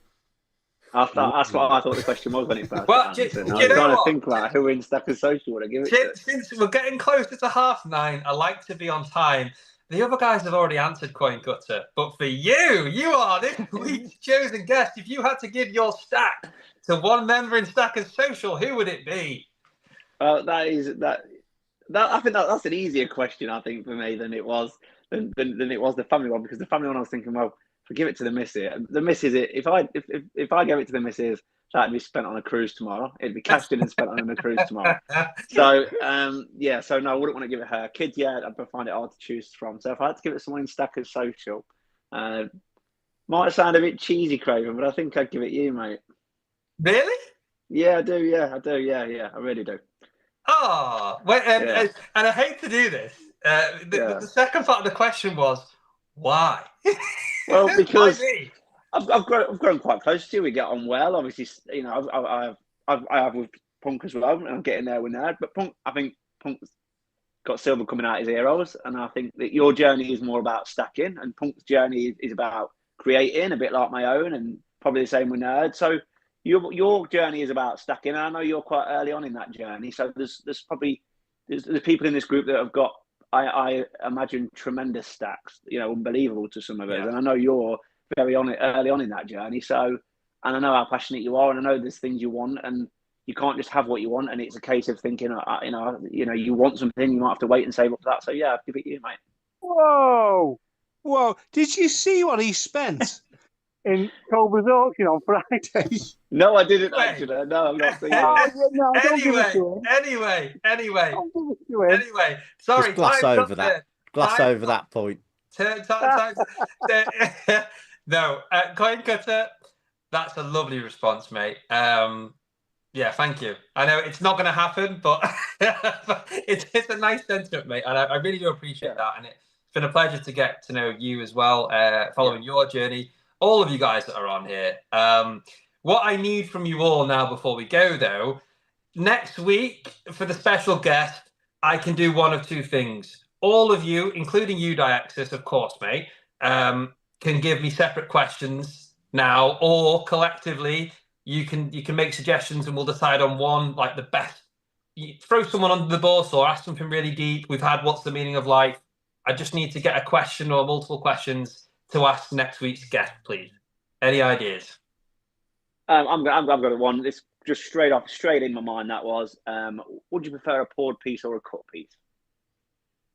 That's what I thought the question was when it first Well, answered. do I you was know trying to what? think about who in Stacker Social would I give it to. Since we're getting closer to 9:30, I like to be on time. The other guys have already answered Coin Cutter, but for you are this week's chosen guest. If you had to give your stack to one member in Stackers Social, who would it be? Well, that. I think that's an easier question, I think, for me than it was the family one, because the family one I was thinking, well, if I give it to the missus, if I gave it to the missus, that'd be spent on a cruise tomorrow. It'd be cashed in and spent on a cruise tomorrow. So so no, I wouldn't want to give it her. Kids, yeah, I'd find it hard to choose from. So if I had to give it to someone in Stackers Social, might sound a bit cheesy, Craven, but I think I'd give it you, mate. Really? Yeah, I do. Yeah, I really do. Oh, wait, and I hate to do this. The second part of the question was, why? Well, because Why me? I've grown quite close to you. We get on well. Obviously, I have with Punk as well, and I'm getting there with Nerd. But I think Punk's got silver coming out his heroes, and I think that your journey is more about stacking, and Punk's journey is about creating, a bit like my own, and probably the same with Nerd. So your journey is about stacking. And I know you're quite early on in that journey. So there's people in this group that have got, I imagine, tremendous stacks, unbelievable to some of us. And I know you're very early on in that journey. So, and I know how passionate you are, and I know there's things you want, and you can't just have what you want. And it's a case of thinking, you want something, you might have to wait and save up for that. So yeah, I'd give it you, mate. Whoa! Did you see what he spent in Cobra's auction on Friday? No, I didn't actually. No, I'm not seeing it. Anyway, sorry. Just gloss over that. Gloss over that point. No, Coin Cutter, that's a lovely response, mate. Yeah, thank you. I know it's not going to happen, but it's a nice sentiment, mate, and I really do appreciate that. And it's been a pleasure to get to know you as well, following your journey. All of you guys that are on here. What I need from you all now before we go, though, next week for the special guest, I can do one of two things. All of you, including you, Diaxis, of course, mate, can give me separate questions now, or collectively you can make suggestions and we'll decide on one, like the best. You throw someone under the bus or ask something really deep. We've had what's the meaning of life. I just need to get a question or multiple questions to ask next week's guest, please. Any ideas? I've got one. It's just straight in my mind. That was, would you prefer a poured piece or a cut piece?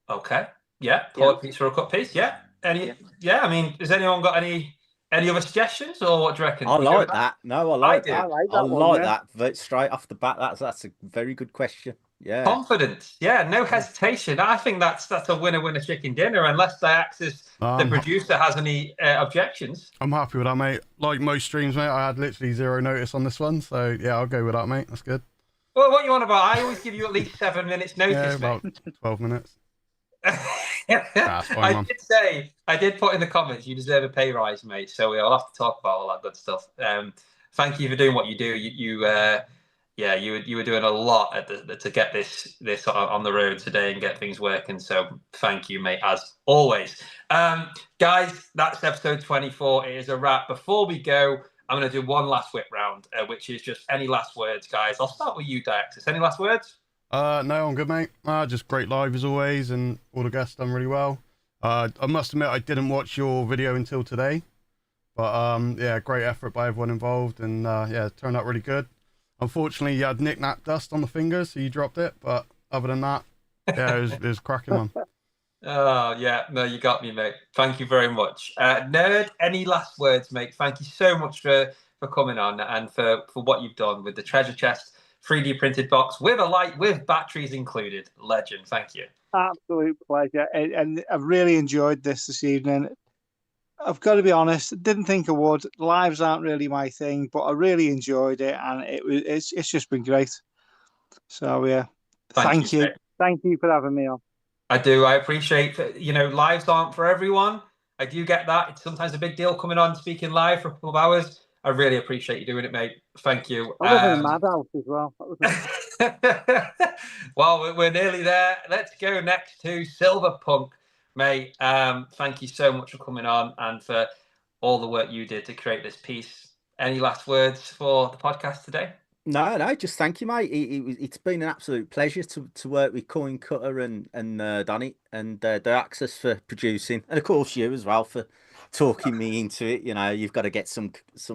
Okay. Yeah. Poured piece or a cut piece. Yeah. Yeah. I mean, has anyone got any other suggestions, or what do you reckon? I like that. No, I like that. I like that. Straight off the bat, that's a very good question. Yeah. Confidence. Yeah, no hesitation. I think that's a winner chicken dinner, unless Diaxis, the producer, has any objections. I'm happy with that, mate. Like most streams, mate, I had literally zero notice on this one, so yeah, I'll go with that, mate. That's good. Well, what you want about? I always give you at least 7 minutes notice. Yeah, about 12 minutes. That's fine, I did put in the comments, you deserve a pay rise, mate. So we'll have to talk about all that good stuff. Thank you for doing what you do. You were doing a lot to get this on the road today and get things working. So thank you, mate, as always. Guys, that's episode 24. It is a wrap. Before we go, I'm going to do one last whip round, which is just any last words, guys. I'll start with you, Diaxis. Any last words? No, I'm good, mate. Just great live as always, and all the guests done really well. I must admit, I didn't watch your video until today, but yeah, great effort by everyone involved, and yeah, it turned out really good. Unfortunately, you had knick-knack dust on the fingers, so you dropped it, but other than that, yeah, it was cracking on. Oh, yeah, no, you got me, mate. Thank you very much. Nerd, any last words, mate? Thank you so much for coming on and for what you've done with the treasure chest. 3D printed box with a light, with batteries included. Legend. Thank you. Absolute pleasure. And I've really enjoyed this evening. I've got to be honest, didn't think I would. Lives aren't really my thing, but I really enjoyed it, and it's just been great. So yeah, thank you. Mate. Thank you for having me on. I do. I appreciate that, lives aren't for everyone. I do get that. It's sometimes a big deal coming on speaking live for a couple of hours. I really appreciate you doing it, mate. Thank you. I was in a madhouse as well. Well, we're nearly there. Let's go next to Silverpunk, mate. Thank you so much for coming on and for all the work you did to create this piece. Any last words for the podcast today? No, just thank you, mate. It's been an absolute pleasure to work with Coin Cutter and Donny and Access for producing, and of course you as well for talking me into it. You've got to get some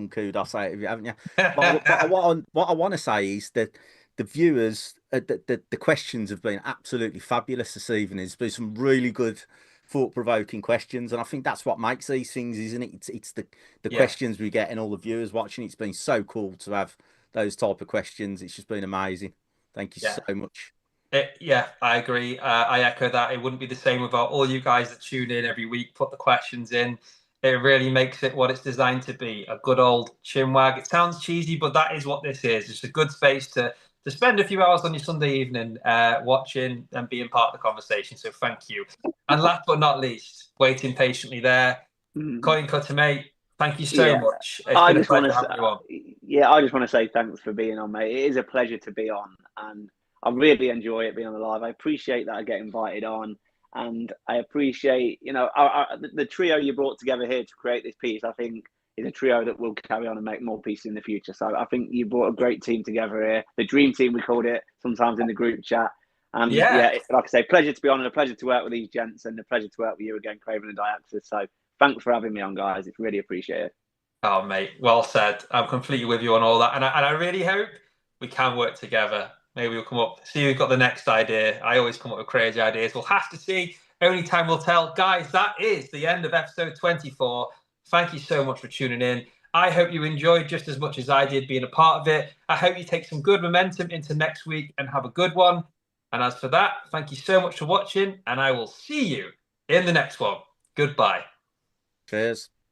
kudos out of you, haven't you? But what I want to say is that the viewers, the questions have been absolutely fabulous this evening. There's been some really good, thought-provoking questions, and I think that's what makes these things, isn't it? It's the questions we get and all the viewers watching. It's been so cool to have those type of questions. It's just been amazing. Thank you so much. I agree. I echo that. It wouldn't be the same without all you guys that tune in every week, put the questions in. It really makes it what it's designed to be, a good old chinwag. It sounds cheesy, but that is what this is. It's a good space to spend a few hours on your Sunday evening watching and being part of the conversation. So thank you. And last but not least, waiting patiently there, Coin Cutter, mate. Thank you so much. It's been a pleasure having you on. I just want to say thanks for being on, mate. It is a pleasure to be on, and I really enjoy it being on the live. I appreciate that I get invited on, and I appreciate, the trio you brought together here to create this piece. I think is a trio that will carry on and make more pieces in the future. So I think you brought a great team together here. The dream team, we called it sometimes in the group chat. And like I say, pleasure to be on and a pleasure to work with these gents and a pleasure to work with you again, Craven and Diaxis. So thanks for having me on, guys. It's really appreciated. Oh, mate, well said. I'm completely with you on all that. And I really hope we can work together. Maybe we'll come up, see who's got the next idea. I always come up with crazy ideas. We'll have to see. Only time will tell. Guys, that is the end of episode 24. Thank you so much for tuning in. I hope you enjoyed just as much as I did being a part of it. I hope you take some good momentum into next week and have a good one. And as for that, thank you so much for watching, and I will see you in the next one. Goodbye. Cheers.